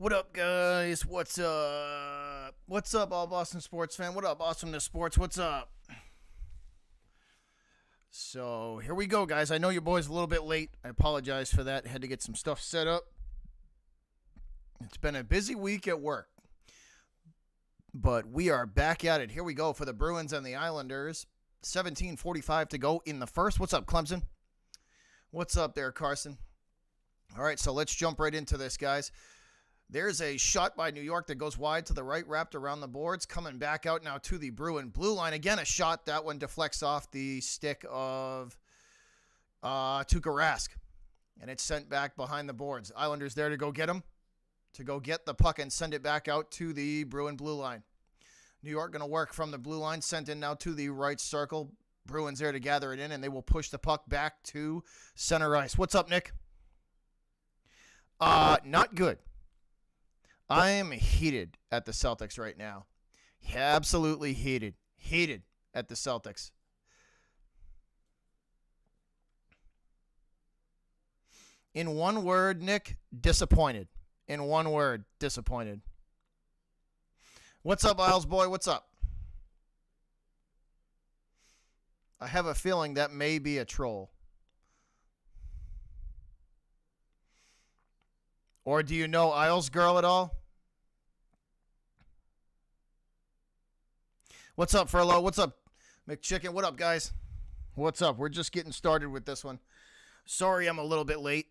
What up, guys? What's up? What's up, all Boston sports fan? What up, Awesomeness Sports? What's up? So, here we go, guys. I know your boy's a little bit late. I apologize for that. Had to get some stuff set up. It's been a busy week at work. But we are back at it. Here we go for the Bruins and the Islanders. 17:45 to go in the first. What's up, Clemson? What's up there, Carson? All right, so let's jump right into this, guys. There's a shot by New York that goes wide to the right, wrapped around the boards, coming back out now to the Bruin blue line. Again, a shot. That one deflects off the stick of Tuukka Rask, and it's sent back behind the boards. Islanders there to go get him, to go get the puck and send it back out to the Bruin blue line. New York going to work from the blue line, sent in now to the right circle. Bruins there to gather it in, and they will push the puck back to center ice. What's up, Nick? Not good. I am heated at the Celtics right now. Absolutely heated. Heated at the Celtics. In one word, Nick, disappointed. In one word, disappointed. What's up, Isles boy? What's up? I have a feeling that may be a troll. Or do you know Isles girl at all? What's up, Furlough? What's up, McChicken? What up, guys? What's up? We're just getting started with this one. Sorry I'm a little bit late.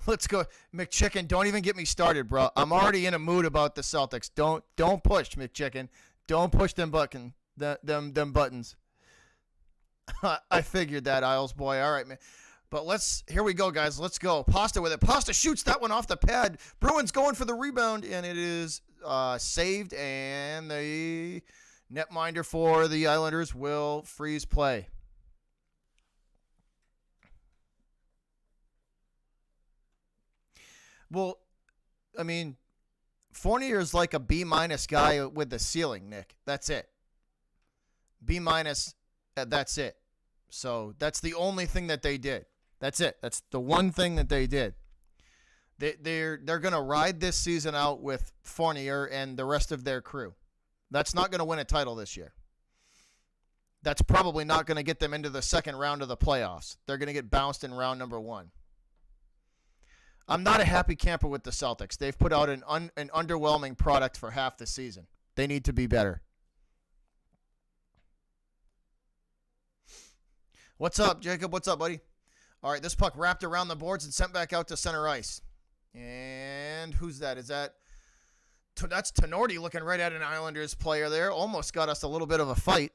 Let's go. McChicken, don't even get me started, bro. I'm already in a mood about the Celtics. Don't push, McChicken. Don't push them buttons. I figured that, Isles boy. All right, man. But here we go, guys. Let's go. Pasta with it. Pasta shoots that one off the pad. Bruins going for the rebound, and it is saved, and the netminder for the Islanders will freeze play. Well, I mean, Fournier's like a B-minus guy with the ceiling, Nick. That's it. B-minus, that's it. So that's the only thing that they did. That's it. That's the one thing that they did. They're going to ride this season out with Fournier and the rest of their crew. That's not going to win a title this year. That's probably not going to get them into the second round of the playoffs. They're going to get bounced in round number one. I'm not a happy camper with the Celtics. They've put out an underwhelming product for half the season. They need to be better. What's up, Jacob? What's up, buddy? All right, this puck wrapped around the boards and sent back out to center ice. And who's that? That's Tenorti looking right at an Islanders player there. Almost got us a little bit of a fight.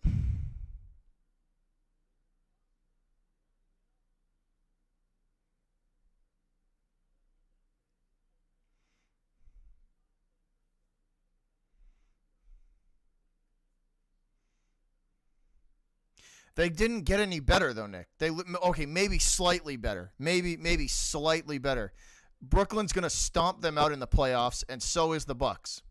They didn't get any better, though, Nick. Okay, maybe slightly better. Maybe slightly better. Brooklyn's going to stomp them out in the playoffs, and so is the Bucks.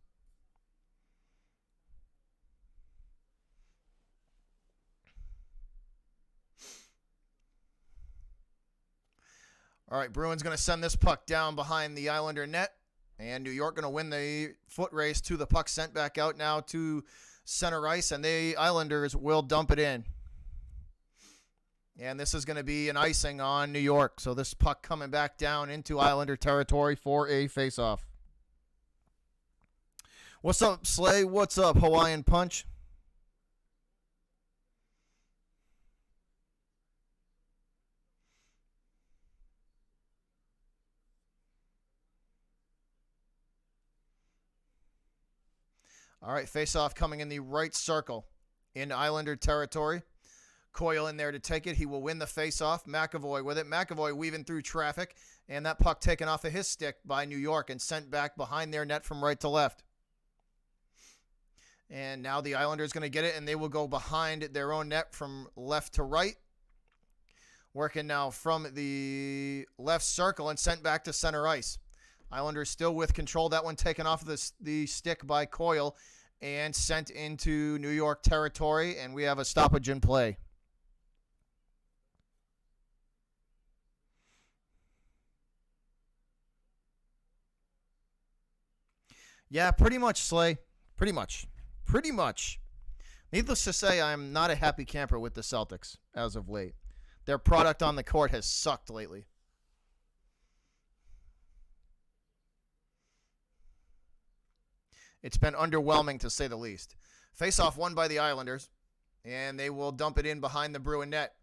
All right, Bruins going to send this puck down behind the Islander net, and New York going to win the foot race to the puck, sent back out now to center ice, and the Islanders will dump it in. And this is going to be an icing on New York. So this puck coming back down into Islander territory for a faceoff. What's up, Slay? What's up, Hawaiian Punch? All right, faceoff coming in the right circle in Islander territory. Coyle in there to take it. He will win the faceoff. McAvoy with it. McAvoy weaving through traffic, and that puck taken off of his stick by New York and sent back behind their net from right to left. And now the Islanders going to get it, and they will go behind their own net from left to right. Working now from the left circle and sent back to center ice. Islanders still with control. That one taken off of the stick by Coyle and sent into New York territory, and we have a stoppage in play. Yeah, pretty much, Slay. Pretty much. Pretty much. Needless to say, I'm not a happy camper with the Celtics as of late. Their product on the court has sucked lately. It's been underwhelming to say the least. Face-off won by the Islanders, and they will dump it in behind the Bruin net.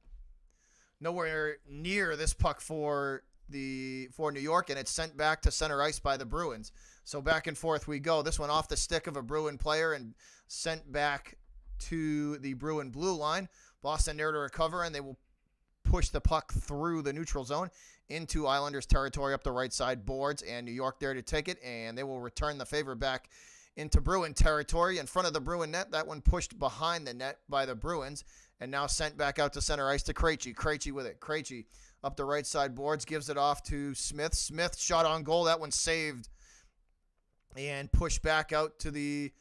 Nowhere near this puck for New York, and it's sent back to center ice by the Bruins. So back and forth we go. This one off the stick of a Bruin player and sent back to the Bruin blue line. Boston there to recover, and they will push the puck through the neutral zone into Islanders territory up the right side boards, and New York there to take it, and they will return the favor back into Bruin territory in front of the Bruin net. That one pushed behind the net by the Bruins and now sent back out to center ice to Krejci. Krejci with it. Krejci up the right side boards, gives it off to Smith. Smith shot on goal. That one saved and pushed back out to the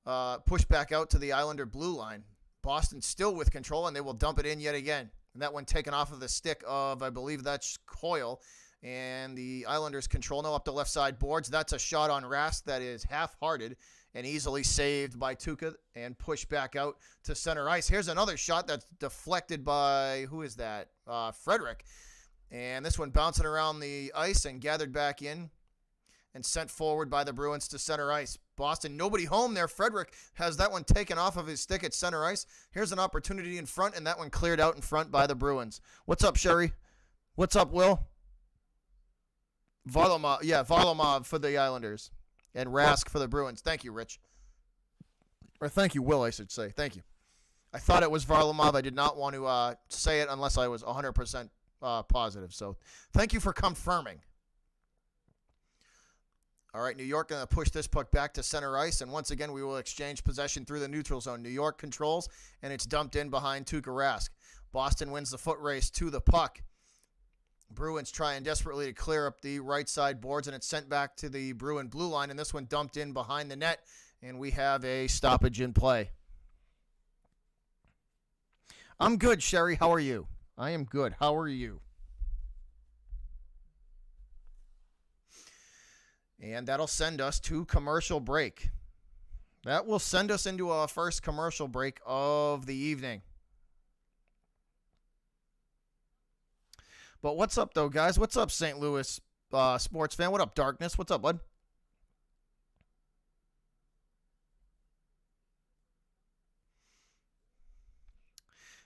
Islander blue line. Boston still with control, and they will dump it in yet again. And that one taken off of the stick of, I believe that's Coyle. And the Islanders control now up the left side boards. That's a shot on Rask that is half-hearted and easily saved by Tuukka and pushed back out to center ice. Here's another shot that's deflected by, who is that? Frederick. And this one bouncing around the ice and gathered back in and sent forward by the Bruins to center ice. Boston, nobody home there. Frederick has that one taken off of his stick at center ice. Here's an opportunity in front, and that one cleared out in front by the Bruins. What's up, Sherry? What's up, Will? Varlamov for the Islanders and Rask for the Bruins. Thank you, Rich. Or thank you, Will, I should say. Thank you. I thought it was Varlamov. I did not want to say it unless I was 100% positive. So thank you for confirming. All right, New York going to push this puck back to center ice, and once again we will exchange possession through the neutral zone. New York controls, and it's dumped in behind Tuukka Rask. Boston wins the foot race to the puck. Bruins trying desperately to clear up the right side boards, and it's sent back to the Bruin blue line, and this one dumped in behind the net, and we have a stoppage in play. I'm good, Sherry. How are you? I am good. How are you? And that'll send us to commercial break. That will send us into our first commercial break of the evening. But what's up, though, guys? What's up, St. Louis sports fan? What up, Darkness? What's up, bud?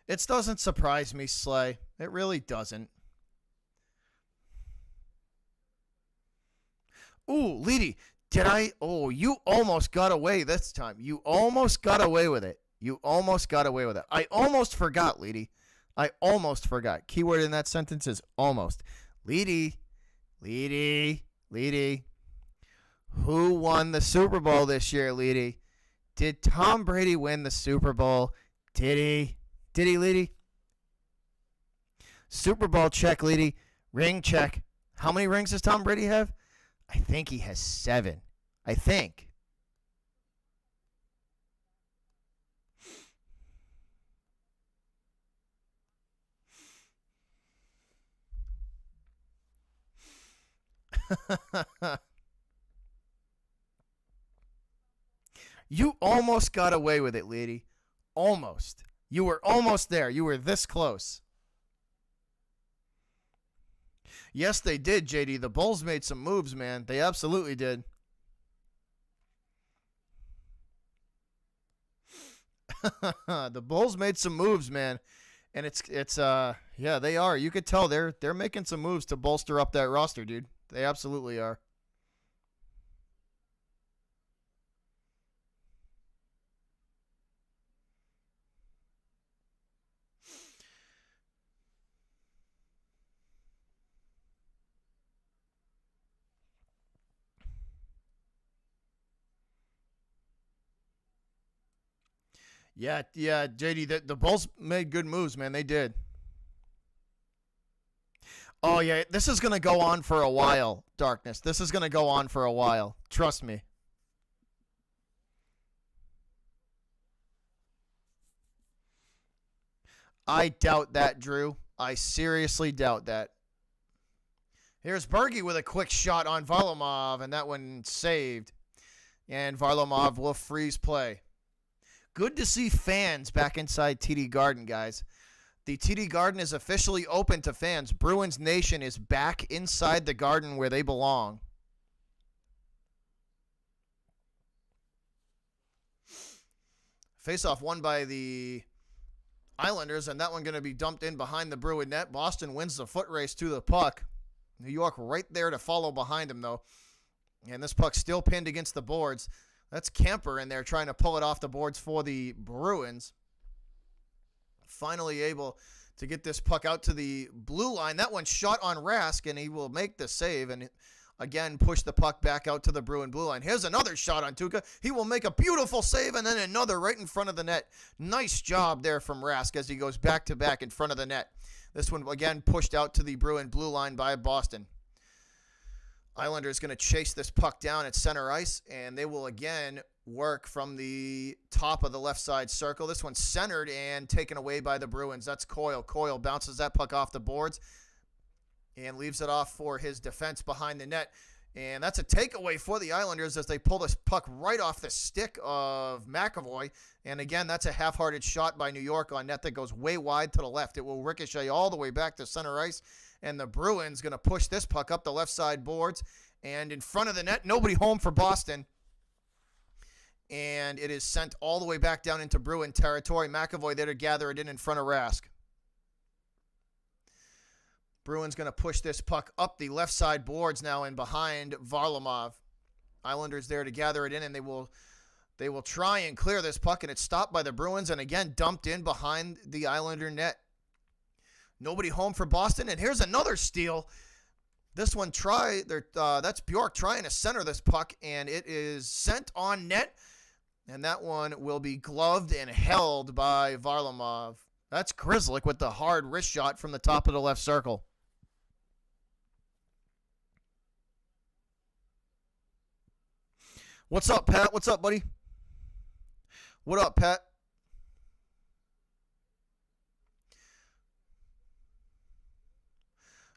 It doesn't surprise me, Slay. It really doesn't. Ooh, Leedy, did I? Oh, you almost got away this time. You almost got away with it. You almost got away with it. I almost forgot, Leedy. I almost forgot. Keyword in that sentence is almost. Leedy. Who won the Super Bowl this year, Leedy? Did Tom Brady win the Super Bowl? Did he? Did he, Leedy? Super Bowl check, Leedy. Ring check. How many rings does Tom Brady have? I think he has 7. I think. You almost got away with it, lady. Almost. You were almost there. You were this close. Yes, they did, JD. The Bulls made some moves, man. They absolutely did. The Bulls made some moves, man. And it's yeah, they are. You could tell they're making some moves to bolster up that roster, dude. They absolutely are. Yeah, JD, the Bulls made good moves, man. They did. Oh, yeah, this is going to go on for a while, Darkness. This is going to go on for a while. Trust me. I doubt that, Drew. I seriously doubt that. Here's Berge with a quick shot on Varlamov, and that one saved. And Varlamov will freeze play. Good to see fans back inside TD Garden, guys. The TD Garden is officially open to fans. Bruins Nation is back inside the Garden where they belong. Face-off won by the Islanders, and that one going to be dumped in behind the Bruin net. Boston wins the foot race to the puck. New York right there to follow behind him, though. And this puck still pinned against the boards. That's Kemper in there trying to pull it off the boards for the Bruins. Finally able to get this puck out to the blue line. That one shot on Rask, and he will make the save and again push the puck back out to the Bruin blue line. Here's another shot on Tuukka. He will make a beautiful save, and then another right in front of the net. Nice job there from Rask as he goes back-to-back in front of the net. This one, again, pushed out to the Bruin blue line by Boston. Islanders going to chase this puck down at center ice, and they will again work from the top of the left side circle. This one's centered and taken away by the Bruins. That's Coyle. Coyle bounces that puck off the boards and leaves it off for his defense behind the net. And that's a takeaway for the Islanders as they pull this puck right off the stick of McAvoy. And again, that's a half-hearted shot by New York on net that goes way wide to the left. It will ricochet all the way back to center ice. And the Bruins going to push this puck up the left side boards. And in front of the net, nobody home for Boston. And it is sent all the way back down into Bruin territory. McAvoy there to gather it in front of Rask. Bruins going to push this puck up the left side boards now and behind Varlamov. Islanders there to gather it in, and they will try and clear this puck, and it's stopped by the Bruins and again dumped in behind the Islander net. Nobody home for Boston, and here's another steal. This one that's Bjork trying to center this puck, and it is sent on net, and that one will be gloved and held by Varlamov. That's Grzelcyk with the hard wrist shot from the top of the left circle. What's up, Pat? What's up, buddy? What up, Pat?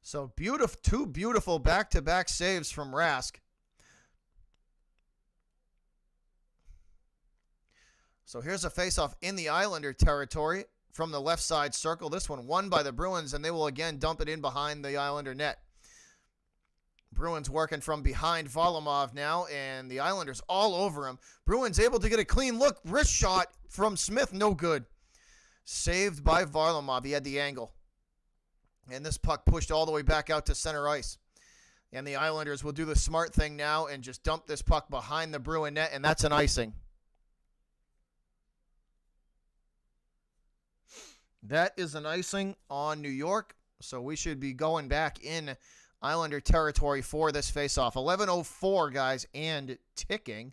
So two beautiful back-to-back saves from Rask. So here's a face-off in the Islander territory from the left side circle. This one won by the Bruins, and they will again dump it in behind the Islander net. Bruins working from behind Varlamov now, and the Islanders all over him. Bruins able to get a clean look. Wrist shot from Smith, no good. Saved by Varlamov. He had the angle. And this puck pushed all the way back out to center ice. And the Islanders will do the smart thing now and just dump this puck behind the Bruin net, and that's an icing. That is an icing on New York, so we should be going back in Islander territory for this faceoff. 11:04, guys, and ticking.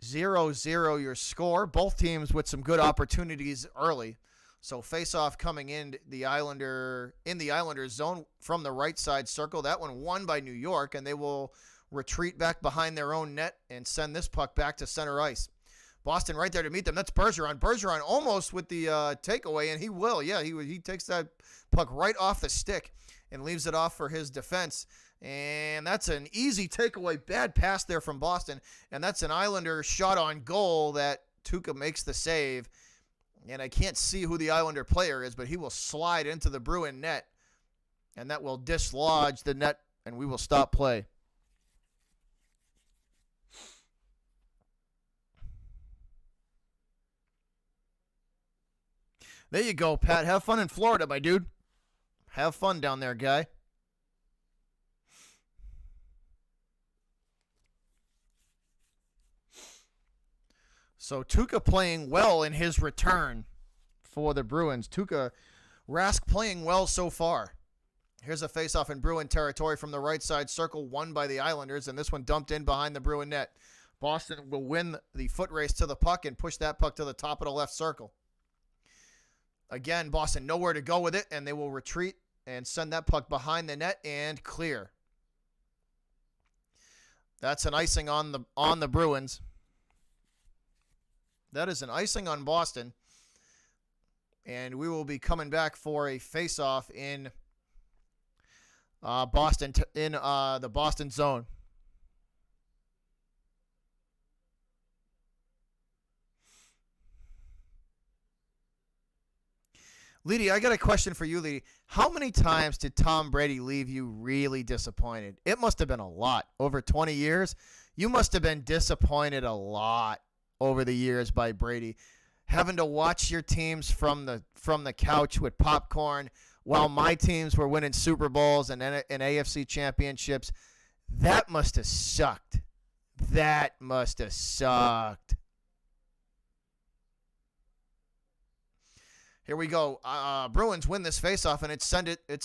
0-0 your score. Both teams with some good opportunities early. So faceoff coming in the Islanders zone from the right side circle. That one won by New York, and they will retreat back behind their own net and send this puck back to center ice. Boston right there to meet them. That's Bergeron. Bergeron almost with the takeaway, and he will. Yeah, he takes that puck right off the stick and leaves it off for his defense. And that's an easy takeaway. Bad pass there from Boston. And that's an Islander shot on goal that Tuukka makes the save. And I can't see who the Islander player is, but he will slide into the Bruin net. And that will dislodge the net, and we will stop play. There you go, Pat. Have fun in Florida, my dude. Have fun down there, guy. So Tuukka playing well in his return for the Bruins. Rask playing well so far. Here's a faceoff in Bruin territory from the right side circle, won by the Islanders, and this one dumped in behind the Bruin net. Boston will win the foot race to the puck and push that puck to the top of the left circle. Again, Boston nowhere to go with it, and they will retreat and send that puck behind the net and clear. That's an icing on the Bruins. That is an icing on Boston. And we will be coming back for a face-off in Boston in the Boston zone. Leedy, I got a question for you, Leedy. How many times did Tom Brady leave you really disappointed? It must have been a lot. Over 20 years, you must have been disappointed a lot over the years by Brady. Having to watch your teams from the couch with popcorn while my teams were winning Super Bowls and AFC championships, that must have sucked. That must have sucked. Here we go. Bruins win this faceoff, and it's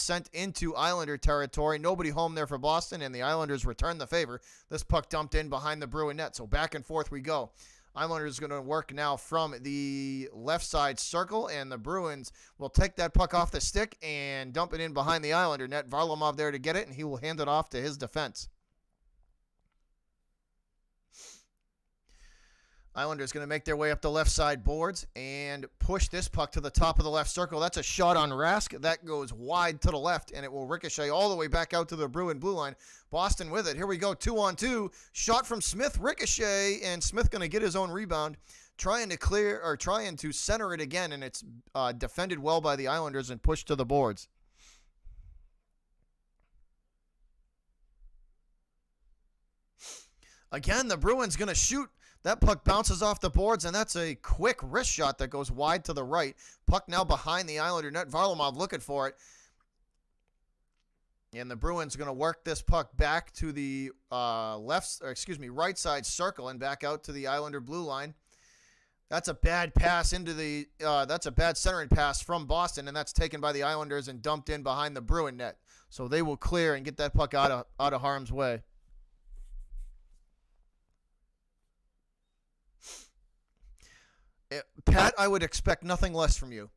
sent into Islander territory. Nobody home there for Boston, and the Islanders return the favor. This puck dumped in behind the Bruin net, so back and forth we go. Islanders going to work now from the left side circle, and the Bruins will take that puck off the stick and dump it in behind the Islander net. Varlamov there to get it, and he will hand it off to his defense. Islanders going to make their way up the left side boards and push this puck to the top of the left circle. That's a shot on Rask. That goes wide to the left, and it will ricochet all the way back out to the Bruin blue line. Boston with it. Here we go, 2-on-2. Shot from Smith, ricochet, and Smith going to get his own rebound, trying to center it again, and it's defended well by the Islanders and pushed to the boards. Again, the Bruins going to shoot. That puck bounces off the boards, and that's a quick wrist shot that goes wide to the right. Puck now behind the Islander net. Varlamov looking for it. And the Bruins are going to work this puck back to the right side circle and back out to the Islander blue line. That's a bad pass that's a bad centering pass from Boston, and that's taken by the Islanders and dumped in behind the Bruin net. So they will clear and get that puck out of harm's way. Pat, I would expect nothing less from you.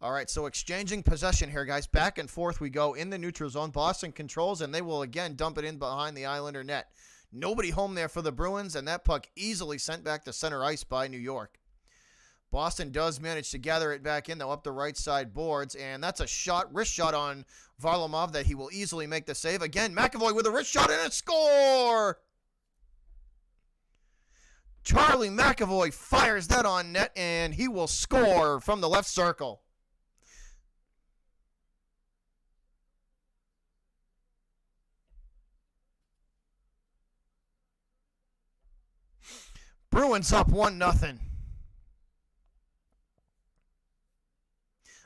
All right, so exchanging possession here, guys. Back and forth we go in the neutral zone. Boston controls, and they will again dump it in behind the Islander net. Nobody home there for the Bruins, and that puck easily sent back to center ice by New York. Boston does manage to gather it back in, though, up the right side boards, and that's a wrist shot on Varlamov that he will easily make the save. Again, McAvoy with a wrist shot and a score! Charlie McAvoy fires that on net, and he will score from the left circle. Bruins up 1-0.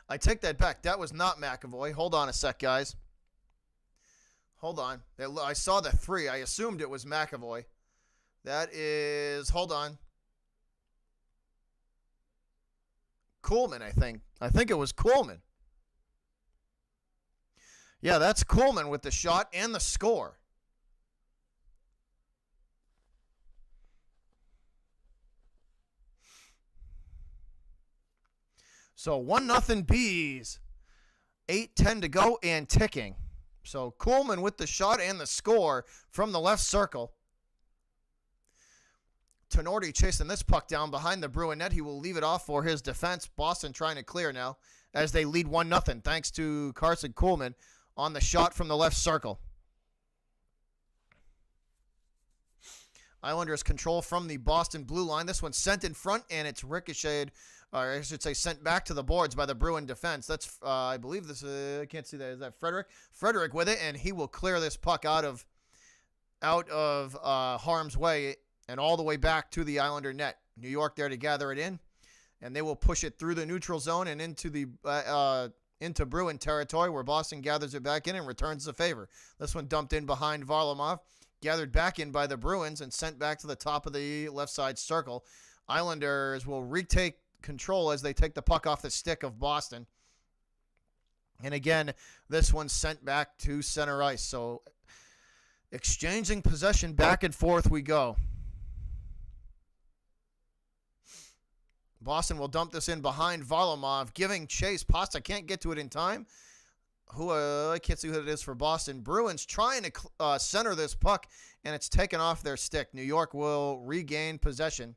I take that back. That was not McAvoy. Hold on a sec, guys. Hold on. I saw the 3. I assumed it was McAvoy. That is, hold on. Coolman, I think. I think it was Coolman. Yeah, that's Coolman with the shot and the score. So 1-0 Bees. 8:10 to go and ticking. So Coolman with the shot and the score from the left circle. Tenorti chasing this puck down behind the Bruin net. He will leave it off for his defense. Boston trying to clear now as they lead 1-0 thanks to Carson Coolman on the shot from the left circle. Islanders control from the Boston blue line. This one's sent in front, and it's ricocheted, or I should say sent back to the boards by the Bruin defense. That's, I believe this, I can't see that. Is that Frederick? Frederick with it, and he will clear this puck out of harm's way and all the way back to the Islander net. New York there to gather it in, and they will push it through the neutral zone and into Bruin territory, where Boston gathers it back in and returns the favor. This one dumped in behind Varlamov, gathered back in by the Bruins and sent back to the top of the left side circle. Islanders will retake control as they take the puck off the stick of Boston. And again, this one's sent back to center ice. So exchanging possession back and forth we go. Boston will dump this in behind Varlamov, giving chase. Pasta can't get to it in time. I can't see who it is for Boston. Bruins trying to center this puck, and it's taken off their stick. New York will regain possession.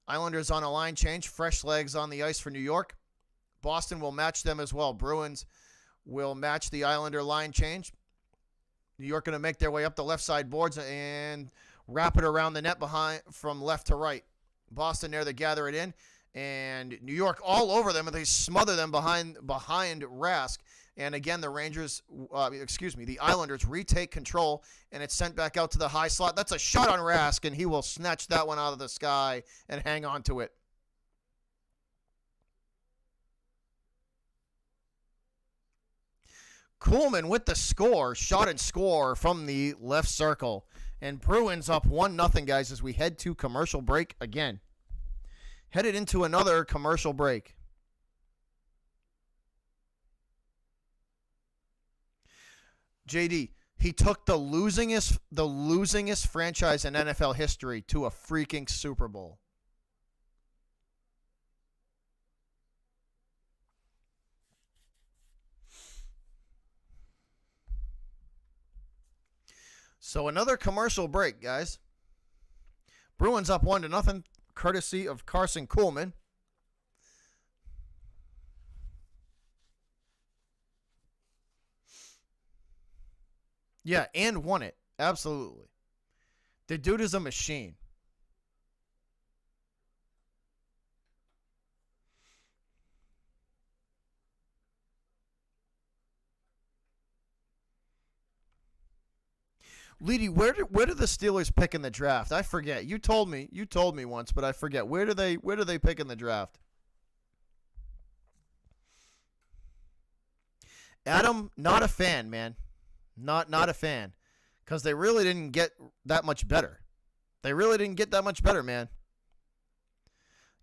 Islanders on a line change. Fresh legs on the ice for New York. Boston will match them as well. Bruins will match the Islander line change. New York going to make their way up the left side boards and wrap it around the net behind from left to right. Boston there to gather it in. And New York all over them, and they smother them behind Rask. And again, the Islanders retake control, and it's sent back out to the high slot. That's a shot on Rask, and he will snatch that one out of the sky and hang on to it. Kuhlman with the score, shot and score from the left circle. And Bruins up 1-0, guys, as we head to commercial break again. Headed into another commercial break. JD, he took the losingest franchise in NFL history to a freaking Super Bowl. So another commercial break, guys. Bruins up 1-0, courtesy of Carson Kuhlman. Yeah, and won it. Absolutely. The dude is a machine. Leedy, where do the Steelers pick in the draft? I forget. You told me once, but I forget. Where do they pick in the draft? Adam, not a fan, man. Not a fan. Because they really didn't get that much better. They really didn't get that much better, man.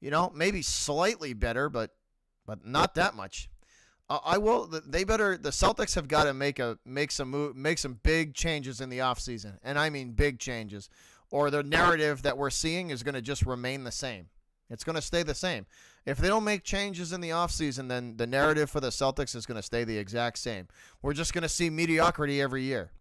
You know, maybe slightly better, but not that much. The Celtics have got to make some big changes in the offseason, and I mean big changes, or the narrative that we're seeing is going to just remain the same. It's going to stay the same. If they don't make changes in the offseason, then the narrative for the Celtics is going to stay the exact same. We're just going to see mediocrity every year.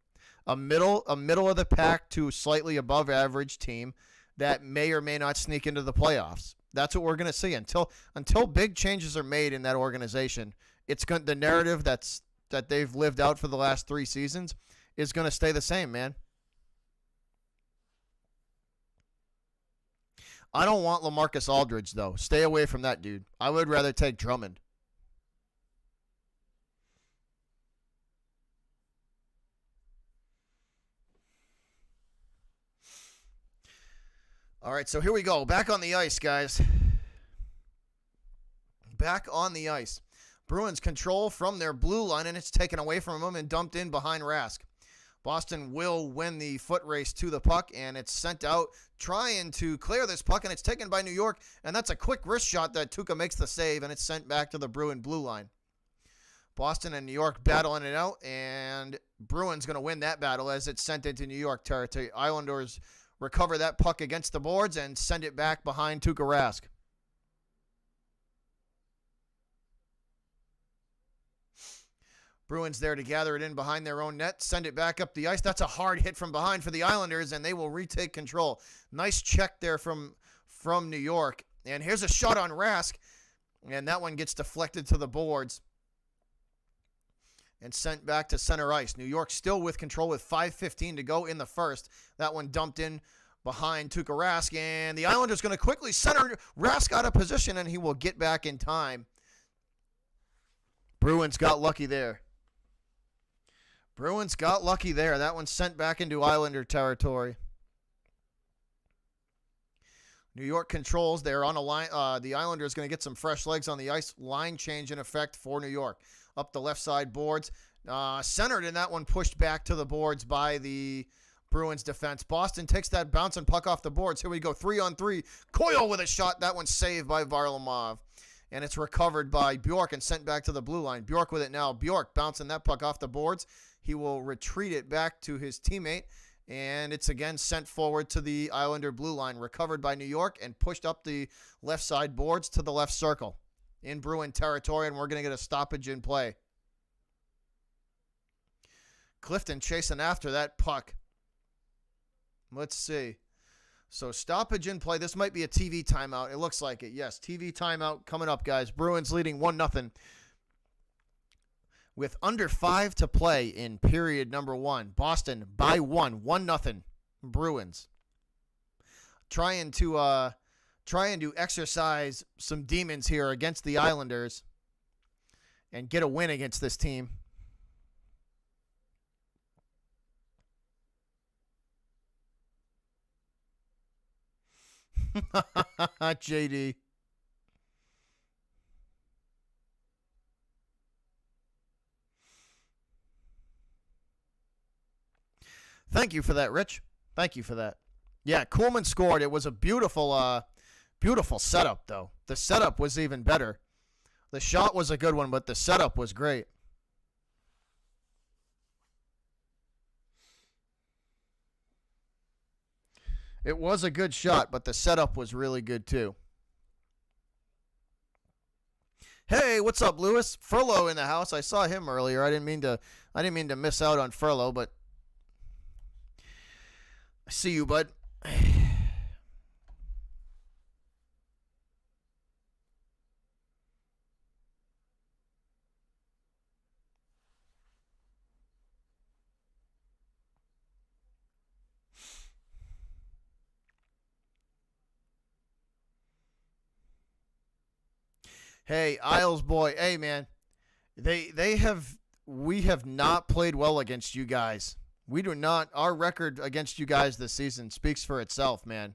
A middle of the pack to slightly above average team that may or may not sneak into the playoffs. That's what we're going to see until big changes are made in that organization. The narrative that they've lived out for the last 3 seasons is going to stay the same, man. I don't want LaMarcus Aldridge, though. Stay away from that dude. I would rather take Drummond. All right, so here we go. Back on the ice, guys. Back on the ice. Bruins control from their blue line, and it's taken away from them and dumped in behind Rask. Boston will win the foot race to the puck, and it's sent out trying to clear this puck, and it's taken by New York, and that's a quick wrist shot that Tuukka makes the save, and it's sent back to the Bruin blue line. Boston and New York battling it out, and Bruins going to win that battle as it's sent into New York territory. Islanders recover that puck against the boards and send it back behind Tuukka Rask. Bruins there to gather it in behind their own net, send it back up the ice. That's a hard hit from behind for the Islanders, and they will retake control. Nice check there from New York. And here's a shot on Rask, and that one gets deflected to the boards and sent back to center ice. New York still with control with 5:15 to go in the first. That one dumped in behind Tuukka Rask, and the Islanders going to quickly center Rask out of position, and he will get back in time. Bruins got lucky there. That one's sent back into Islander territory. New York controls. They're on a line. The Islanders going to get some fresh legs on the ice. Line change in effect for New York. Up the left side boards. Centered in that one, pushed back to the boards by the Bruins defense. Boston takes that bouncing puck off the boards. Here we go. 3-on-3. Coyle with a shot. That one's saved by Varlamov. And it's recovered by Bjork and sent back to the blue line. Bjork with it now. Bjork bouncing that puck off the boards. He will retreat it back to his teammate. And it's again sent forward to the Islander blue line. Recovered by New York and pushed up the left side boards to the left circle. In Bruin territory, and we're going to get a stoppage in play. Clifton chasing after that puck. Let's see. So stoppage in play. This might be a TV timeout. It looks like it. Yes, TV timeout coming up, guys. Bruins leading 1-0 with under 5 to play in period number 1. Boston by 1-0 Bruins. Trying to exercise some demons here against the Islanders and get a win against this team. JD. Thank you for that, Rich. Thank you for that. Yeah, Kuhlman scored. It was a beautiful setup, though. The setup was even better. The shot was a good one, but the setup was great. It was a good shot, but the setup was really good, too. Hey, what's up, Lewis? Furlough in the house. I saw him earlier. I didn't mean to miss out on Furlough, but I see you, bud. Hey, Isles boy. Hey, man. We have not played well against you guys. We do not. Our record against you guys this season speaks for itself, man.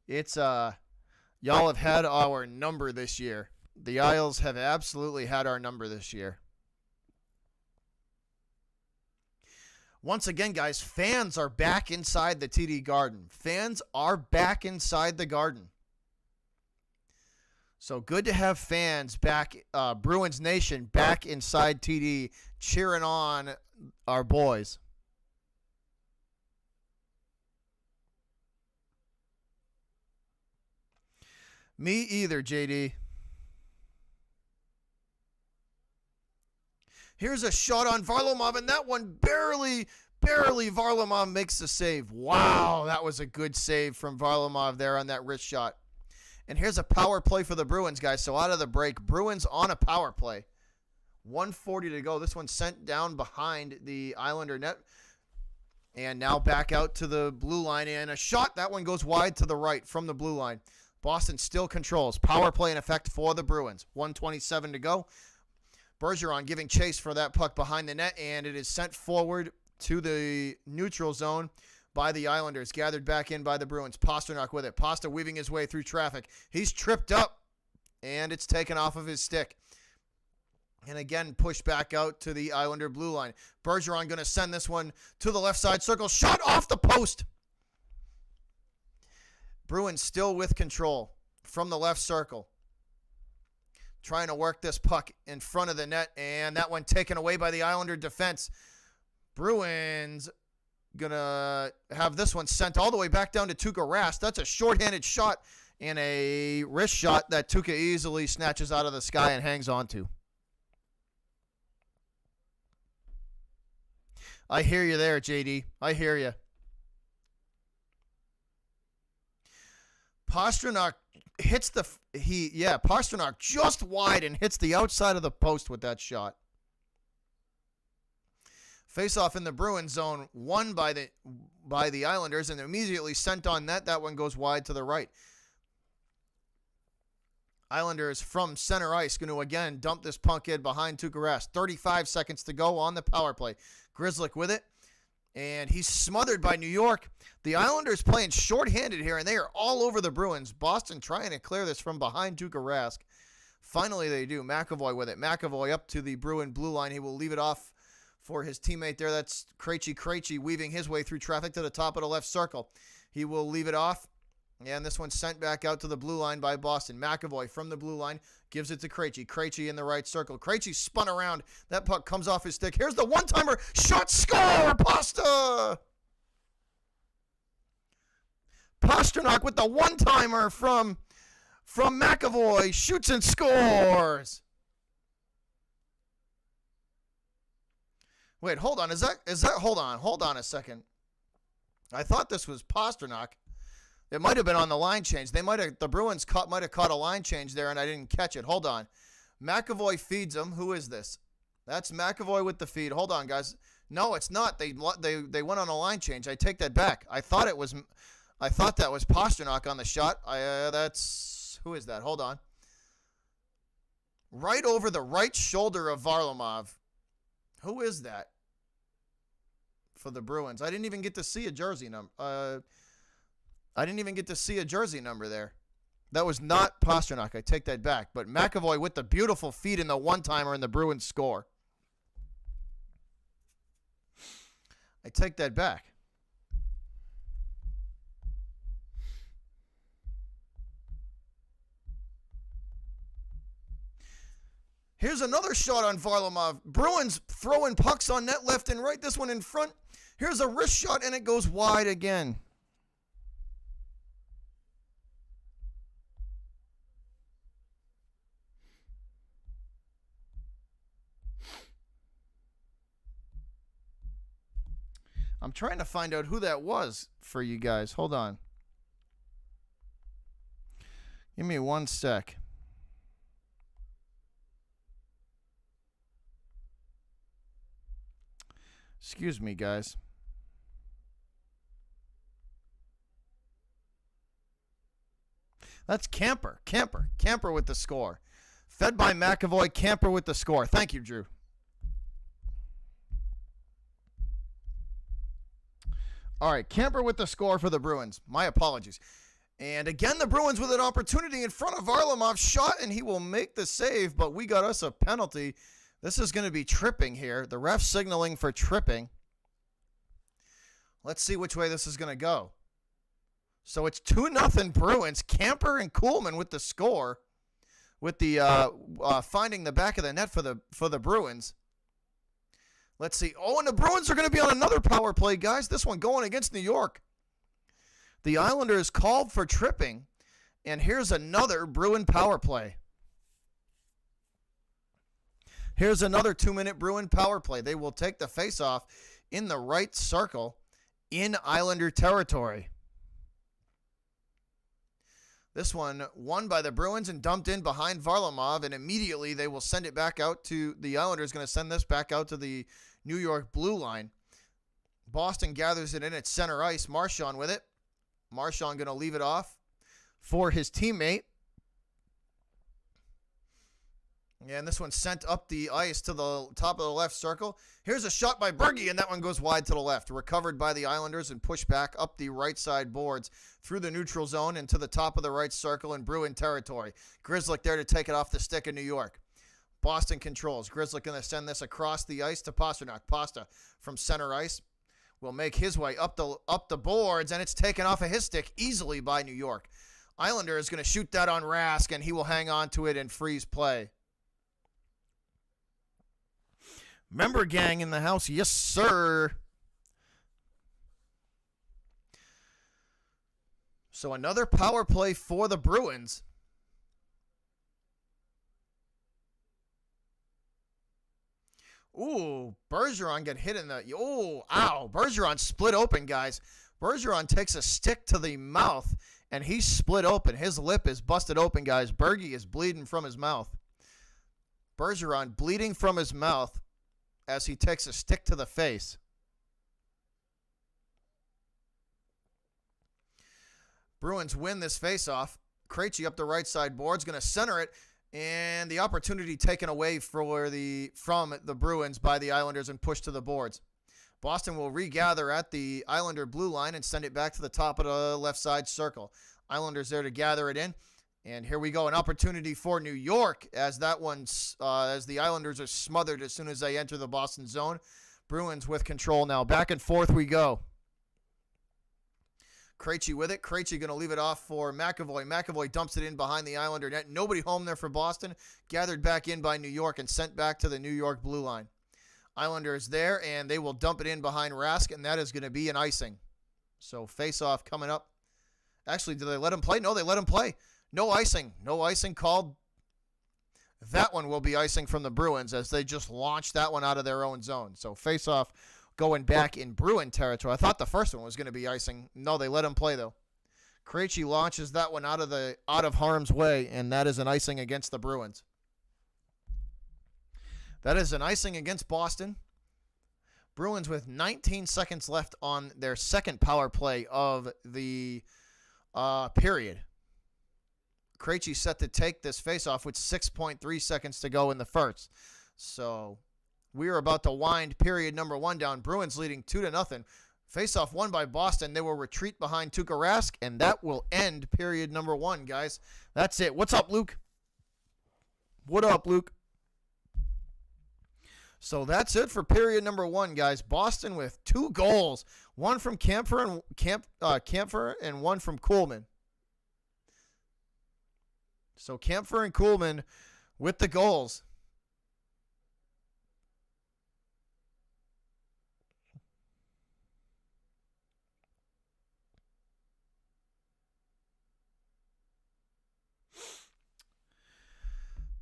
It's y'all have had our number this year. The Isles have absolutely had our number this year. Once again, guys, fans are back inside the TD Garden. Fans are back inside the Garden. So good to have fans back, Bruins Nation back inside TD, cheering on our boys. Me either, JD. Here's a shot on Varlamov, and that one barely Varlamov makes the save. Wow, that was a good save from Varlamov there on that wrist shot. And here's a power play for the Bruins, guys. So out of the break, Bruins on a power play. 1:40 to go. This one sent down behind the Islander net. And now back out to the blue line. And a shot. That one goes wide to the right from the blue line. Boston still controls. Power play in effect for the Bruins. 1:27 to go. Bergeron giving chase for that puck behind the net. And it is sent forward to the neutral zone by the Islanders, gathered back in by the Bruins. Pastrnak with it. Pasta weaving his way through traffic. He's tripped up, and it's taken off of his stick. And again, pushed back out to the Islander blue line. Bergeron going to send this one to the left side circle. Shot off the post. Bruins still with control from the left circle. Trying to work this puck in front of the net, and that one taken away by the Islander defense. Bruins going to have this one sent all the way back down to Tuukka Rask. That's a shorthanded shot and a wrist shot that Tuukka easily snatches out of the sky and hangs on to. I hear you there, JD. I hear you. Pastrnak hits Pastrnak just wide and hits the outside of the post with that shot. Face-off in the Bruins zone, won by the Islanders, and immediately sent on net. That one goes wide to the right. Islanders from center ice going to again dump this puck in behind Tuukka Rask. 35 seconds to go on the power play. Grzelcyk with it, and he's smothered by New York. The Islanders playing shorthanded here, and they are all over the Bruins. Boston trying to clear this from behind Tuukka Rask. Finally, they do. McAvoy with it. McAvoy up to the Bruin blue line. He will leave it off for his teammate there. That's Krejci weaving his way through traffic to the top of the left circle. He will leave it off. And this one's sent back out to the blue line by Boston. McAvoy from the blue line gives it to Krejci. Krejci in the right circle. Krejci spun around. That puck comes off his stick. Here's the one-timer. Shot, score! Pasta! Pastrnak with the one-timer from McAvoy. Shoots and scores. Wait, hold on. Hold on a second. I thought this was Pastrnak. It might have been on the line change. The Bruins might have caught a line change there, and I didn't catch it. Hold on. McAvoy feeds him. Who is this? That's McAvoy with the feed. Hold on, guys. No, it's not. They went on a line change. I take that back. I thought that was Pastrnak on the shot. That's who is that? Hold on. Right over the right shoulder of Varlamov. Who is that? For the Bruins. I didn't even get to see a jersey number. I didn't even get to see a jersey number there. That was not Pastrnak. I take that back. But McAvoy with the beautiful feed in the one-timer and the Bruins score. I take that back. Here's another shot on Varlamov. Bruins throwing pucks on net left and right. This one in front. Here's a wrist shot, and it goes wide again. I'm trying to find out who that was for you guys. Hold on. Give me 1 sec. Excuse me, guys. That's Camper. Camper with the score. Fed by McAvoy. Camper with the score. Thank you, Drew. All right, Camper with the score for the Bruins. My apologies. And again, the Bruins with an opportunity in front of Varlamov's shot, and he will make the save, but we got us a penalty. This is going to be tripping here. The ref signaling for tripping. Let's see which way this is going to go. So it's 2-0 Bruins. Camper and Kuhlman with the score, with the finding the back of the net for the Bruins. Let's see. Oh, and the Bruins are going to be on another power play, guys. This one going against New York. The Islanders called for tripping, and here's another Bruin power play. Here's another 2-minute Bruin power play. They will take the faceoff in the right circle in Islander territory. This one won by the Bruins and dumped in behind Varlamov, and immediately they will send it back out to the Islanders. Going to send this back out to the New York blue line. Boston gathers it in at center ice. Marchand with it. Marchand going to leave it off for his teammate. And this one's sent up the ice to the top of the left circle. Here's a shot by Berge, and that one goes wide to the left. Recovered by the Islanders and pushed back up the right side boards through the neutral zone and to the top of the right circle in Bruin territory. Grzelcyk there to take it off the stick of New York. Boston controls. Grzelcyk going to send this across the ice to Pastrnak. Pasta from center ice will make his way up the boards, and it's taken off of his stick easily by New York. Islander is going to shoot that on Rask, and he will hang on to it and freeze play. Member gang in the house. Yes, sir. So another power play for the Bruins. Ooh, Bergeron got hit in the... Oh, ow. Bergeron split open, guys. Bergeron takes a stick to the mouth, and he's split open. His lip is busted open, guys. Berge is bleeding from his mouth. Bergeron bleeding from his mouth as he takes a stick to the face. Bruins win this faceoff. Krejci up the right side boards, going to center it, and the opportunity taken away from the Bruins by the Islanders and pushed to the boards. Boston will regather at the Islander blue line and send it back to the top of the left side circle. Islanders there to gather it in. And here we go, an opportunity for New York as as the Islanders are smothered as soon as they enter the Boston zone. Bruins with control now. Back and forth we go. Krejci with it. Krejci going to leave it off for McAvoy. McAvoy dumps it in behind the Islander net. Nobody home there for Boston. Gathered back in by New York and sent back to the New York blue line. Islanders there, and they will dump it in behind Rask, and that is going to be an icing. So face-off coming up. Actually, did they let him play? No, they let him play. No icing. No icing called. That one will be icing from the Bruins as they just launched that one out of their own zone. So face-off going back in Bruin territory. I thought the first one was going to be icing. No, they let him play, though. Krejci launches that one out of harm's way, and that is an icing against the Bruins. That is an icing against Boston. Bruins with 19 seconds left on their second power play of the period. Krejci set to take this faceoff with 6.3 seconds to go in the first. So we are about to wind period number 1 down. Bruins leading 2-0. Faceoff won by Boston. They will retreat behind Tuukka Rask, and that will end period number 1, guys. That's it. What's up, Luke? What up, Luke? So that's it for period number 1, guys. Boston with 2 goals, one from Kampfer and one from Kuhlman. So Kampfer and Kuhlman with the goals.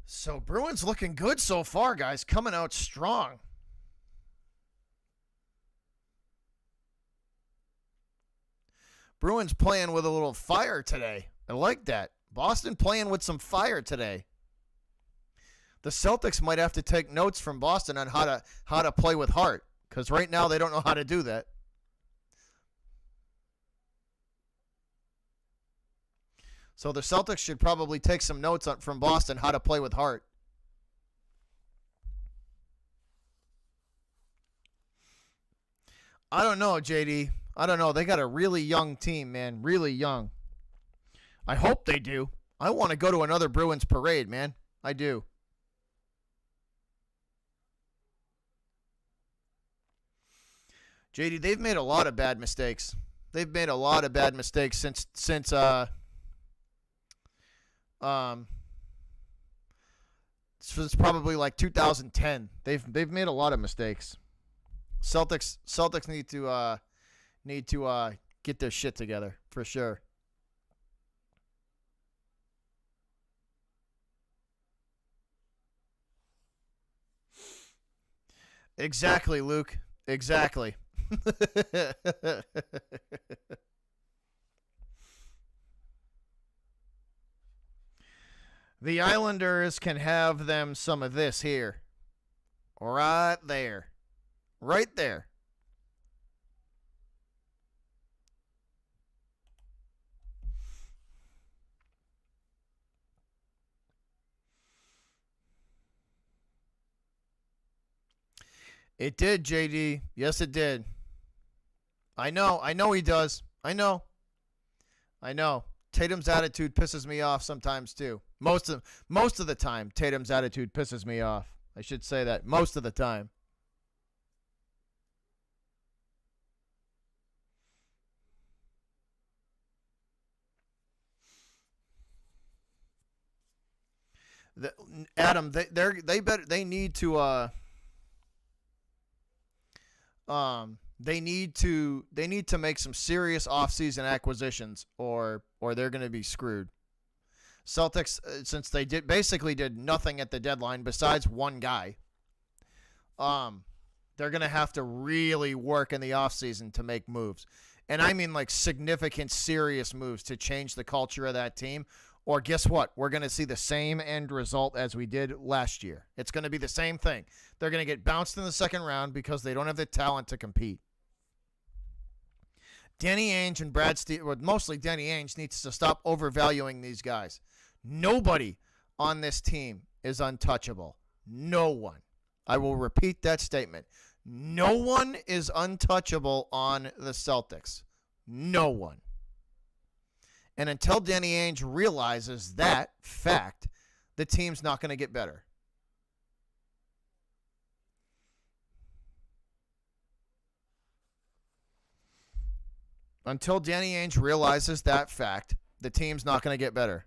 So Bruins looking good so far, guys. Coming out strong. Bruins playing with a little fire today. I like that. Boston playing with some fire today. The Celtics might have to take notes from Boston on how to play with heart, because right now they don't know how to do that. So the Celtics should probably take some notes from Boston how to play with heart. I don't know, JD. I don't know. They got a really young team, man. Really young. I hope they do. I want to go to another Bruins parade, man. I do. JD, they've made a lot of bad mistakes. They've made a lot of bad mistakes since it's probably like 2010. They've made a lot of mistakes. Celtics need to get their shit together for sure. Exactly, Luke. Exactly. The Islanders can have them some of this here. Right there. Right there. It did, JD. Yes, it did. I know he does. I know. Tatum's attitude pisses me off sometimes too. Most of the time, Tatum's attitude pisses me off. I should say that most of the time. Adam, they need to they need to make some serious offseason acquisitions or they're going to be screwed. Celtics, since they basically did nothing at the deadline besides one guy, they're going to have to really work in the offseason to make moves. And I mean like significant, serious moves to change the culture of that team. Or guess what? We're going to see the same end result as we did last year. It's going to be the same thing. They're going to get bounced in the second round because they don't have the talent to compete. Danny Ainge and Brad Stevens, mostly Danny Ainge, needs to stop overvaluing these guys. Nobody on this team is untouchable. No one. I will repeat that statement. No one is untouchable on the Celtics. No one. And until Danny Ainge realizes that fact, the team's not going to get better. Until Danny Ainge realizes that fact, the team's not going to get better.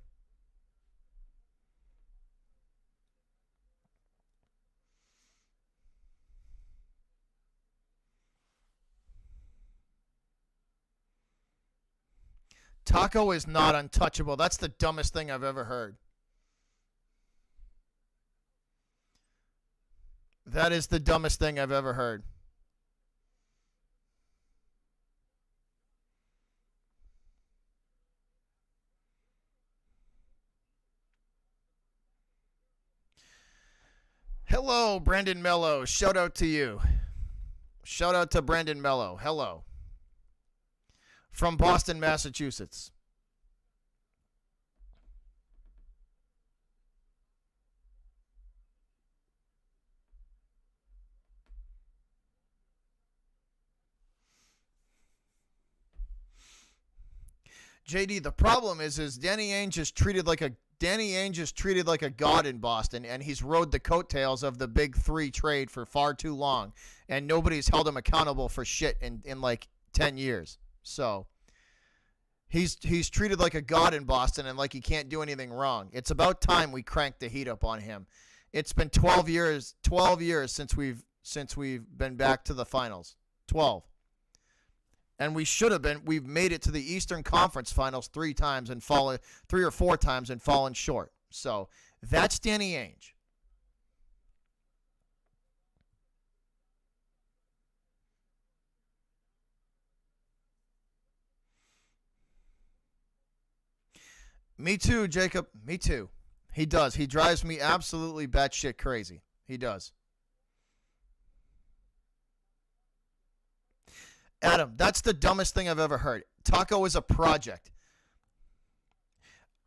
Taco is not untouchable. That's the dumbest thing I've ever heard. That is the dumbest thing I've ever heard. Hello, Brandon Mello. Shout out to you. Shout out to Brandon Mello. Hello. From Boston, Massachusetts. JD, the problem is Danny Ainge is treated like a god in Boston, and he's rode the coattails of the Big Three trade for far too long, and nobody's held him accountable for shit in like 10 years. So he's treated like a god in Boston, and like he can't do anything wrong. It's about time we crank the heat up on him. It's been 12 years since we've been back to the finals. 12. And we've made it to the Eastern Conference Finals 3 or 4 times and fallen short. So that's Danny Ainge. Me too, Jacob. Me too. He does. He drives me absolutely batshit crazy. He does. Adam, that's the dumbest thing I've ever heard. Taco is a project.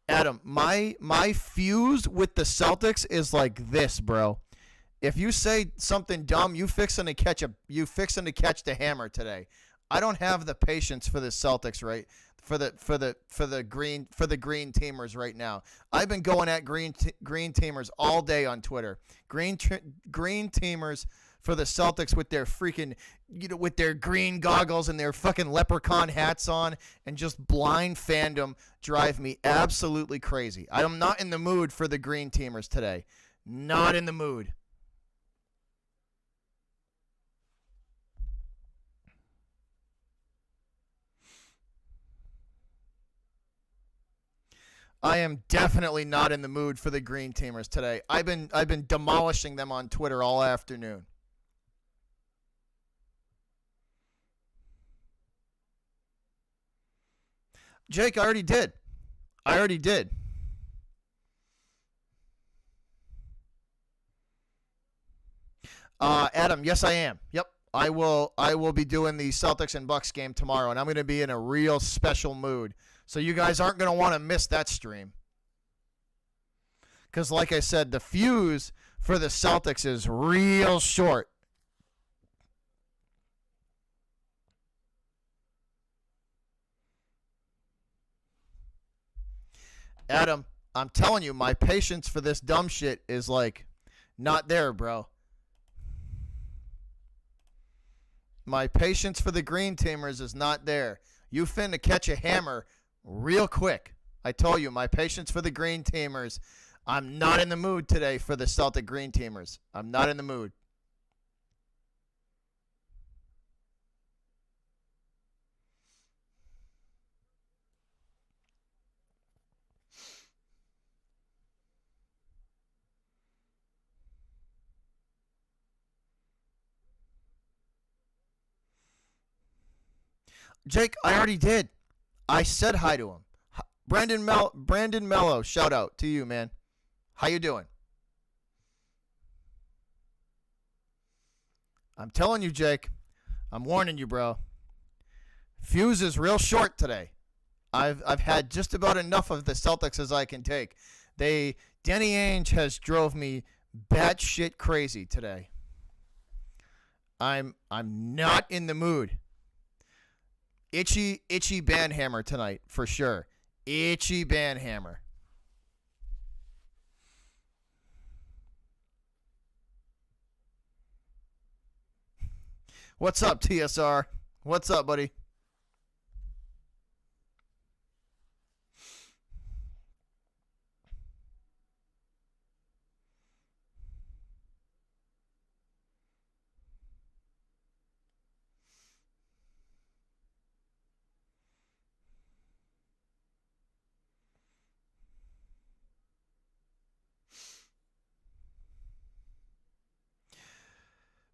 Adam, my fuse with the Celtics is like this, bro. If you say something dumb, you fixing to catch the hammer today. I don't have the patience for the Celtics, right? For the green teamers right now. I've been going at green teamers all day on Twitter. Green teamers for the Celtics with their freaking, with their green goggles and their fucking leprechaun hats on, and just blind fandom drive me absolutely crazy. I am not in the mood for the green teamers today. Not in the mood. I am definitely not in the mood for the green teamers today. I've been demolishing them on Twitter all afternoon. Jake, I already did. I already did. Adam, yes, I am. Yep, I will. I will be doing the Celtics and Bucks game tomorrow, and I'm going to be in a real special mood. So you guys aren't going to want to miss that stream. Because, like I said, the fuse for the Celtics is real short. Adam, I'm telling you, my patience for this dumb shit is like not there, bro. My patience for the green teamers is not there. You finna catch a hammer real quick. I told you, my patience for the green teamers. I'm not in the mood today for the Celtic green teamers. I'm not in the mood. Jake, I already did. I said hi to him. Brandon Mello, shout out to you, man. How you doing? I'm telling you, Jake. I'm warning you, bro. Fuse is real short today. I've had just about enough of the Celtics as I can take. Danny Ainge has drove me batshit crazy today. I'm not in the mood. Itchy banhammer tonight for sure. Itchy banhammer. What's up, TSR? What's up, buddy?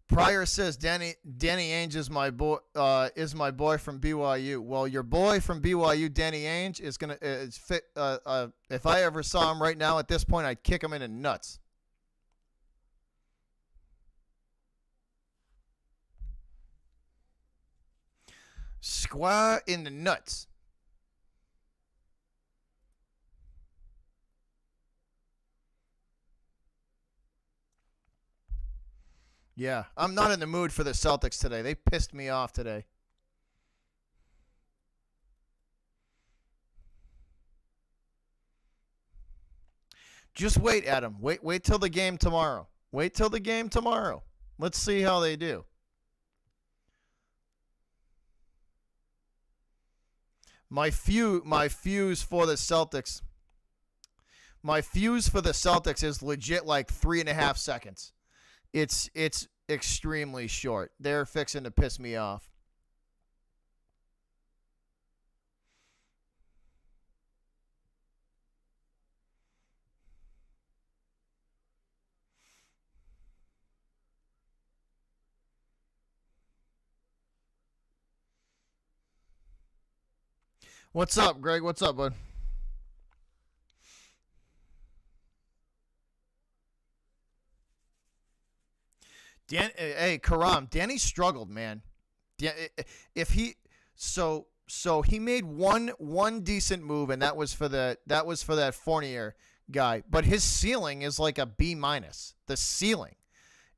Pryor says Danny Ainge is my boy from BYU. Well, your boy from BYU, Danny Ainge, is fit. If I ever saw him right now at this point, I'd kick him in the nuts. square in the nuts. Yeah, I'm not in the mood for the Celtics today. They pissed me off today. Just wait, Adam. Wait till the game tomorrow. Wait till the game tomorrow. Let's see how they do. My fuse for the Celtics. My fuse for the Celtics is legit like 3.5 seconds. It's extremely short. They're fixing to piss me off. What's up, Greg? What's up, bud? Hey, Karam, Danny struggled, man. If he he made one decent move, and that was for that Fournier guy. But his ceiling is like a B minus. The ceiling,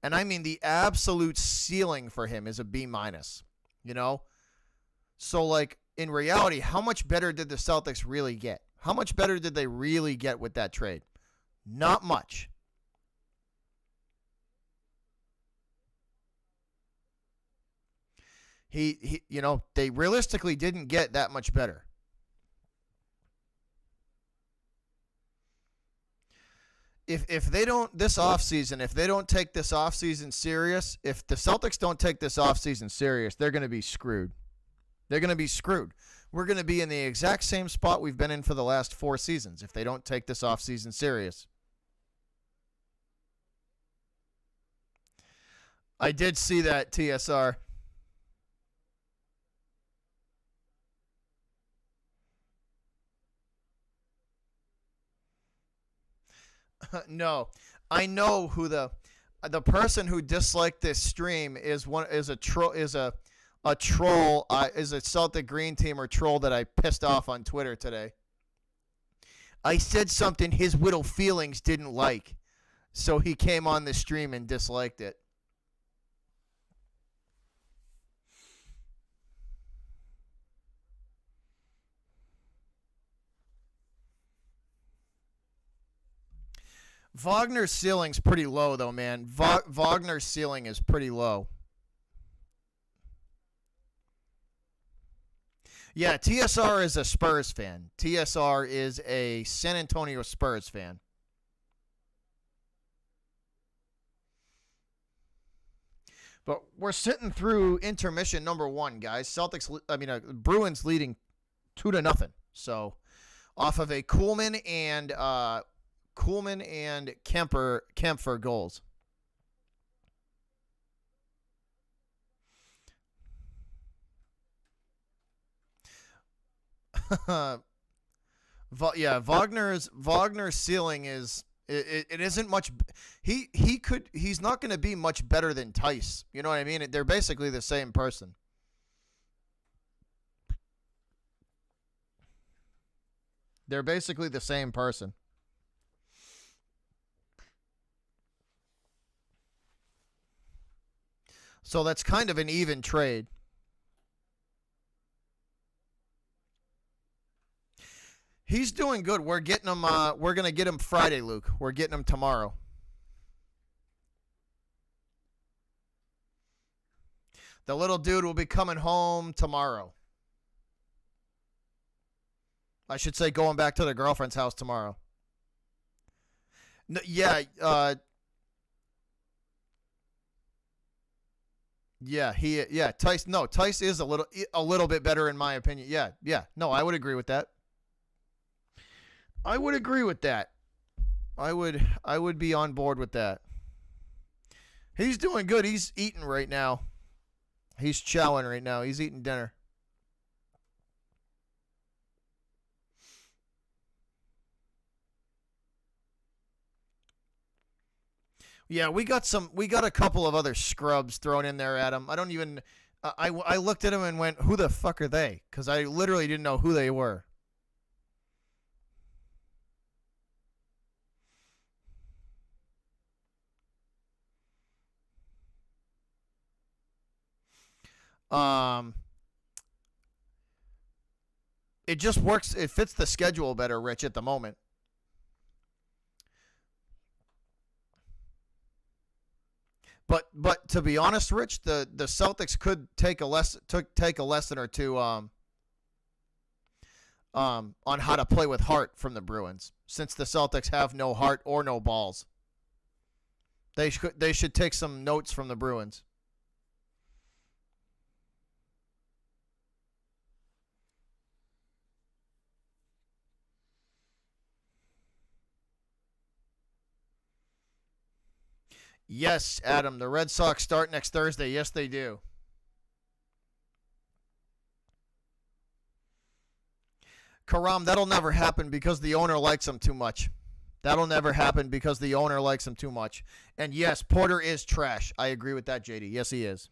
and I mean the absolute ceiling for him is a B minus. You know, so like in reality, how much better did the Celtics really get? How much better did they really get with that trade? Not much. They realistically didn't get that much better. If they don't this offseason, if they don't take this offseason serious, if the Celtics don't take this offseason serious, they're going to be screwed. They're going to be screwed. We're going to be in the exact same spot we've been in for the last 4 seasons if they don't take this offseason serious. I did see that, TSR. No, I know who the person who disliked this stream is a troll is a Celtic Green Teamer troll that I pissed off on Twitter today. I said something his little feelings didn't like, so he came on the stream and disliked it. Wagner's ceiling's pretty low, though, man. Wagner's ceiling is pretty low. Yeah, TSR is a Spurs fan. TSR is a San Antonio Spurs fan. But we're sitting through intermission number 1, guys. Bruins leading 2-0. So, off of a Kuhlman and Kemper goals. Wagner's ceiling is it isn't much. He's not going to be much better than Tice. You know what I mean? They're basically the same person. They're basically the same person. So that's kind of an even trade. He's doing good. We're getting him. We're gonna get him Friday, Luke. We're getting him tomorrow. The little dude will be coming home tomorrow. I should say going back to the girlfriend's house tomorrow. No, yeah. Tice. No, Tice is a little bit better in my opinion. Yeah. No, I would agree with that. I would agree with that. I would be on board with that. He's doing good. He's eating right now. He's chowing right now. He's eating dinner. Yeah, we got a couple of other scrubs thrown in there, Adam. I don't even I looked at them and went, who the fuck are they? Because I literally didn't know who they were. It just works. It fits the schedule better, Rich, at the moment. But to be honest, Rich, the Celtics could take a lesson or two on how to play with heart from the Bruins, since the Celtics have no heart or no balls. They should take some notes from the Bruins. Yes, Adam, the Red Sox start next Thursday. Yes, they do. Karam, that'll never happen because the owner likes him too much. That'll never happen because the owner likes him too much. And yes, Porter is trash. I agree with that, JD. Yes, he is.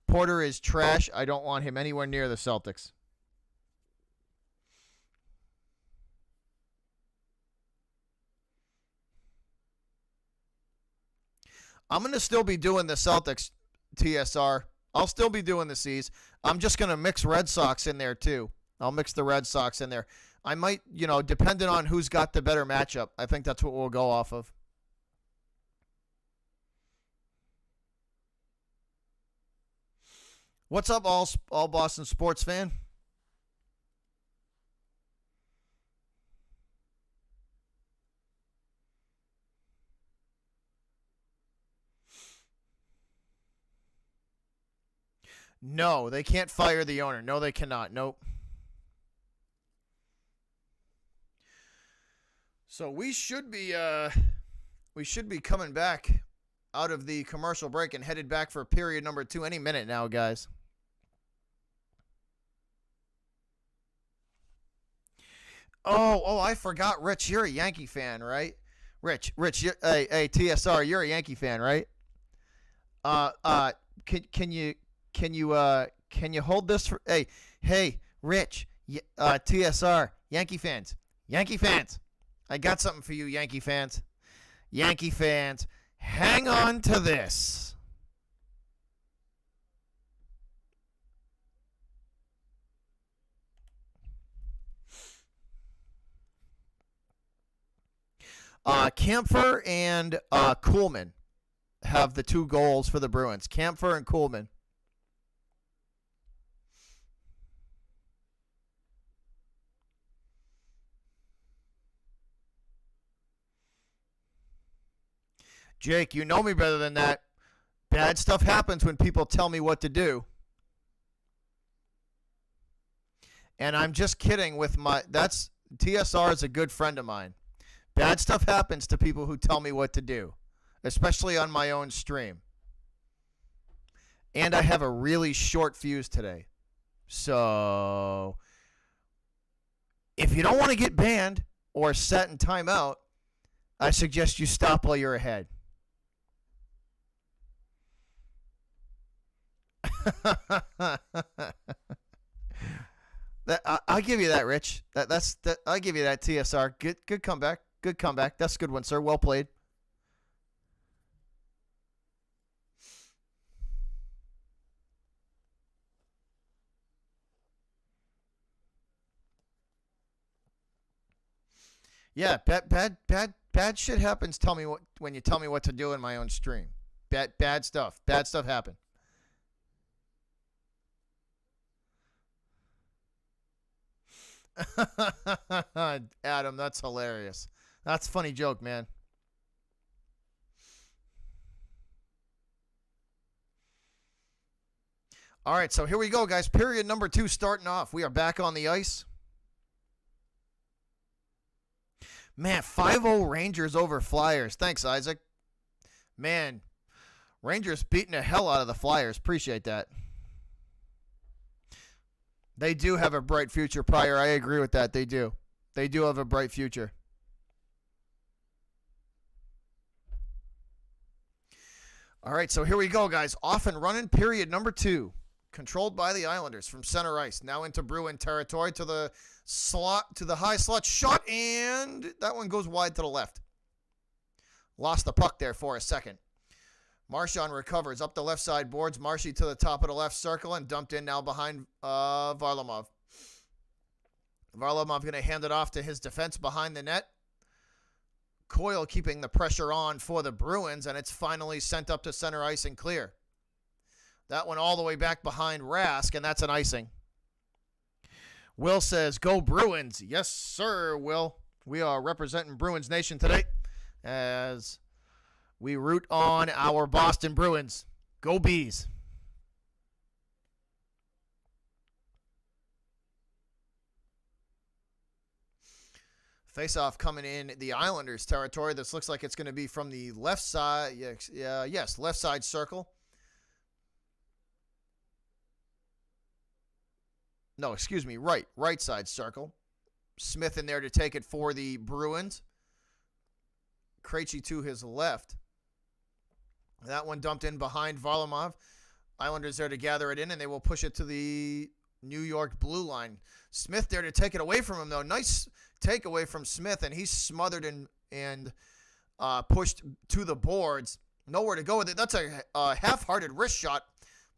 Porter is trash. I don't want him anywhere near the Celtics. I'm going to still be doing the Celtics, TSR. I'll still be doing the C's. I'm just going to mix Red Sox in there, too. I'll mix the Red Sox in there. I might, depending on who's got the better matchup, I think that's what we'll go off of. What's up, all Boston sports fan? No, they can't fire the owner. No, they cannot. Nope. So we should be coming back out of the commercial break and headed back for period number 2 any minute now, guys. Oh, I forgot, Rich. You're a Yankee fan, right? Rich, hey, TSR, you're a Yankee fan, right? Uh, uh, can you hold this for? Hey, Rich, TSR, Yankee fans. I got something for you, Yankee fans. Yankee fans, hang on to this. Kampfer and Kuhlman have the 2 goals for the Bruins. Kampfer and Kuhlman. Jake, you know me better than that. Bad stuff happens when people tell me what to do. And I'm just kidding with TSR is a good friend of mine. Bad stuff happens to people who tell me what to do, especially on my own stream. And I have a really short fuse today. So if you don't want to get banned or set in timeout, I suggest you stop while you're ahead. I'll give you that, Rich. I'll give you that, TSR. Good comeback. Good comeback. That's a good one, sir. Well played. Yeah, bad shit happens. Tell me when you tell me what to do in my own stream. Bad stuff. Bad stuff happen. Adam, that's hilarious. That's a funny joke, man. All right, so here we go, guys. Period number 2 starting off. We are back on the ice. Man, 5-0 Rangers over Flyers. Thanks, Isaac. Man, Rangers beating the hell out of the Flyers. Appreciate that. They do have a bright future, Pryor. I agree with that. They do. They do have a bright future. All right, so here we go, guys. Off and running, period number 2. Controlled by the Islanders from center ice. Now into Bruin territory to the slot, to the high slot shot, and that one goes wide to the left. Lost the puck there for a second. Marchand recovers up the left side boards. Marshy to the top of the left circle and dumped in now behind Varlamov. Varlamov going to hand it off to his defense behind the net. Coyle keeping the pressure on for the Bruins, and it's finally sent up to center ice and clear. That one all the way back behind Rask, and that's an icing. Will says, go Bruins. Yes, sir, Will. We are representing Bruins Nation today as we root on our Boston Bruins. Go Bees. Face-off coming in the Islanders' territory. This looks like it's going to be from the left side. Yes, left side circle. No, excuse me, right side circle. Smith in there to take it for the Bruins. Krejci to his left. That one dumped in behind Varlamov. Islanders there to gather it in, and they will push it to the New York blue line. Smith there to take it away from him, though. Nice takeaway from Smith, and he's smothered and pushed to the boards. Nowhere to go with it. That's a half-hearted wrist shot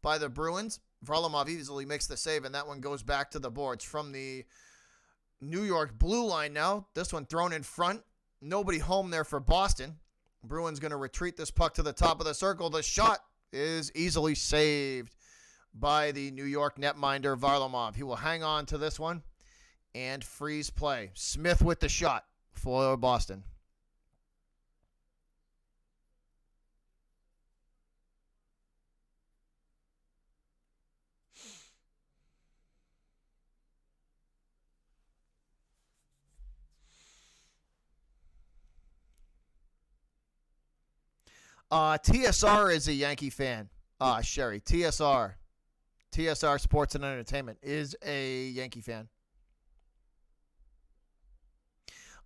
by the Bruins. Varlamov easily makes the save, and that one goes back to the boards from the New York blue line now. This one thrown in front. Nobody home there for Boston. Bruins going to retreat this puck to the top of the circle. The shot is easily saved by the New York netminder Varlamov. He will hang on to this one and freeze play. Smith with the shot for Boston. TSR is a Yankee fan. Sherry. TSR Sports and Entertainment is a Yankee fan.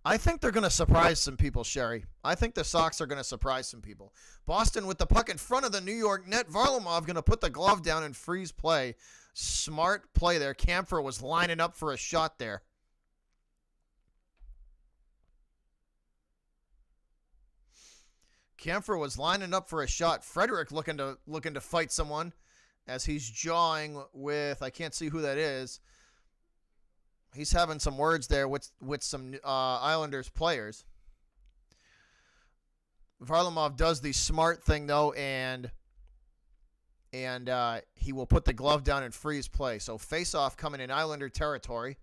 I think they're going to surprise some people, Sherry. I think the Sox are going to surprise some people. Boston with the puck in front of the New York net. Varlamov going to put the glove down and freeze play. Smart play there. Kampfer was lining up for a shot there. Kampfer was lining up for a shot. Frederick looking to fight someone as he's jawing with, I can't see who that is. He's having some words there with some Islanders players. Varlamov does the smart thing though, and he will put the glove down and freeze play. So face-off coming in Islander territory.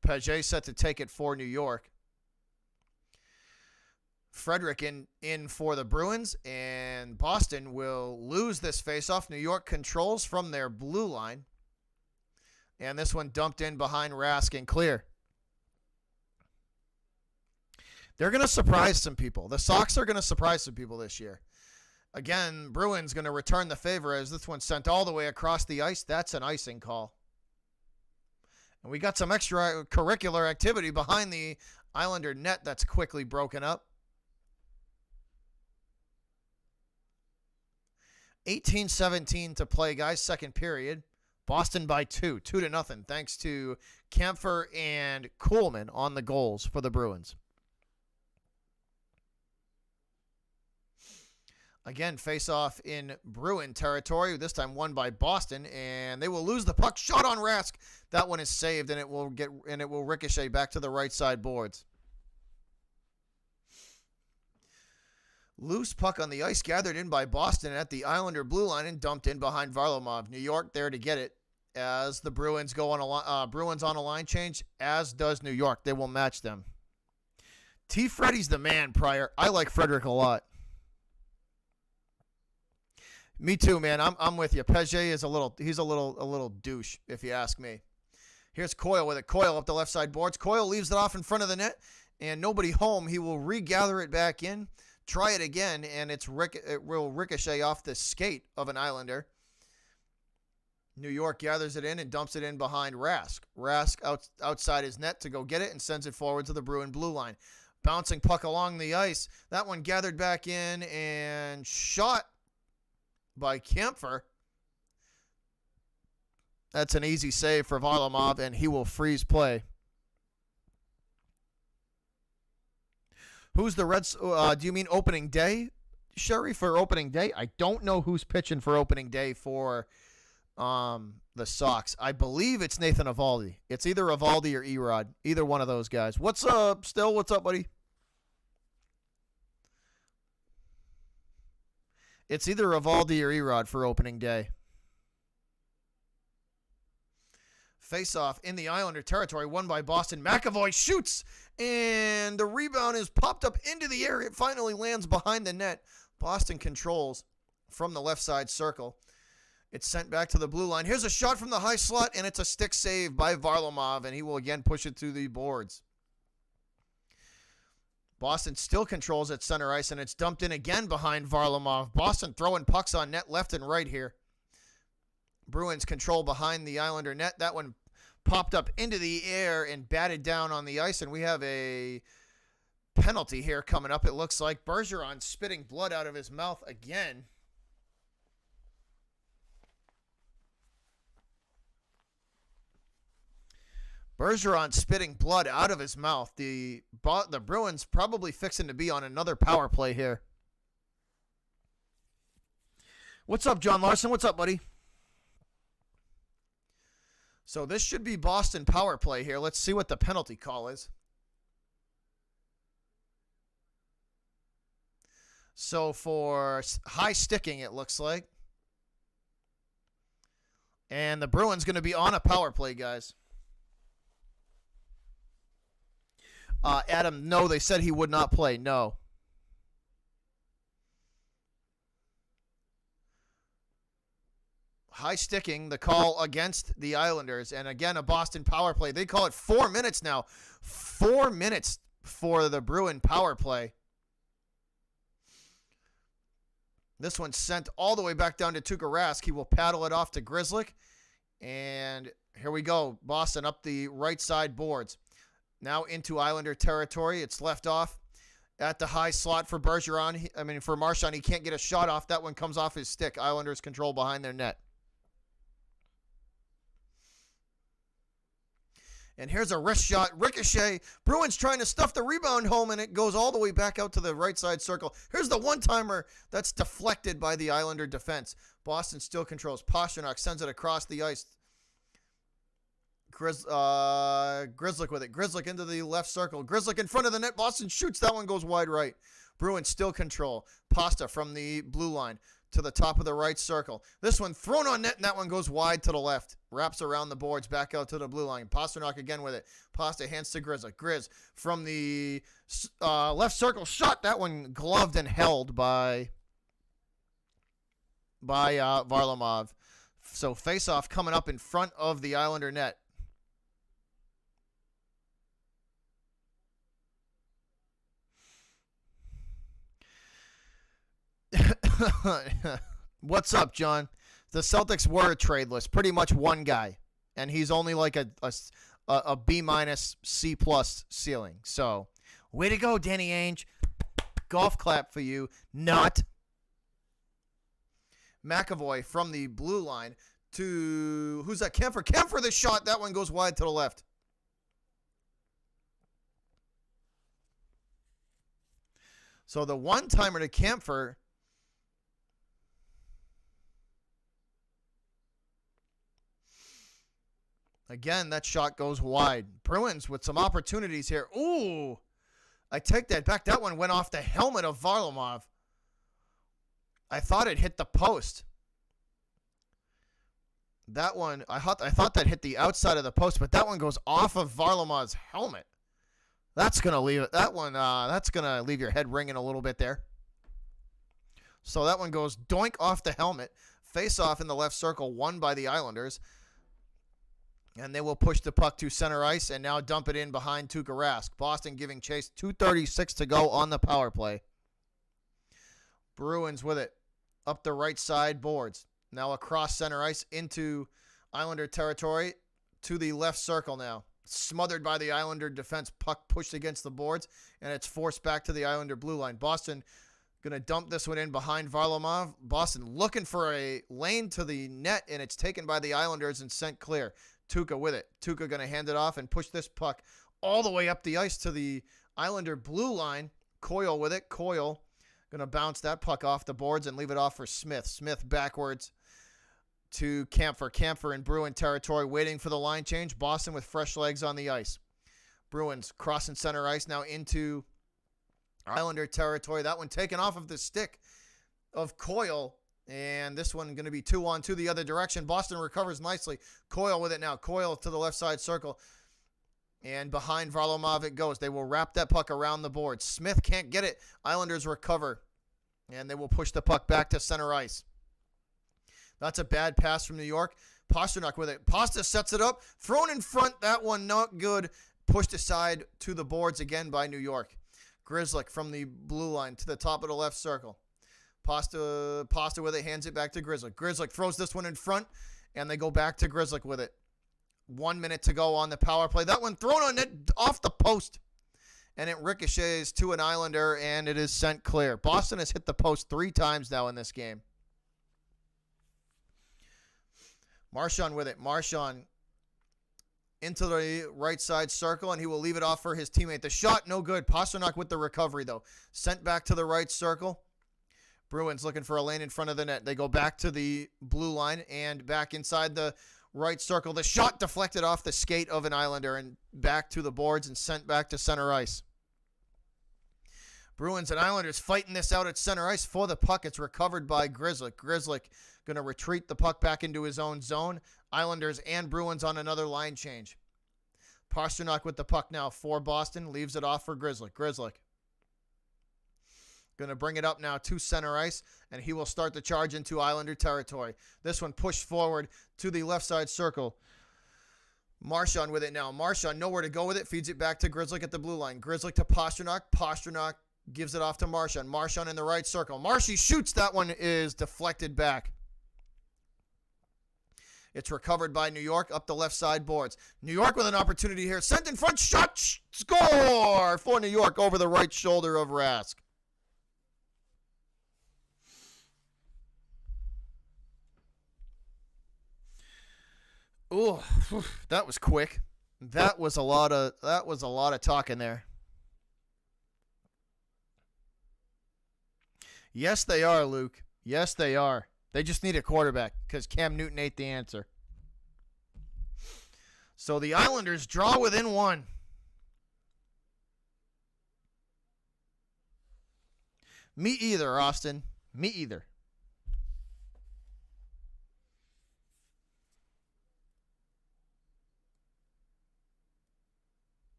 Paget set to take it for New York. Frederick in for the Bruins, and Boston will lose this faceoff. New York controls from their blue line, and this one dumped in behind Rask and clear. They're going to surprise some people. The Sox are going to surprise some people this year. Again, Bruins going to return the favor as this one sent all the way across the ice. That's an icing call. And we got some extracurricular activity behind the Islander net that's quickly broken up. 18-17 to play, guys. Second period. Boston by 2-0, thanks to Kampfer and Kuhlman on the goals for the Bruins. Again, face-off in Bruin territory. This time won by Boston, and they will lose the puck. Shot on Rask. That one is saved, and it will ricochet back to the right side boards. Loose puck on the ice, gathered in by Boston at the Islander blue line and dumped in behind Varlamov. New York there to get it as the Bruins go on Bruins on a line change, as does New York. They will match them. T. Freddy's the man, Pryor. I like Frederick a lot. Me too, man. I'm with you. Paget is a little douche, if you ask me. Here's Coyle with it. Coyle up the left side boards. Coyle leaves it off in front of the net, and nobody home. He will regather it back in. Try it again, and it will ricochet off the skate of an Islander. New York gathers it in and dumps it in behind Rask. Rask outside his net to go get it and sends it forward to the Bruin blue line. Bouncing puck along the ice. That one gathered back in and shot by Kampfer. That's an easy save for Varlamov, and he will freeze play. Who's the Reds? Do you mean opening day, Sherry, for opening day? I don't know who's pitching for opening day for the Sox. I believe it's Nathan Eovaldi. It's either Eovaldi or Erod. Either one of those guys. What's up, Still? What's up, buddy? It's either Eovaldi or Erod for opening day. Face-off in the Islander territory, won by Boston. McAvoy shoots, and the rebound is popped up into the air. It finally lands behind the net. Boston controls from the left side circle. It's sent back to the blue line. Here's a shot from the high slot, and it's a stick save by Varlamov, and he will again push it through the boards. Boston still controls at center ice, and it's dumped in again behind Varlamov. Boston throwing pucks on net left and right here. Bruins control behind the Islander net. That one popped up into the air and batted down on the ice, and we have a penalty here coming up. It looks like Bergeron spitting blood out of his mouth again. Bergeron spitting blood out of his mouth. The Bruins probably fixing to be on another power play here. What's up, John Larson? What's up, buddy? So this should be Boston power play here. Let's see what the penalty call is. So for high sticking, it looks like. And the Bruins going to be on a power play, guys. Adam, no, they said he would not play. No. High sticking, the call against the Islanders. And again, a Boston power play. They call it 4 minutes now. 4 minutes for the Bruin power play. This one's sent all the way back down to Tuukka Rask. He will paddle it off to Grzelcyk. And here we go. Boston up the right side boards. Now into Islander territory. It's left off at the high slot for Bergeron. For Marchand, he can't get a shot off. That one comes off his stick. Islanders control behind their net. And here's a wrist shot. Ricochet. Bruins trying to stuff the rebound home, and it goes all the way back out to the right side circle. Here's the one-timer that's deflected by the Islander defense. Boston still controls. Pastrnak sends it across the ice. Grzelcyk with it. Grzelcyk into the left circle. Grzelcyk in front of the net. Boston shoots. That one goes wide right. Bruins still control. Pasta from the blue line to the top of the right circle. This one thrown on net, and that one goes wide to the left. Wraps around the boards, back out to the blue line. Pastrnak again with it. Pasta hands to Grzelcyk. Grizz from the left circle. Shot. That one gloved and held by Varlamov. So face-off coming up in front of the Islander net. What's up, John? The Celtics were a trade list. Pretty much one guy. And he's only like a B-, C+ ceiling. So, way to go, Danny Ainge. Golf clap for you. Not. McAvoy from the blue line to, who's that? Kampfer. Kampfer, the shot. That one goes wide to the left. So, the one-timer to Kampfer. Again, that shot goes wide. Bruins with some opportunities here. Ooh, I take that back. That one went off the helmet of Varlamov. I thought it hit the post. That one, I thought that hit the outside of the post, but that one goes off of Varlamov's helmet. That's gonna leave it. That one, that's gonna leave your head ringing a little bit there. So that one goes doink off the helmet. Face off in the left circle, won by the Islanders. And they will push the puck to center ice and now dump it in behind Tuukka Rask. Boston giving chase. 2:36 to go on the power play. Bruins with it. Up the right side boards. Now across center ice into Islander territory to the left circle now. smothered by the Islander defense. Puck pushed against the boards, and it's forced back to the Islander blue line. Boston going to dump this one in behind Varlamov. Boston looking for a lane to the net, and it's taken by the Islanders and sent clear. Tuukka with it. Tuukka going to hand it off and push this puck all the way up the ice to the Islander blue line. Coyle with it. Coyle going to bounce that puck off the boards and leave it off for Smith. Smith backwards to Kampfer. Kampfer in Bruin territory waiting for the line change. Boston with fresh legs on the ice. Bruins crossing center ice now into Islander territory. That one taken off of the stick of Coyle. And this one going to be 2-on-2 the other direction. Boston recovers nicely. Coyle with it now. Coyle to the left side circle. And behind Varlamov it goes. They will wrap that puck around the board. Smith can't get it. Islanders recover. And they will push the puck back to center ice. That's a bad pass from New York. Pastrnak with it. Pasta sets it up. Thrown in front. That one not good. Pushed aside to the boards again by New York. Grzelcyk from the blue line to the top of the left circle. Pasta with it. Hands it back to Grzelcyk. Grzelcyk throws this one in front. And they go back to Grzelcyk with it. 1 minute to go on the power play. That one thrown on net off the post. And it ricochets to an Islander. And it is sent clear. Boston has hit the post 3 times now in this game. Marchand with it. Marchand into the right side circle, and he will leave it off for his teammate. The shot, no good. Pastrnak with the recovery, though. Sent back to the right circle. Bruins looking for a lane in front of the net. They go back to the blue line and back inside the right circle. The shot deflected off the skate of an Islander and back to the boards and sent back to center ice. Bruins and Islanders fighting this out at center ice for the puck. It's recovered by Grzelcyk. Grzelcyk going to retreat the puck back into his own zone. Islanders and Bruins on another line change. Pastrnak with the puck now for Boston. Leaves it off for Grzelcyk. Grzelcyk going to bring it up now to center ice, and he will start the charge into Islander territory. This one pushed forward to the left side circle. Marchand with it now. Marchand nowhere to go with it. Feeds it back to Grzelcyk at the blue line. Grzelcyk to Pastrnak. Pastrnak gives it off to Marchand. Marchand in the right circle. Marshy shoots. That one is deflected back. It's recovered by New York up the left side boards. New York with an opportunity here. Sent in front. Shot. Score for New York over the right shoulder of Rask. Ooh, that was quick. That was a lot of talking there. Yes, they are, Luke. Yes, they are. They just need a quarterback because Cam Newton ain't the answer. So the Islanders draw within 1. Me either, Austin. Me either.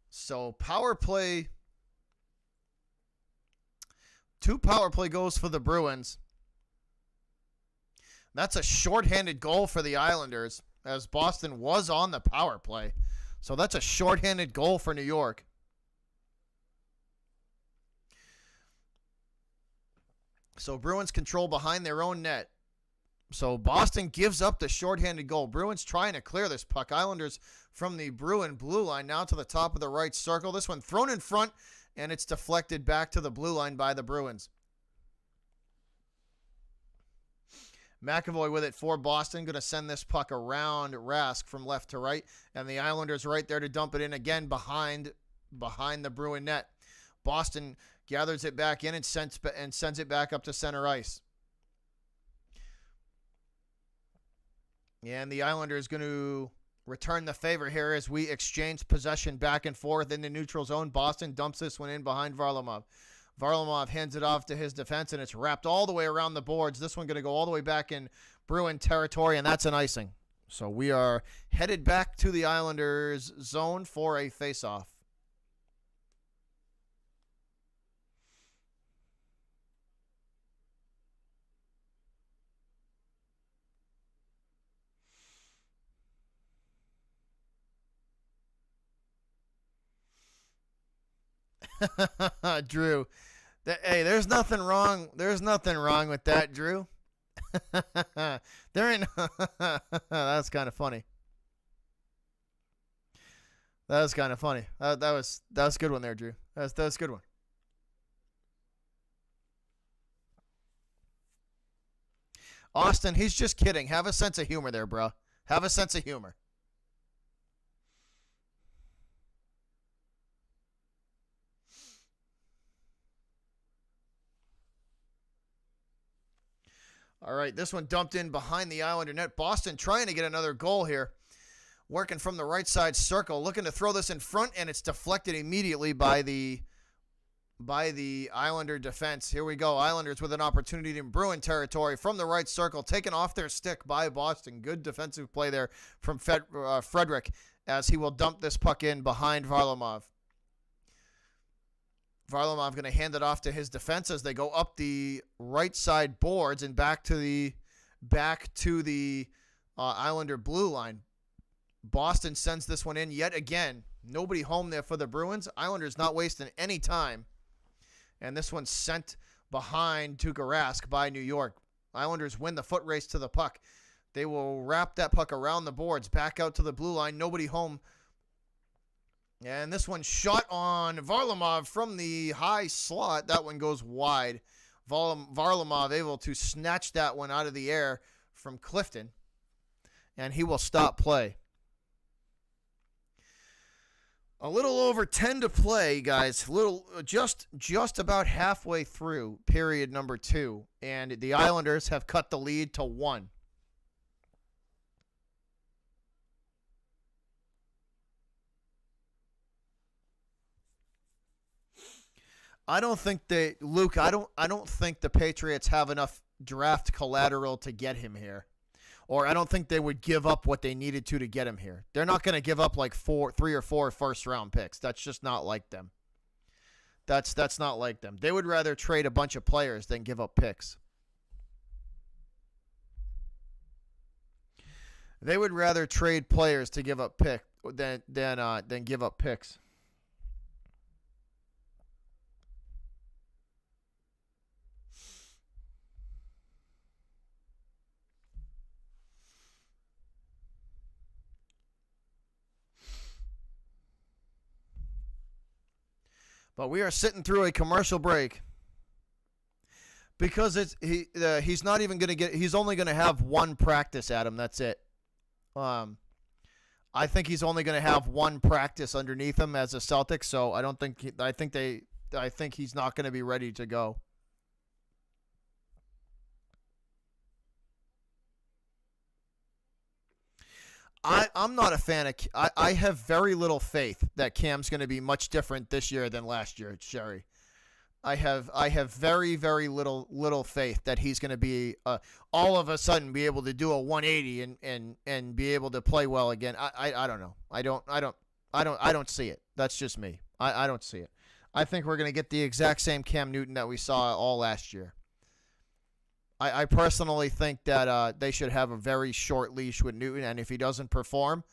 So power play, 2 power play goals for the Bruins. That's a shorthanded goal for the Islanders, as Boston was on the power play. So that's a shorthanded goal for New York. So Bruins control behind their own net. So Boston gives up the shorthanded goal. Bruins trying to clear this puck. Islanders from the Bruin blue line now to the top of the right circle. This one thrown in front, and it's deflected back to the blue line by the Bruins. McAvoy with it for Boston. Going to send this puck around Rask from left to right. And the Islanders right there to dump it in again behind the Bruin net. Boston gathers it back in and sends it back up to center ice. And the Islanders going to return the favor here as we exchange possession back and forth in the neutral zone. Boston dumps this one in behind Varlamov. Varlamov hands it off to his defense, and it's wrapped all the way around the boards. This one going to go all the way back in Bruin territory, and that's an icing. So we are headed back to the Islanders' zone for a face-off. Drew, Hey, there's nothing wrong. There's nothing wrong with that, Drew. There ain't. That's kind of funny. That was kind of funny. That was a good one there, Drew. That was a good one. Austin, he's just kidding. Have a sense of humor there, bro. Have a sense of humor. All right, this one dumped in behind the Islander net. Boston trying to get another goal here. Working from the right side circle, looking to throw this in front, and it's deflected immediately by the Islander defense. Here we go. Islanders with an opportunity in Bruin territory from the right circle, taken off their stick by Boston. Good defensive play there from Frederick as he will dump this puck in behind Varlamov. Varlamov going to hand it off to his defense as they go up the right side boards and back to the Islander blue line. Boston sends this one in yet again. Nobody home there for the Bruins. Islanders not wasting any time. And this one's sent behind to Rask by New York. Islanders win the foot race to the puck. They will wrap that puck around the boards, back out to the blue line. Nobody home. And this one shot on Varlamov from the high slot. That one goes wide. Varlamov able to snatch that one out of the air from Clifton. And he will stop play. A little over 10 to play, guys. Just about halfway through period number 2. And the Islanders have cut the lead to 1. I don't think Luke, I don't think the Patriots have enough draft collateral to get him here. Or I don't think they would give up what they needed to get him here. They're not going to give up like 3 or 4 first-round picks. That's just not like them. That's not like them. They would rather trade a bunch of players than give up picks. They would rather trade players to give up than give up picks. But we are sitting through a commercial break because he's not even going to get. He's only going to have one practice, Adam. That's it. I think he's only going to have one practice underneath him as a Celtic. So I don't think. I think he's not going to be ready to go. I'm not a fan of. I have very little faith that Cam's going to be much different this year than last year, Sherry. I have very little faith that he's going to be all of a sudden be able to do a 180 and be able to play well again. I don't know. I don't see it. That's just me. I don't see it. I think we're going to get the exact same Cam Newton that we saw all last year. I personally think that they should have a very short leash with Newton, and if he doesn't perform,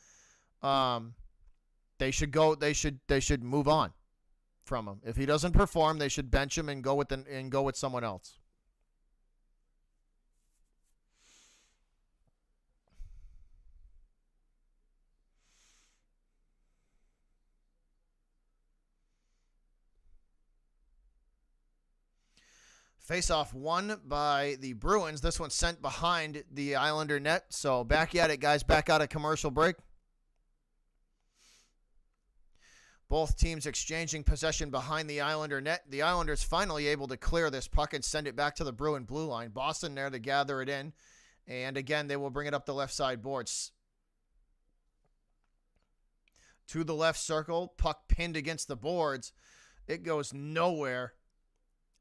they should go. They should move on from him. If he doesn't perform, they should bench him and go with someone else. Face-off won by the Bruins. This one sent behind the Islander net. So back at it, guys. Back out of commercial break. Both teams exchanging possession behind the Islander net. The Islanders finally able to clear this puck and send it back to the Bruin blue line. Boston there to gather it in. And again, they will bring it up the left side boards. To the left circle. Puck pinned against the boards. It goes nowhere.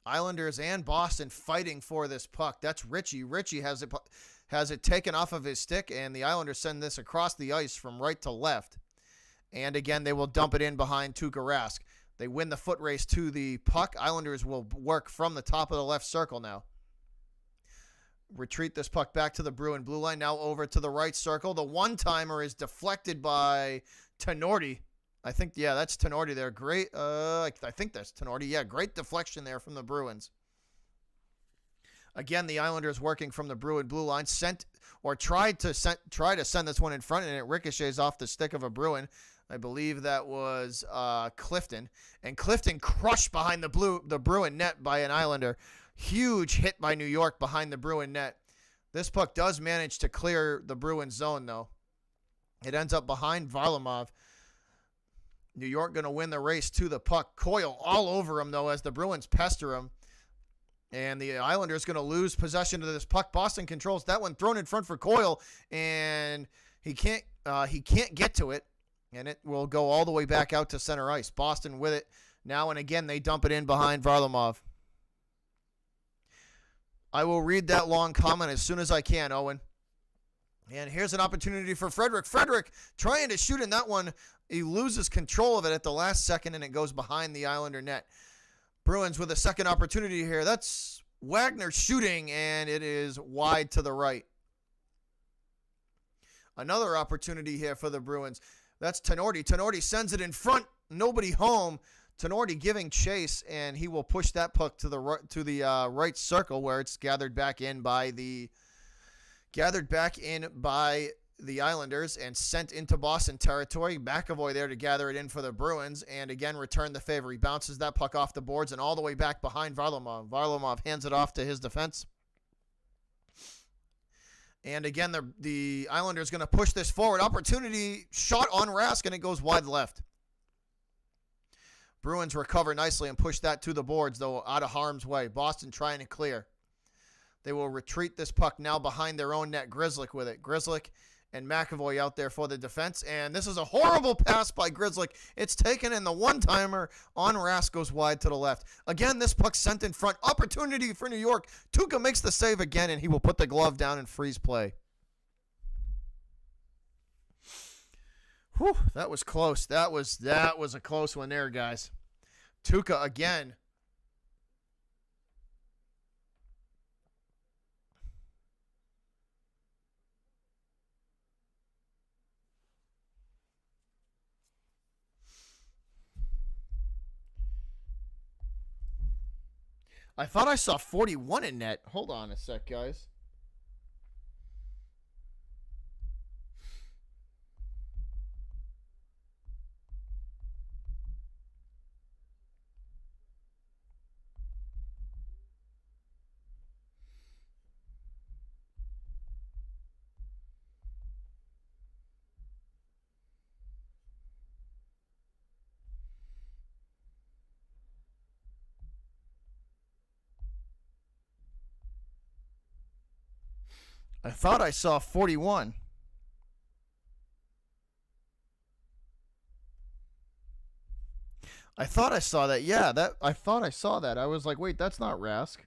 Islanders and Boston fighting for this puck. That's Ritchie. Ritchie has it taken off of his stick, and the Islanders send this across the ice from right to left. And again, they will dump it in behind Tuukka Rask. They win the foot race to the puck. Islanders will work from the top of the left circle now. Retreat this puck back to the Bruin blue line. Now over to the right circle. The one-timer is deflected by Tenorti. I think, yeah, that's Tenorti there. Great. I think that's Tenorti. Yeah, great deflection there from the Bruins. Again, the Islanders working from the Bruin blue line sent or tried to send this one in front, and it ricochets off the stick of a Bruin. I believe that was Clifton, and Clifton crushed behind the Bruin net by an Islander. Huge hit by New York behind the Bruin net. This puck does manage to clear the Bruin zone, though. It ends up behind Varlamov. New York going to win the race to the puck. Coyle all over him, though, as the Bruins pester him. And the Islanders going to lose possession of this puck. Boston controls that one, thrown in front for Coyle, and he can't get to it, and it will go all the way back out to center ice. Boston with it now, and again they dump it in behind Varlamov. I will read that long comment as soon as I can, Owen. And here's an opportunity for Frederick. Frederick trying to shoot in that one. He loses control of it at the last second, and it goes behind the Islander net. Bruins with a second opportunity here. That's Wagner shooting, and it is wide to the right. Another opportunity here for the Bruins. That's Tenorti. Tenorti sends it in front. Nobody home. Tenorti giving chase, and he will push that puck to the right circle where it's gathered back in by the Islanders and sent into Boston territory. McAvoy there to gather it in for the Bruins and again return the favor. He bounces that puck off the boards and all the way back behind Varlamov. Varlamov hands it off to his defense. And again, the Islanders going to push this forward. Opportunity shot on Rask, and it goes wide left. Bruins recover nicely and push that to the boards, though out of harm's way. Boston trying to clear. They will retreat this puck now behind their own net. Grzelcyk with it. Grzelcyk and McAvoy out there for the defense. And this is a horrible pass by Grzelcyk. It's taken in the one-timer on Rask, goes wide to the left. Again, this puck sent in front. Opportunity for New York. Tuukka makes the save again, and he will put the glove down and freeze play. Whew, that was close. That was a close one there, guys. Tuukka again. I thought I saw 41 in net. Hold on a sec, guys. I thought I saw 41. I thought I saw that. Yeah, I thought I saw that. I was like, wait, that's not Rask.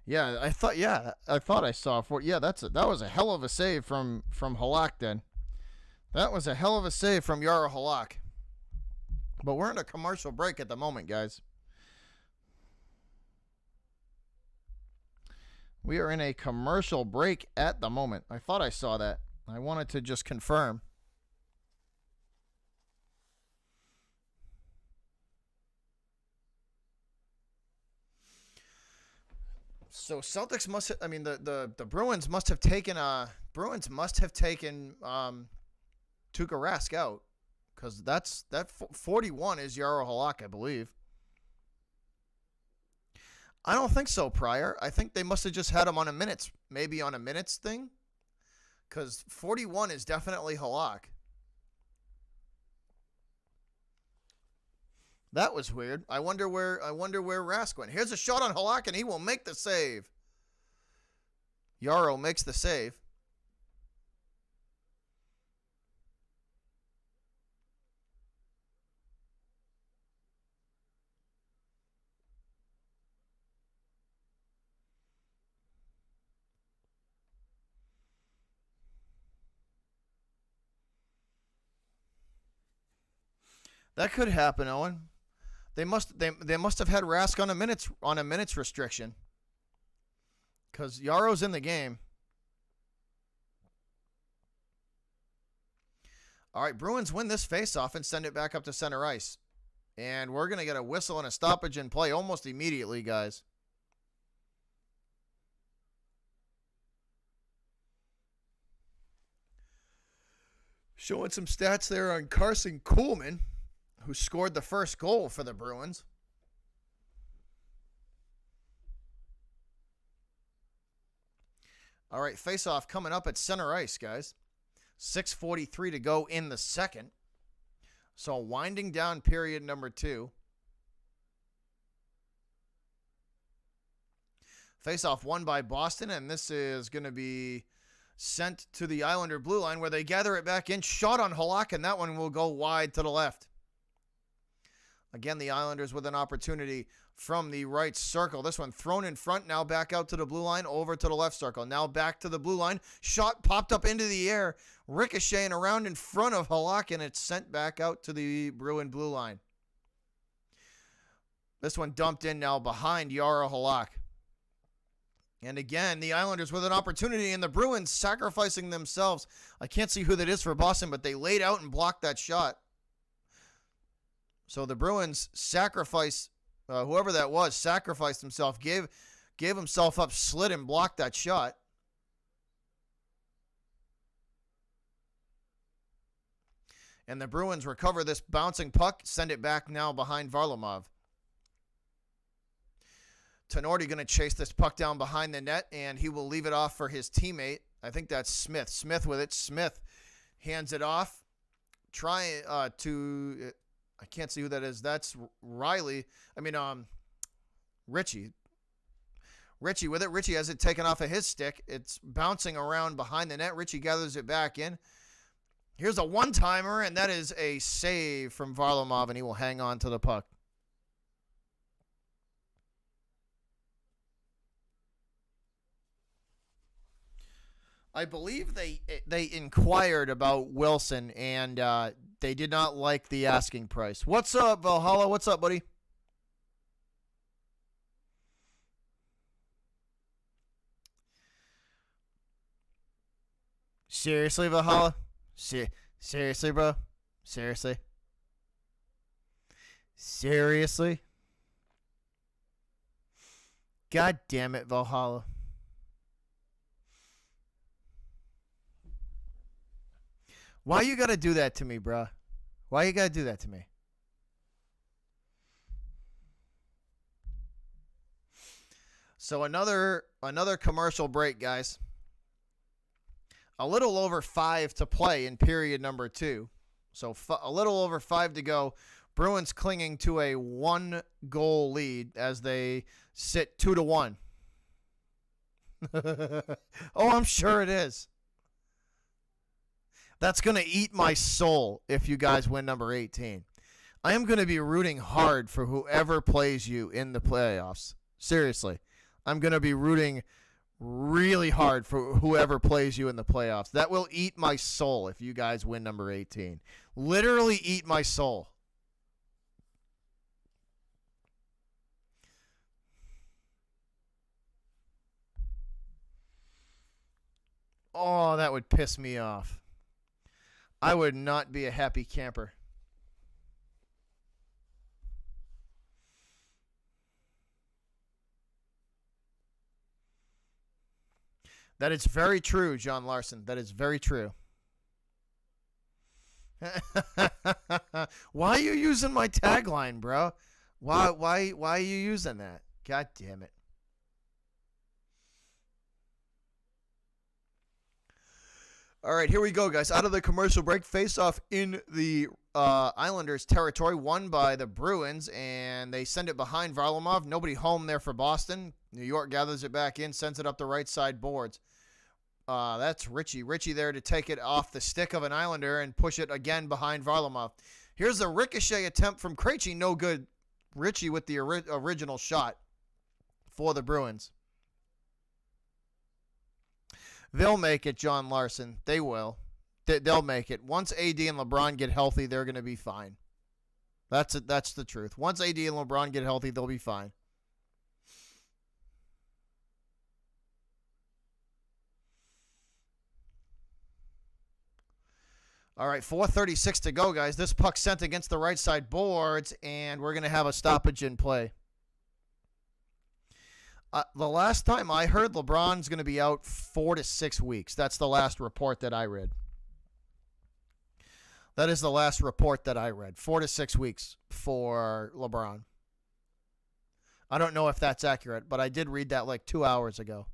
Yeah, I thought I saw 40. Yeah, that was a hell of a save from Halak then. That was a hell of a save from Jaro Halak. But we're in a commercial break at the moment, guys. We are in a commercial break at the moment. I thought I saw that. I wanted to just confirm. So Celtics must. I mean, the Bruins must have taken Tuukka Rask out, because that 41 is Jaro Halak, I believe. I don't think so, Pryor. I think they must have just had him on a minutes thing, because 41 is definitely Halak. That was weird. I wonder where Rask went. Here's a shot on Halak, and he will make the save. Jaro makes the save. That could happen, Owen. They must have had Rask on a minutes restriction. Because Yaro's in the game. All right, Bruins win this faceoff and send it back up to center ice. And we're going to get a whistle and a stoppage in play almost immediately, guys. Showing some stats there on Carson Kuhlman, who scored the first goal for the Bruins. All right, face-off coming up at center ice, guys. 6:43 to go in the second. So winding down period number 2. Face-off won by Boston, and this is going to be sent to the Islander blue line where they gather it back in. Shot on Halak, and that one will go wide to the left. Again, the Islanders with an opportunity from the right circle. This one thrown in front, now back out to the blue line, over to the left circle. Now back to the blue line. Shot popped up into the air, ricocheting around in front of Halak, and it's sent back out to the Bruin blue line. This one dumped in now behind Jaro Halak. And again, the Islanders with an opportunity, and the Bruins sacrificing themselves. I can't see who that is for Boston, but they laid out and blocked that shot. So the Bruins sacrificed, whoever that was, sacrificed himself, gave himself up, slid and blocked that shot. And the Bruins recover this bouncing puck, send it back now behind Varlamov. Tenorti going to chase this puck down behind the net, and he will leave it off for his teammate. I think that's Smith. Smith with it. Smith hands it off. Trying to... I can't see who that is. That's Riley. Richie. Richie with it. Richie has it taken off of his stick. It's bouncing around behind the net. Richie gathers it back in. Here's a one-timer, and that is a save from Varlamov, and he will hang on to the puck. I believe they inquired about Wilson, and they did not like the asking price. What's up, Valhalla? What's up, buddy? Seriously, Valhalla? Seriously, bro? Seriously? Seriously? God damn it, Valhalla. Why you gotta do that to me, bro? Why you gotta do that to me? So another commercial break, guys. A little over 5 to play in period number 2. So a little over 5 to go. Bruins clinging to a 1-goal lead as they sit 2-1. Oh, I'm sure it is. That's going to eat my soul if you guys win number 18. I am going to be rooting hard for whoever plays you in the playoffs. Seriously. I'm going to be rooting really hard for whoever plays you in the playoffs. That will eat my soul if you guys win number 18. Literally eat my soul. Oh, that would piss me off. I would not be a happy camper. That is very true, John Larson. That is very true. Why are you using my tagline, bro? Why are you using that? God damn it. All right, here we go, guys. Out of the commercial break, face-off in the Islanders' territory, won by the Bruins, and they send it behind Varlamov. Nobody home there for Boston. New York gathers it back in, sends it up the right side boards. That's Richie. Richie there to take it off the stick of an Islander and push it again behind Varlamov. Here's a ricochet attempt from Krejci. No good. Richie with the original shot for the Bruins. They'll make it, John Larson. They will. They'll make it. Once AD and LeBron get healthy, they're going to be fine. That's it. That's the truth. Once AD and LeBron get healthy, they'll be fine. All right, 4:36 to go, guys. This puck sent against the right side boards, and we're going to have a stoppage in play. The last time I heard, LeBron's going to be out 4 to 6 weeks. That's the last report that I read. That is the last report that I read. 4 to 6 weeks for LeBron. I don't know if that's accurate, but I did read that like 2 hours ago.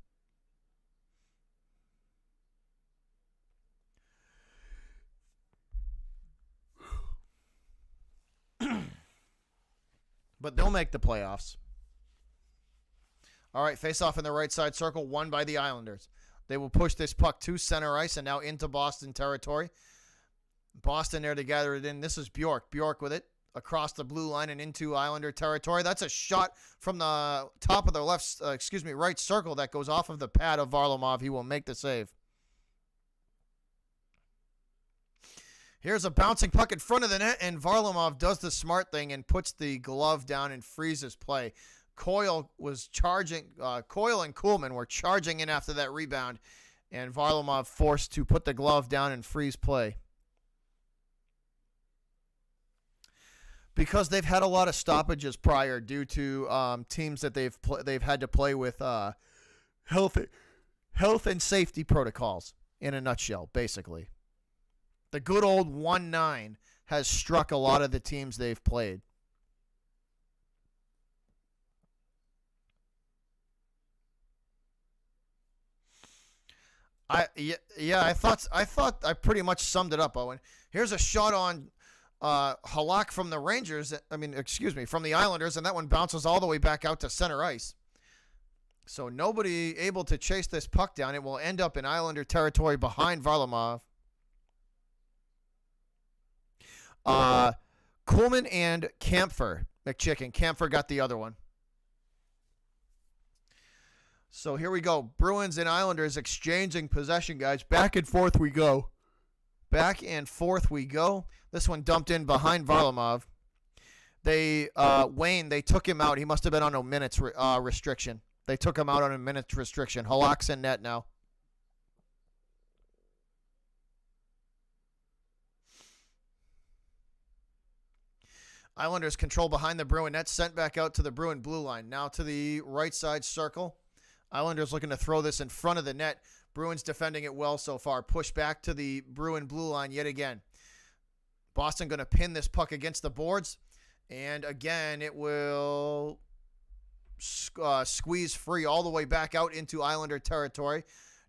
But they'll make the playoffs. All right, face-off in the right side circle, won by the Islanders. They will push this puck to center ice and now into Boston territory. Boston there to gather it in. This is Bjork. Bjork with it across the blue line and into Islander territory. That's a shot from the top of the right circle that goes off of the pad of Varlamov. He will make the save. Here's a bouncing puck in front of the net, and Varlamov does the smart thing and puts the glove down and freezes play. Coyle was charging. Coyle and Kuhlman were charging in after that rebound, and Varlamov forced to put the glove down and freeze play. Because they've had a lot of stoppages prior due to teams that they've had to play with health and safety protocols. In a nutshell, basically. The good old 1-9 has struck a lot of the teams they've played. I thought I pretty much summed it up, Owen. Here's a shot on Halak from the Rangers. From the Islanders, and that one bounces all the way back out to center ice. So nobody able to chase this puck down. It will end up in Islander territory behind Varlamov. Kuhlman and Kampfer. McChicken. Kampfer got the other one. So here we go. Bruins and Islanders exchanging possession, guys. Back and forth we go. Back and forth we go. This one dumped in behind Varlamov. They took him out. He must have been on a minutes restriction. They took him out on a minutes restriction. Halak's in net now. Islanders control behind the Bruin net, sent back out to the Bruin blue line. Now to the right side circle. Islanders looking to throw this in front of the net. Bruins defending it well so far. Push back to the Bruin blue line yet again. Boston going to pin this puck against the boards. And again, it will squeeze free all the way back out into Islander territory.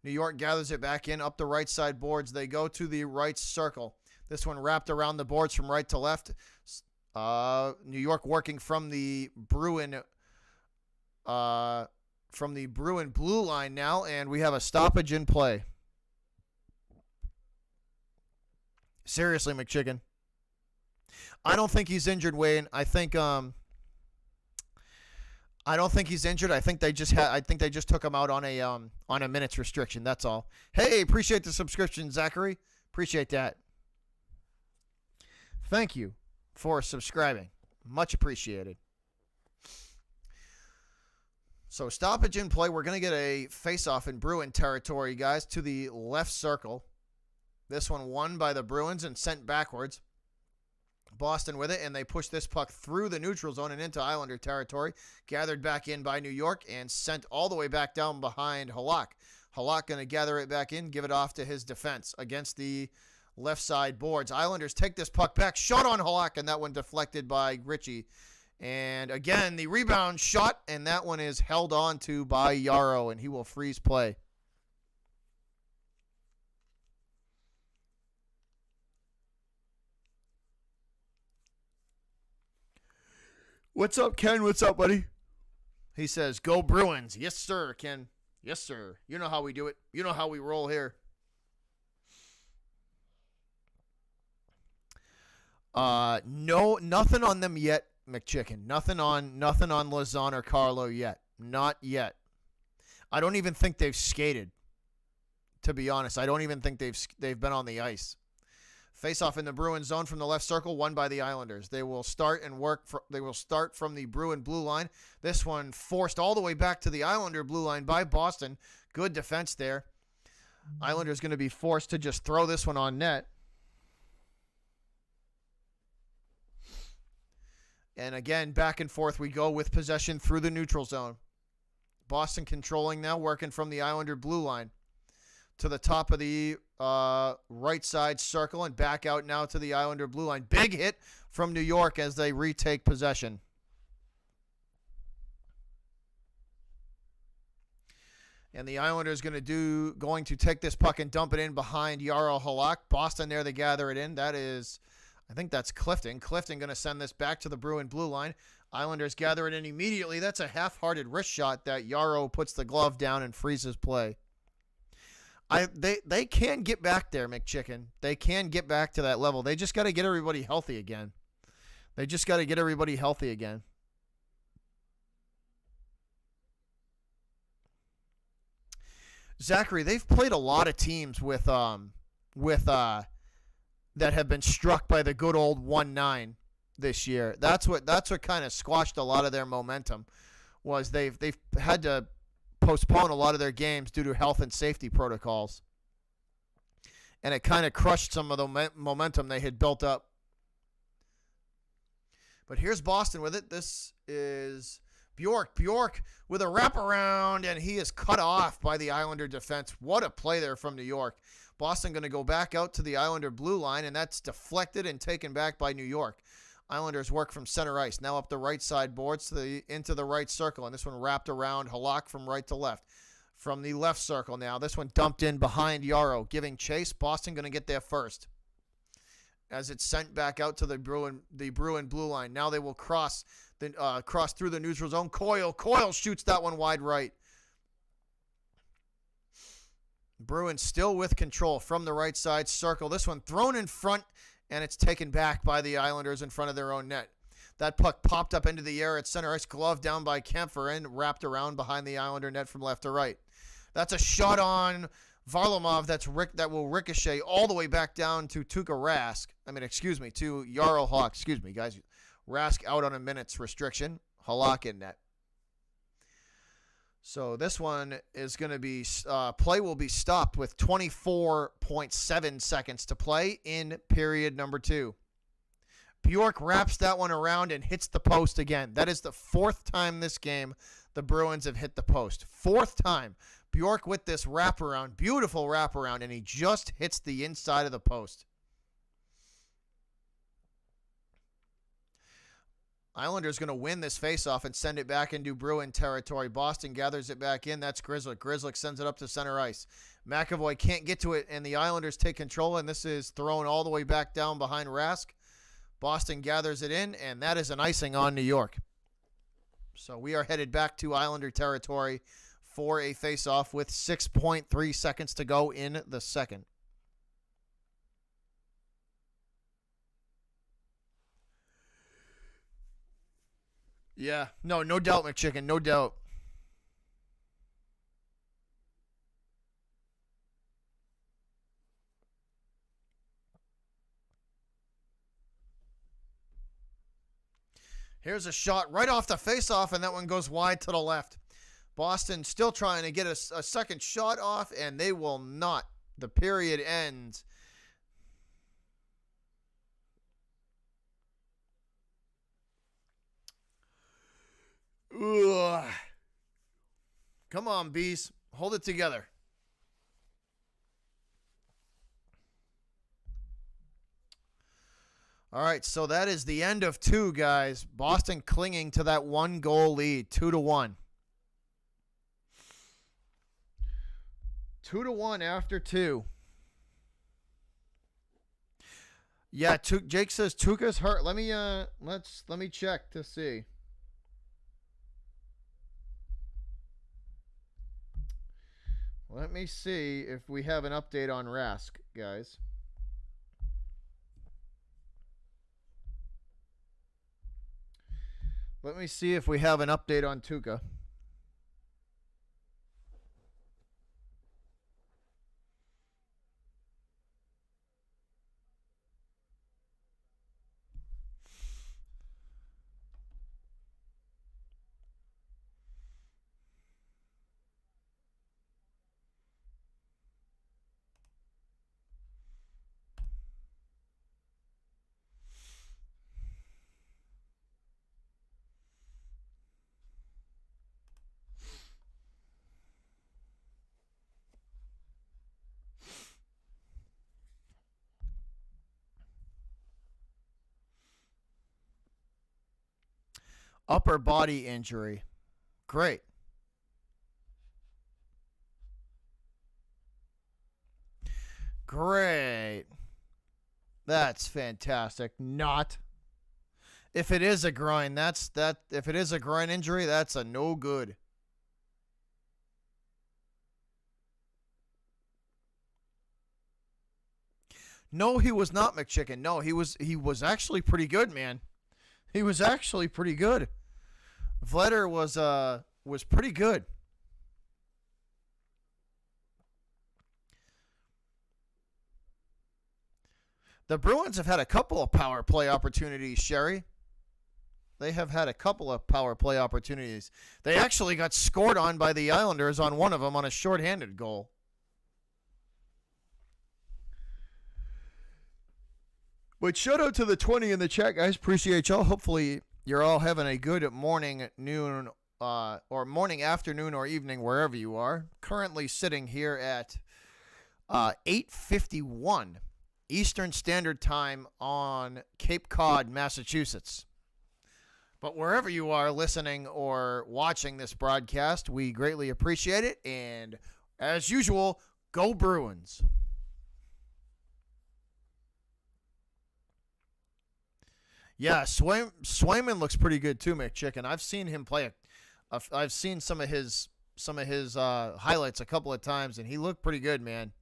New York gathers it back in up the right side boards. They go to the right circle. This one wrapped around the boards from right to left. New York working from the Bruin blue line now, and we have a stoppage in play. Seriously, McChicken. I don't think he's injured, Wayne. I don't think he's injured. I think they just took him out on a minutes restriction. That's all. Hey, appreciate the subscription, Zachary. Appreciate that. Thank you for subscribing. Much appreciated. So stoppage in play. We're going to get a face-off in Bruin territory, guys, to the left circle. This one won by the Bruins and sent backwards. Boston with it, and they push this puck through the neutral zone and into Islander territory. Gathered back in by New York and sent all the way back down behind Halak. Halak going to gather it back in, give it off to his defense against the left side boards. Islanders take this puck back. Shot on Halak, and that one deflected by Ritchie. And again, the rebound shot, and that one is held on to by Yarrow, and he will freeze play. What's up, Ken? What's up, buddy? He says, go Bruins. Yes, sir, Ken. Yes, sir. You know how we do it. You know how we roll here. No, nothing on them yet, McChicken. Nothing on Lazan or Carlo yet. Not yet. I don't even think they've skated. To be honest, I don't even think they've been on the ice. Face off in the Bruin zone from the left circle, won by the Islanders. They will start and work. They will start from the Bruin blue line. This one forced all the way back to the Islander blue line by Boston. Good defense there. Islanders going to be forced to just throw this one on net. And again, back and forth we go with possession through the neutral zone. Boston controlling now, working from the Islander blue line to the top of the right side circle and back out now to the Islander blue line. Big hit from New York as they retake possession. And the Islanders going to take this puck and dump it in behind Jarro Halak. Boston there to gather it in. That is, I think that's Clifton. Clifton going to send this back to the Bruin blue line. Islanders gather it in immediately. That's a half-hearted wrist shot that Jarro puts the glove down and freezes play. They can get back there, McChicken. They can get back to that level. They just got to get everybody healthy again. Zachary, they've played a lot of teams with that have been struck by the good old 1-9 this year. That's what kind of squashed a lot of their momentum. Was they've had to postpone a lot of their games due to health and safety protocols, and it kind of crushed some of the momentum they had built up. But here's Boston with it. This is Bjork with a wraparound, and he is cut off by the Islander defense. What a play there from New York. Boston going to go back out to the Islander blue line, and that's deflected and taken back by New York. Islanders work from center ice. Now up the right side boards into the right circle, and this one wrapped around Halak from right to left. From the left circle now, this one dumped in behind Jarro, giving chase. Boston going to get there first as it's sent back out to the Bruin blue line. Now they will cross through the neutral zone. Coyle shoots that one wide right. Bruins still with control from the right side circle. This one thrown in front, and it's taken back by the Islanders in front of their own net. That puck popped up into the air at center ice, glove down by Kempfer, and wrapped around behind the Islander net from left to right. That's a shot on Varlamov that will ricochet all the way back down to to Jarro Halak. Excuse me, guys. Rask out on a minutes restriction. Halak in net. So this one is going to be, play will be stopped with 24.7 seconds to play in period number 2. Bjork wraps that one around and hits the post again. That is the 4th time this game the Bruins have hit the post. 4th time. Bjork with this wraparound, beautiful wraparound, and he just hits the inside of the post. Islanders going to win this faceoff and send it back into Bruin territory. Boston gathers it back in. That's Grzelcyk. Grzelcyk sends it up to center ice. McAvoy can't get to it, and the Islanders take control, and this is thrown all the way back down behind Rask. Boston gathers it in, and that is an icing on New York. So we are headed back to Islander territory for a faceoff with 6.3 seconds to go in the second. Yeah, no doubt, McChicken, no doubt. Here's a shot right off the faceoff, and that one goes wide to the left. Boston still trying to get a second shot off, and they will not. The period ends. Ugh. Come on, Bees. Hold it together. All right, so that is the end of 2, guys. Boston clinging to that 1-goal lead, 2-1. 2-1 after 2. Yeah, Jake says Tuukka's hurt. Let me check to see. Let me see if we have an update on Rask, guys. Let me see if we have an update on Tuukka. Upper body injury. Great. Great. That's fantastic. Not. If it is a groin, if it is a groin injury, that's a no good. No, he was not McChicken. No, he was actually pretty good, man. He was actually pretty good. Vladar was pretty good. The Bruins have had a couple of power play opportunities, Sherry. They have had a couple of power play opportunities. They actually got scored on by the Islanders on one of them on a shorthanded goal. But shout out to the 20 in the chat, guys. Appreciate y'all. Hopefully you're all having a good morning, noon, or morning, afternoon, or evening, wherever you are. Currently sitting here at 8:51 Eastern Standard Time on Cape Cod, Massachusetts. But wherever you are listening or watching this broadcast, we greatly appreciate it. And as usual, go Bruins. Yeah, Swayman looks pretty good too, McChicken. I've seen him play. I've seen some of his highlights a couple of times, and he looked pretty good, man.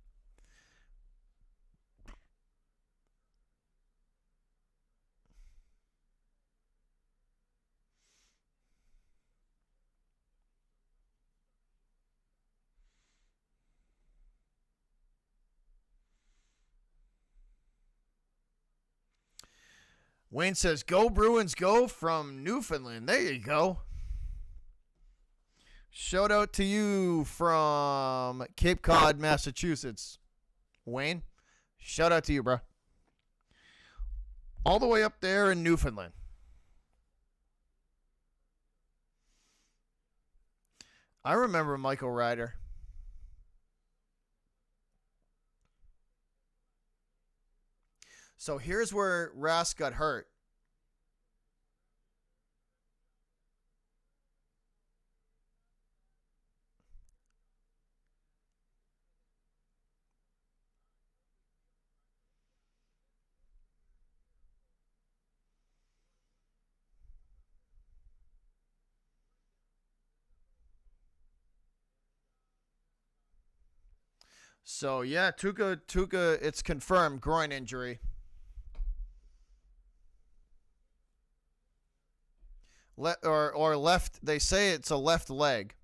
Wayne says, "Go Bruins, go" from Newfoundland. There you go. Shout out to you from Cape Cod, Massachusetts. Wayne, shout out to you, bro. All the way up there in Newfoundland. I remember Michael Ryder. So here's where Rask got hurt. So yeah, Tuca, it's confirmed groin injury. Or left. They say it's a left leg.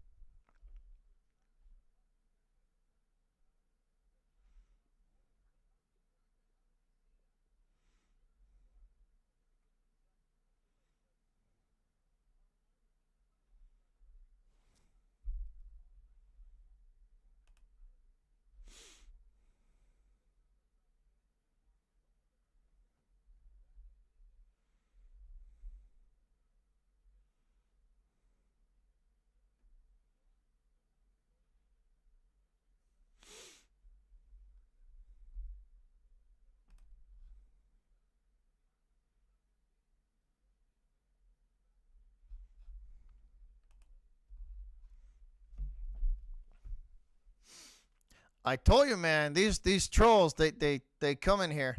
I told you, man. These trolls, they come in here.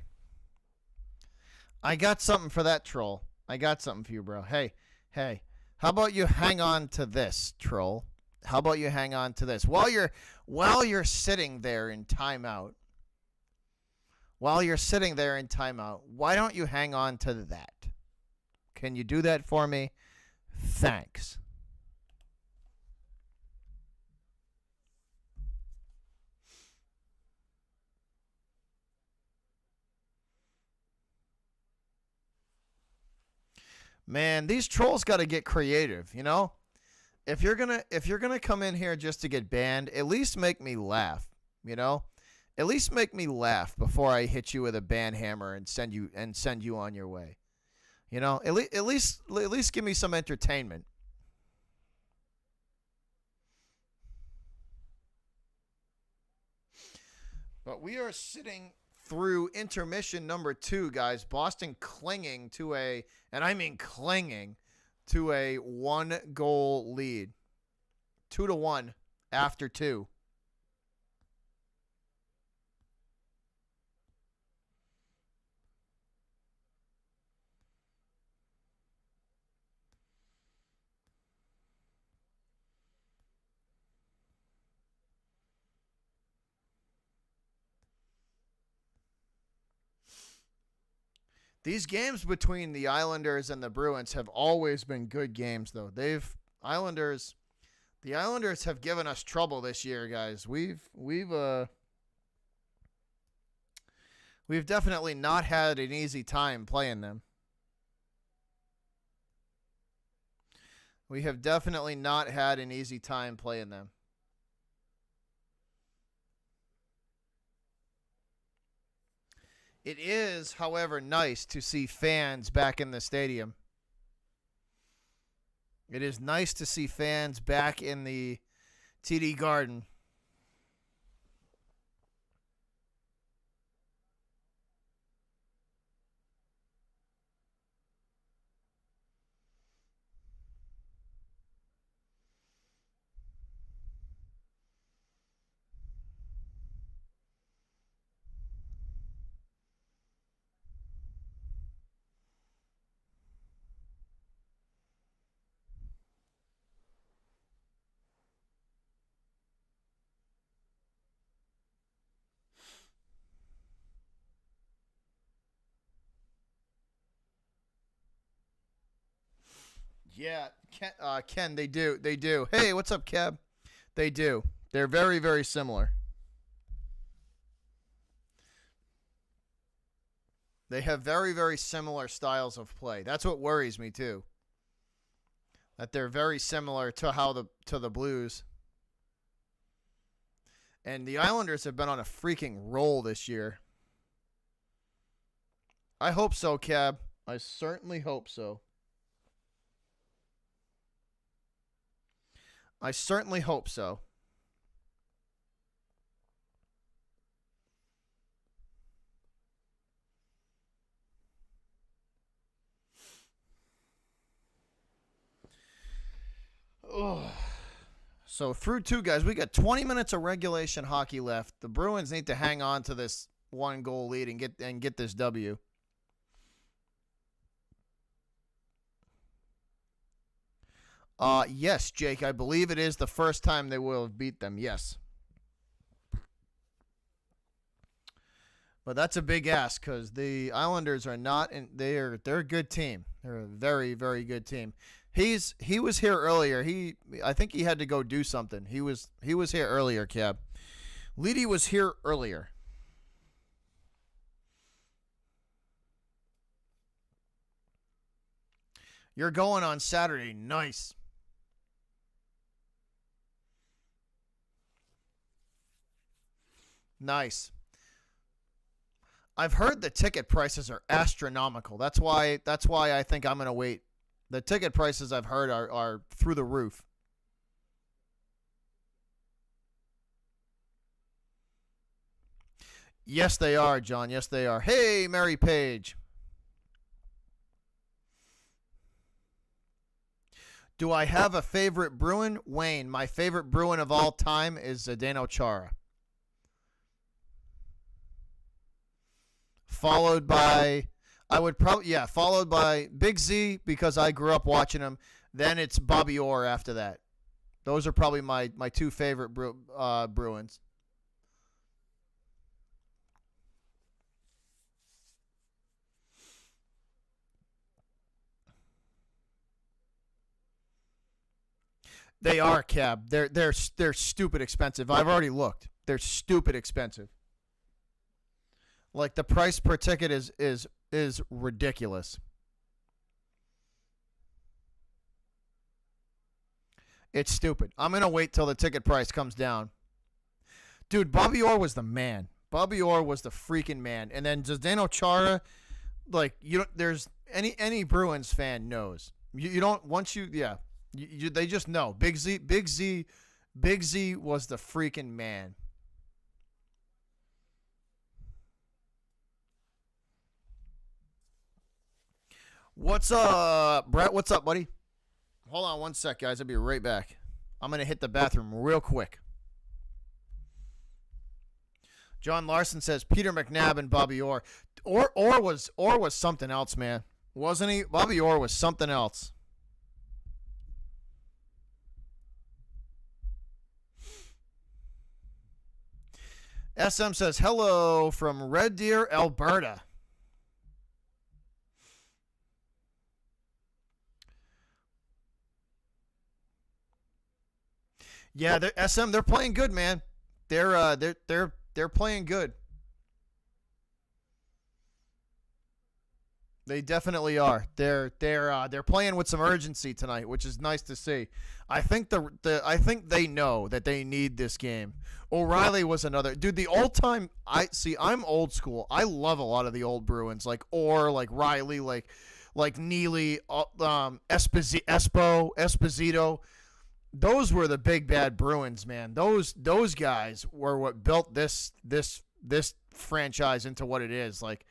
I got something for that troll. I got something for you, bro. Hey. How about you hang on to this, troll? How about you hang on to this while you're sitting there in timeout? While you're sitting there in timeout, why don't you hang on to that? Can you do that for me? Thanks. Man, these trolls got to get creative, you know? If you're going to come in here just to get banned, at least make me laugh, you know? At least make me laugh before I hit you with a ban hammer and send you on your way. You know? At least give me some entertainment. But we are sitting through intermission number 2, guys. Boston clinging to and I mean clinging to a 1-goal lead. 2-1 after 2. These games between the Islanders and the Bruins have always been good games, though. The Islanders have given us trouble this year, guys. We've definitely not had an easy time playing them. We have definitely not had an easy time playing them. It is, however, nice to see fans back in the stadium. It is nice to see fans back in the TD Garden. Yeah, Ken, they do. They do. Hey, what's up, Keb? They do. They're very, very similar. They have very, very similar styles of play. That's what worries me too. That they're very similar to the Blues. And the Islanders have been on a freaking roll this year. I hope so, Cab. I certainly hope so. I certainly hope so. Ugh. So through 2, guys, we got 20 minutes of regulation hockey left. The Bruins need to hang on to this 1-goal lead and get this W. Yes, Jake, I believe it is the first time they will have beat them. Yes. But that's a big ask because the Islanders are not in. They're a good team. They're a very, very good team. He was here earlier. I think he had to go do something. He was here earlier, Cab. Leedy was here earlier. You're going on Saturday. Nice. Nice. I've heard the ticket prices are astronomical. That's why I think I'm going to wait. The ticket prices I've heard are through the roof. Yes, they are, John. Yes, they are. Hey, Mary Page. Do I have a favorite Bruin? Wayne, my favorite Bruin of all time is Zdeno Chara. Followed by, followed by Big Z because I grew up watching him. Then it's Bobby Orr after that. Those are probably my 2 favorite Bruins. They are, Cab. They're stupid expensive. I've already looked. They're stupid expensive. Like the price per ticket is ridiculous. It's stupid. I'm gonna wait till the ticket price comes down. Dude, Bobby Orr was the man. Bobby Orr was the freaking man. And then Zdeno Chara, like you don't. There's any Bruins fan knows. You don't once you yeah. They just know. Big Z was the freaking man. What's up, Brett? What's up, buddy? Hold on one sec, guys. I'll be right back. I'm going to hit the bathroom real quick. John Larson says Peter McNabb and Bobby Orr. Orr was something else, man. Wasn't he? Bobby Orr was something else. SM says hello from Red Deer, Alberta. Yeah, SM. They're playing good, man. They're playing good. They definitely are. They're playing with some urgency tonight, which is nice to see. I think I think they know that they need this game. O'Reilly was another dude. The old time. I'm old school. I love a lot of the old Bruins, like Orr, like Riley, like Neely, Esposito. Those were the big bad Bruins, man. Those guys were what built this franchise into what it is. Like,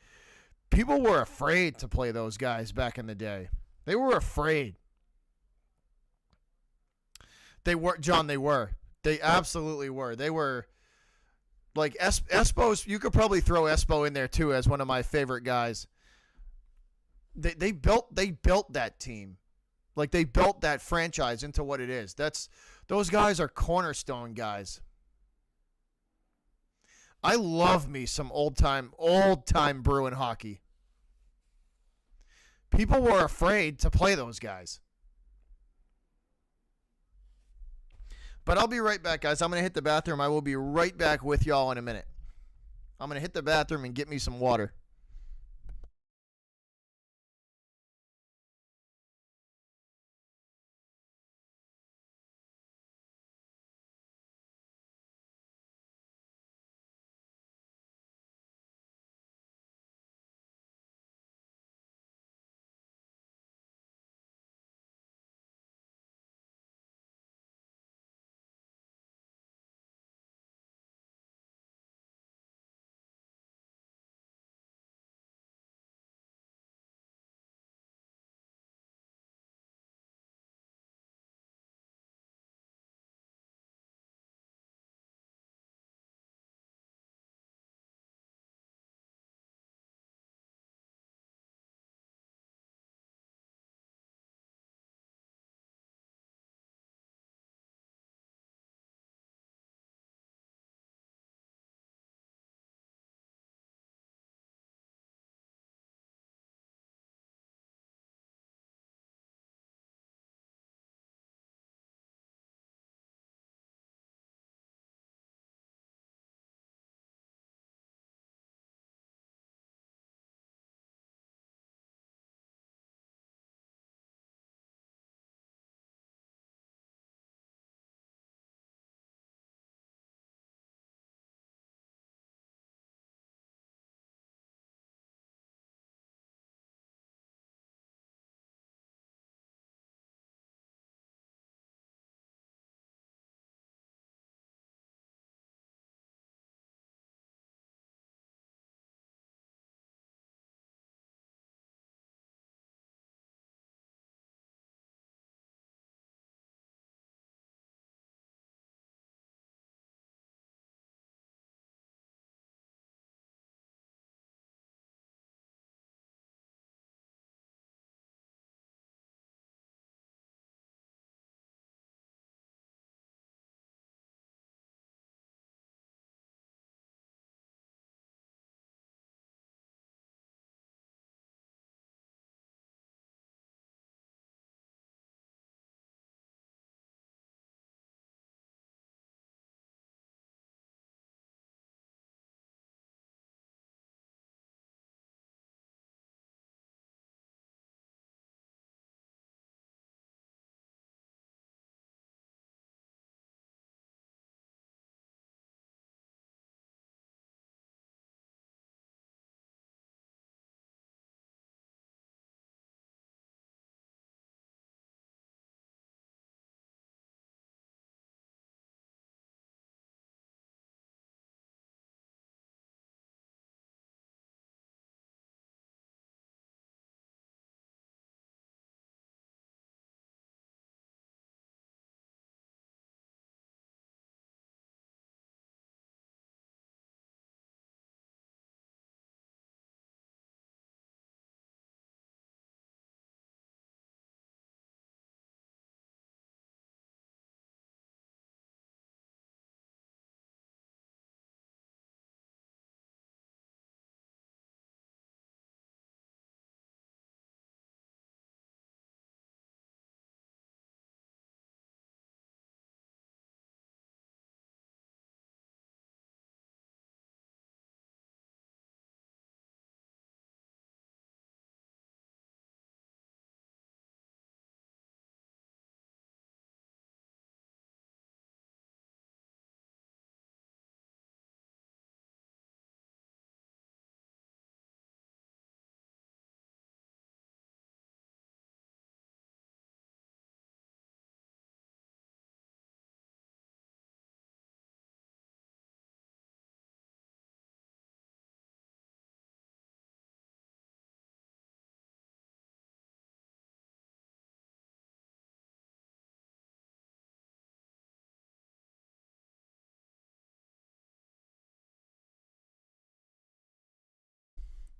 people were afraid to play those guys back in the day. They were afraid. They were, John. They were. They absolutely were. They were like Espo's. You could probably throw Espo in there too as one of my favorite guys. They built that team. Like, they built that franchise into what it is. Those guys are cornerstone guys. I love me some old time Bruin hockey. People were afraid to play those guys. But I'll be right back, guys. I'm going to hit the bathroom. I will be right back with y'all in a minute. I'm going to hit the bathroom and get me some water.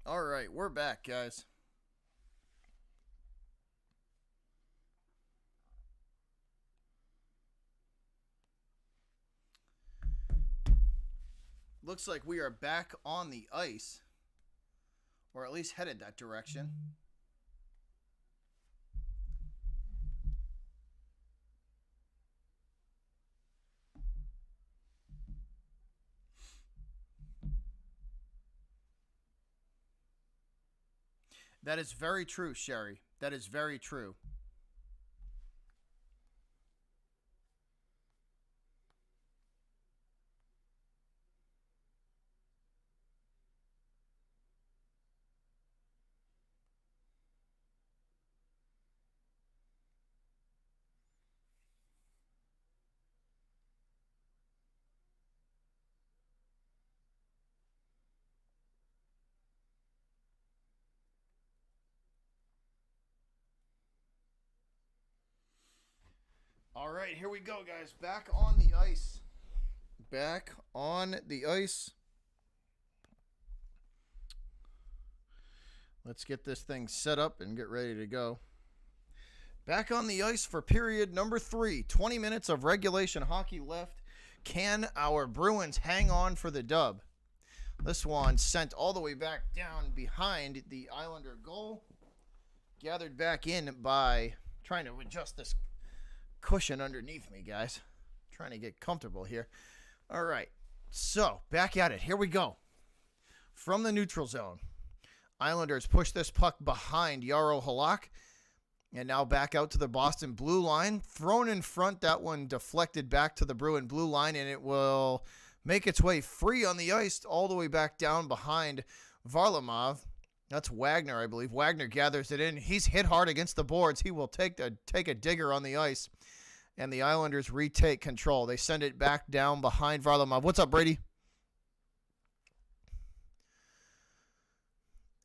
All right, we're back, guys. Looks like we are back on the ice, or at least headed that direction. That is very true, Sherry. That is very true. All right, here we go, guys. Back on the ice. Back on the ice. Let's get this thing set up and get ready to go. Back on the ice for period number 3. 20 minutes of regulation hockey left. Can our Bruins hang on for the dub? This one sent all the way back down behind the Islander goal. Gathered back in by trying to adjust this cushion underneath me, guys. Trying to get comfortable here. All right. So, back at it. Here we go. From the neutral zone. Islanders push this puck behind Jaro Halak. And now back out to the Boston blue line. Thrown in front. That one deflected back to the Bruin blue line. And it will make its way free on the ice all the way back down behind Varlamov. That's Wagner, I believe. Wagner gathers it in. He's hit hard against the boards. He will take a digger on the ice. And the Islanders retake control. They send it back down behind Varlamov. What's up, Brady?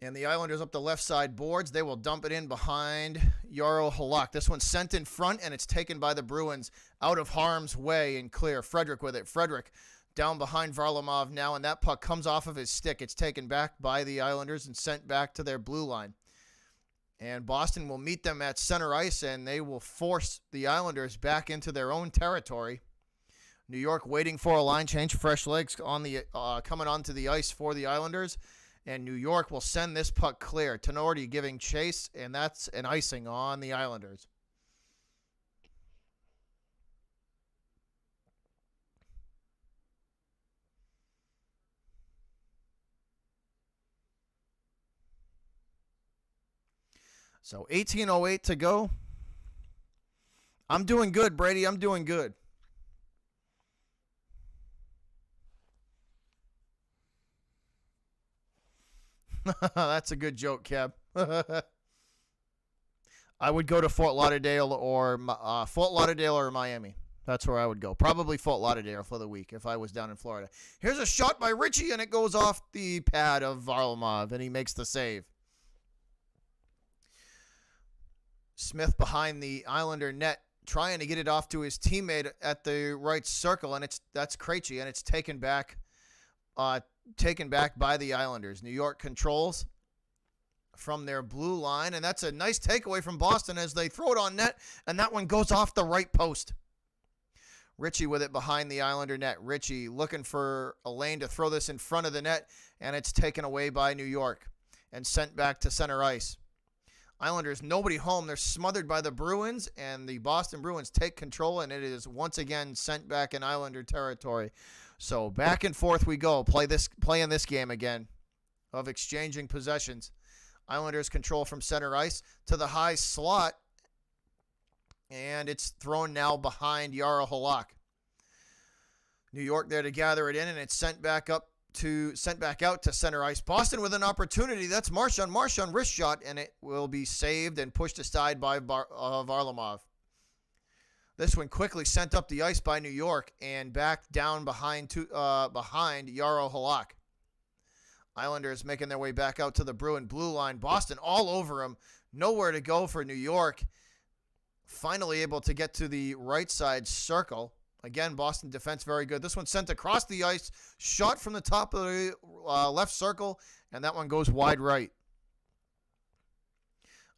And the Islanders up the left side boards. They will dump it in behind Jaro Halak. This one's sent in front, and it's taken by the Bruins out of harm's way and clear. Frederick with it. Frederick down behind Varlamov now, and that puck comes off of his stick. It's taken back by the Islanders and sent back to their blue line. And Boston will meet them at center ice, and they will force the Islanders back into their own territory. New York waiting for a line change. Fresh legs on the coming onto the ice for the Islanders. And New York will send this puck clear. Tenorti giving chase, and that's an icing on the Islanders. So 18:08 to go. I'm doing good, Brady. I'm doing good. That's a good joke, Kev. I would go to Fort Lauderdale or Miami. That's where I would go. Probably Fort Lauderdale for the week if I was down in Florida. Here's a shot by Richie, and it goes off the pad of Varlamov, and he makes the save. Smith behind the Islander net, trying to get it off to his teammate at the right circle, and that's Krejci, and it's taken back by the Islanders. New York controls from their blue line, and that's a nice takeaway from Boston as they throw it on net, and that one goes off the right post. Richie with it behind the Islander net. Richie looking for a lane to throw this in front of the net, and it's taken away by New York and sent back to center ice. Islanders, nobody home. They're smothered by the Bruins, and the Boston Bruins take control, and it is once again sent back in Islander territory. So back and forth we go. Playing this game again of exchanging possessions. Islanders control from center ice to the high slot, and it's thrown now behind Jaro Halak. New York there to gather it in, and it's sent back out to center ice. Boston with an opportunity. That's Marchand wrist shot, and it will be saved and pushed aside by Varlamov. This one quickly sent up the ice by New York and back down behind Jaro Halak. Islanders making their way back out to the Bruin blue line. Boston all over them. Nowhere to go for New York. Finally able to get to the right side circle. Again, Boston defense very good. This one sent across the ice, shot from the top of the left circle, and that one goes wide right.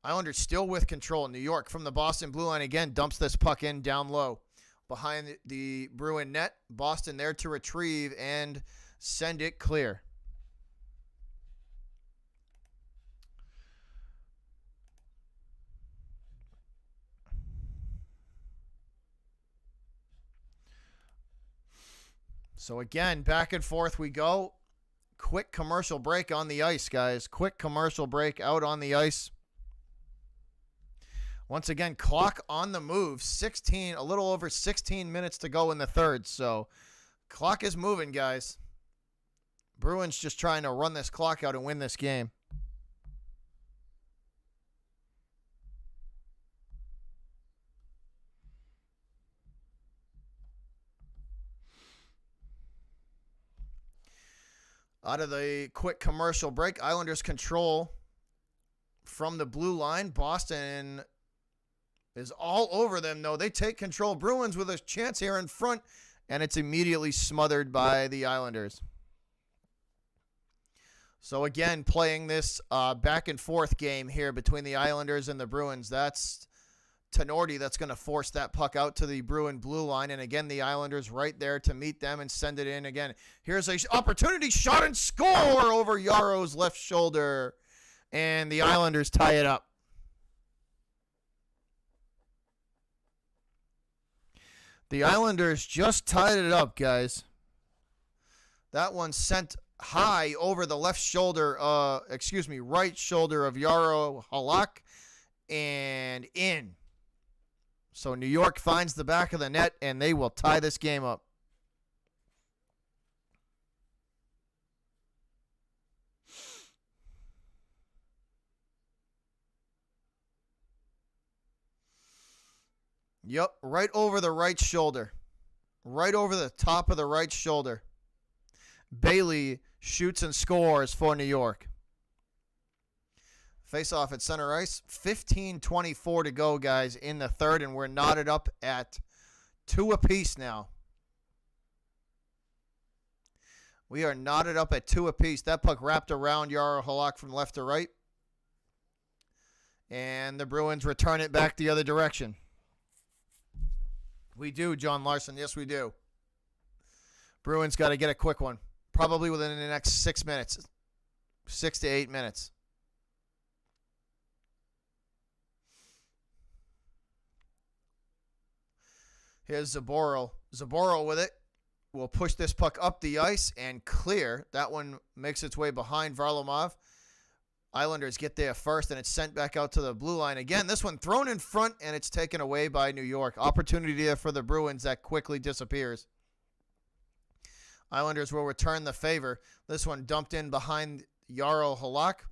Islanders still with control. New York from the Boston blue line again dumps this puck in down low behind the Bruin net. Boston there to retrieve and send it clear. So again, back and forth we go. Quick commercial break on the ice, guys. Quick commercial break out on the ice. Once again, clock on the move. A little over 16 minutes to go in the third. So clock is moving, guys. Bruins just trying to run this clock out and win this game. Out of the quick commercial break, Islanders control from the blue line. Boston is all over them, though. They take control. Bruins with a chance here in front, and it's immediately smothered by the Islanders. So, again, playing this back and forth game here between the Islanders and the Bruins. That's Tenorti that's going to force that puck out to the Bruin blue line. And, again, the Islanders right there to meet them and send it in again. Here's an opportunity shot and score over Yaro's left shoulder. And the Islanders tie it up. The Islanders just tied it up, guys. That one sent high over the right shoulder of Jaro Halak and in. So New York finds the back of the net, and they will tie this game up. Yep, right over the right shoulder. Right over the top of the right shoulder. Bailey shoots and scores for New York. Face off at center ice. 15:24 to go, guys, in the third, and we're knotted up at 2 apiece now. We are knotted up at 2 apiece. That puck wrapped around Jaro Halak from left to right. And the Bruins return it back the other direction. We do, John Larson. Yes, we do. Bruins got to get a quick one. Probably within the next 6 minutes. 6 to 8 minutes. Here's Zaboral. Zaboral with it. Will push this puck up the ice and clear. That one makes its way behind Varlamov. Islanders get there first, and it's sent back out to the blue line again. This one thrown in front, and it's taken away by New York. Opportunity there for the Bruins that quickly disappears. Islanders will return the favor. This one dumped in behind Jaro Halak.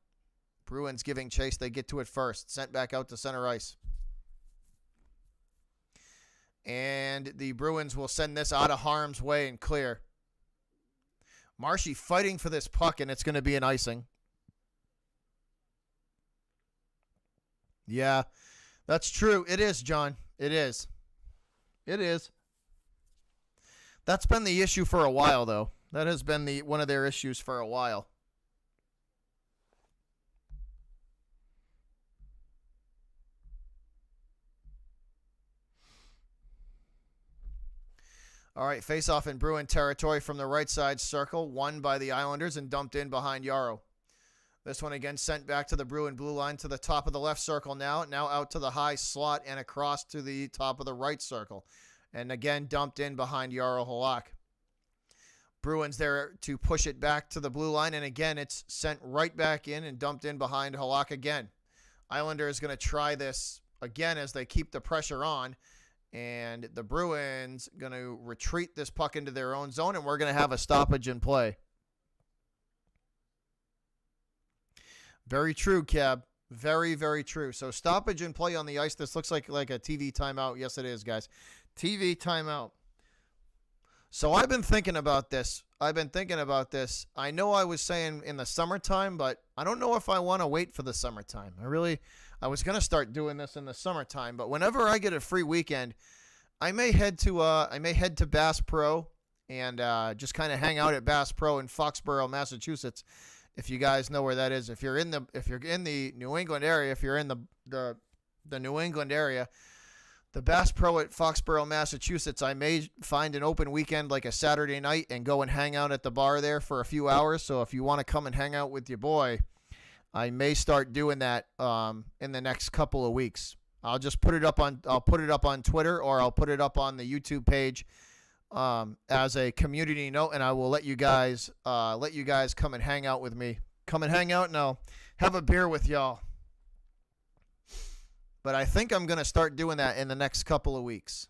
Bruins giving chase. They get to it first. Sent back out to center ice. And the Bruins will send this out of harm's way and clear. Marshy fighting for this puck, and it's going to be an icing. Yeah, that's true. It is, John. It is. It is. That's been the issue for a while, though. That has been one of their issues for a while. All right, face-off in Bruin territory from the right side circle. Won by the Islanders and dumped in behind Jaro. This one again sent back to the Bruin blue line to the top of the left circle now. Now out to the high slot and across to the top of the right circle. And again dumped in behind Jaro Halak. Bruins there to push it back to the blue line. And again it's sent right back in and dumped in behind Halak again. Islanders going to try this again as they keep the pressure on. And the Bruins going to retreat this puck into their own zone. And we're going to have a stoppage in play. Very true, Cab. Very, very true. So stoppage in play on the ice. This looks like a TV timeout. Yes, it is, guys. TV timeout. So I've been thinking about this. I know I was saying in the summertime, but I don't know if I want to wait for the summertime. I was going to start doing this in the summertime, but whenever I get a free weekend, I may head to Bass Pro and just kind of hang out at Bass Pro in Foxborough, Massachusetts. If you guys know where that is, if you're in the New England area, if you're in the New England area, the Bass Pro at Foxborough, Massachusetts, I may find an open weekend like a Saturday night and go and hang out at the bar there for a few hours. So if you want to come and hang out with your boy, I may start doing that in the next couple of weeks. I'll put it up on Twitter, or I'll put it up on the YouTube page as a community note, and I will let you guys come and hang out with me. Come and hang out, and I'll have a beer with y'all. But I think I'm going to start doing that in the next couple of weeks.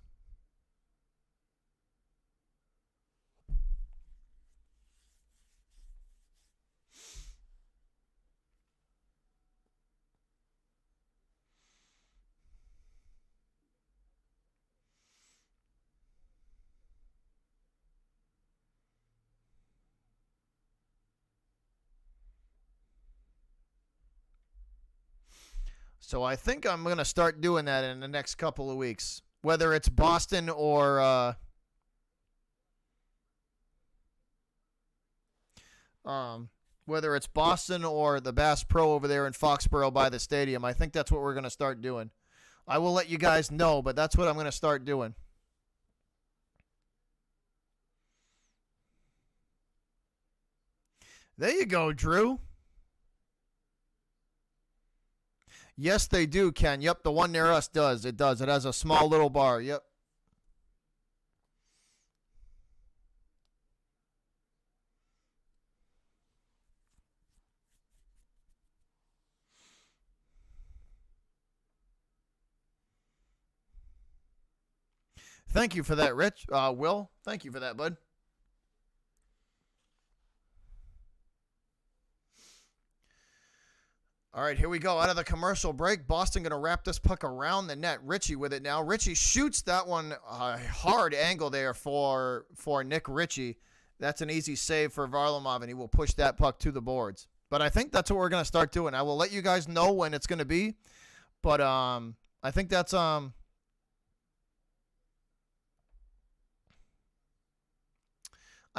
So I think I'm going to start doing that in the next couple of weeks. Whether it's Boston or the Bass Pro over there in Foxborough by the stadium, I think that's what we're going to start doing. I will let you guys know, but that's what I'm going to start doing. There you go, Drew. Yes, they do, Ken. Yep, the one near us does. It does. It has a small little bar. Yep. Thank you for that, Rich. Will, thank you for that, bud. All right, here we go. Out of the commercial break, Boston going to wrap this puck around the net. Richie with it now. Richie shoots that one hard angle there for Nick Ritchie. That's an easy save for Varlamov, and he will push that puck to the boards. But I think that's what we're going to start doing. I will let you guys know when it's going to be. But I think that's I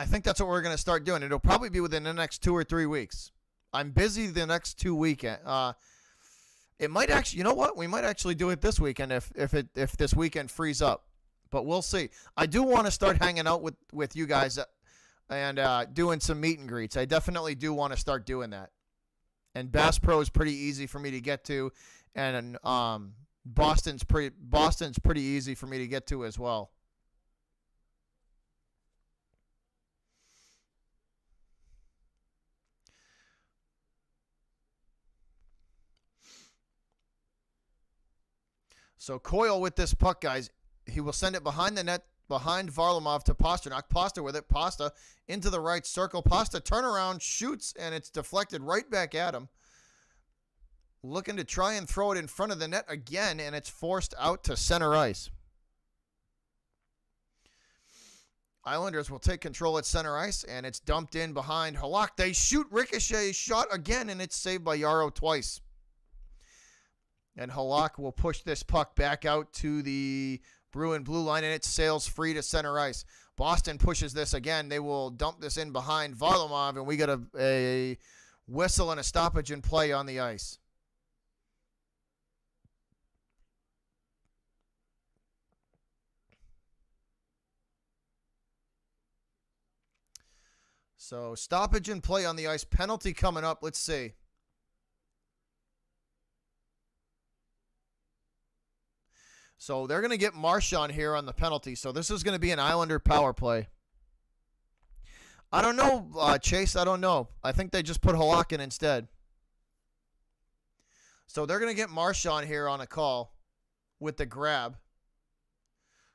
think that's what we're going to start doing. It'll probably be within the next 2 or 3 weeks. I'm busy the next 2 weekends. It might actually, you know what? We might actually do it this weekend if this weekend frees up. But we'll see. I do want to start hanging out with you guys and doing some meet and greets. I definitely do want to start doing that. And Bass Pro is pretty easy for me to get to, and Boston's pretty easy for me to get to as well. So Coyle with this puck, guys. He will send it behind the net, behind Varlamov to Pasternak. Pasta with it. Pasta into the right circle. Pasta turnaround, shoots, and it's deflected right back at him. Looking to try and throw it in front of the net again, and it's forced out to center ice. Islanders will take control at center ice, and it's dumped in behind Halak. They shoot Ricochet shot again, and it's saved by Yarrow twice. And Halak will push this puck back out to the Bruin blue line, and it sails free to center ice. Boston pushes this again. They will dump this in behind Varlamov, and we get a whistle and a stoppage in play on the ice. So stoppage in play on the ice. Penalty coming up. Let's see. So they're going to get Marchand here on the penalty. So this is going to be an Islander power play. I don't know, Chase. I don't know. I think they just put Halak in instead. So they're going to get Marchand here on a call with the grab.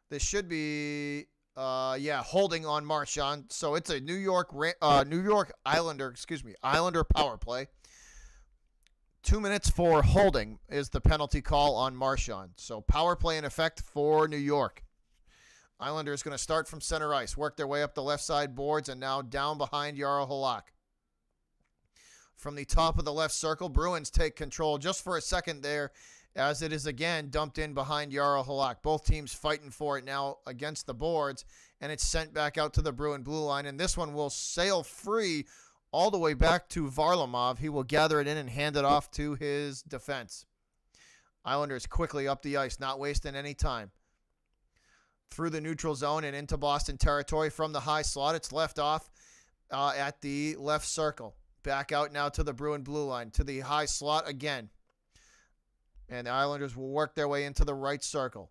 This should be, holding on Marchand. So it's a New York Islander power play. 2 minutes for holding is the penalty call on Marchand. So power play in effect for New York. Islanders going to start from center ice, work their way up the left side boards, and now down behind Jarl Halak. From the top of the left circle, Bruins take control just for a second there, as it is again dumped in behind Jarl Halak. Both teams fighting for it now against the boards, and it's sent back out to the Bruin blue line, and this one will sail free all the way back to Varlamov. He will gather it in and hand it off to his defense. Islanders quickly up the ice, not wasting any time. Through the neutral zone and into Boston territory from the high slot. It's left off at the left circle. Back out now to the Bruin blue line, to the high slot again. And the Islanders will work their way into the right circle.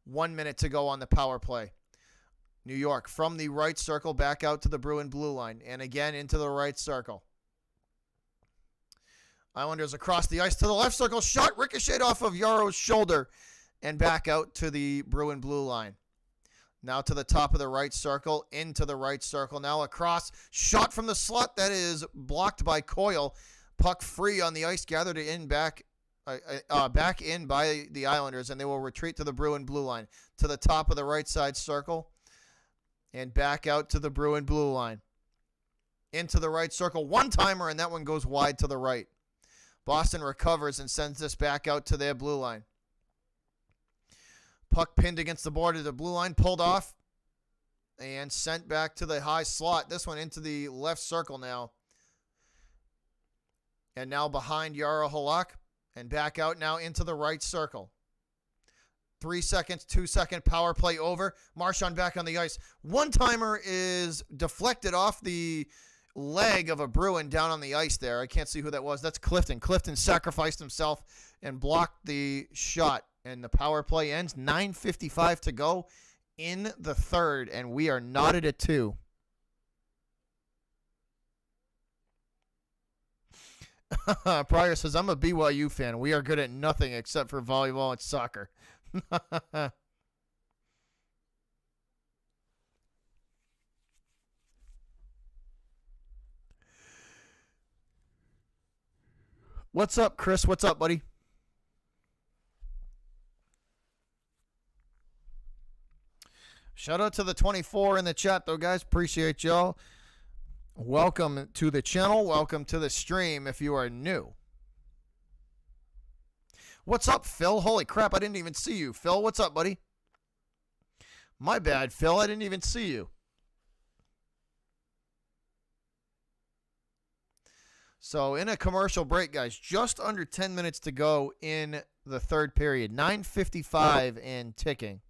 1 minute to go on the power play. New York from the right circle back out to the Bruin blue line. And again into the right circle. Islanders across the ice to the left circle. Shot ricocheted off of Yaro's shoulder. And back out to the Bruin blue line. Now to the top of the right circle. Into the right circle. Now across. Shot from the slot. That is blocked by Coyle. Puck free on the ice. Gathered in back in by the Islanders. And they will retreat to the Bruin blue line. To the top of the right side circle. And back out to the Bruin blue line. Into the right circle. One-timer, and that one goes wide to the right. Boston recovers and sends this back out to their blue line. Puck pinned against the board of the blue line. Pulled off. And sent back to the high slot. This one into the left circle now. And now behind Jarl Halak. And back out now into the right circle. 3 seconds, 2 second power play over. Marchand back on the ice. One-timer is deflected off the leg of a Bruin down on the ice there. I can't see who that was. That's Clifton. Clifton sacrificed himself and blocked the shot. And the power play ends. 9:55 to go in the third. And we are knotted at 2. Pryor says, I'm a BYU fan. We are good at nothing except for volleyball and soccer. What's up, Chris? What's up, buddy? Shout out to the 24 in the chat, though, guys. Appreciate y'all. Welcome to the channel. Welcome to the stream if you are new. What's up, Phil? Holy crap, I didn't even see you. Phil, what's up, buddy? My bad, Phil. I didn't even see you. So, in a commercial break, guys, just under 10 minutes to go in the third period. 9:55 and ticking.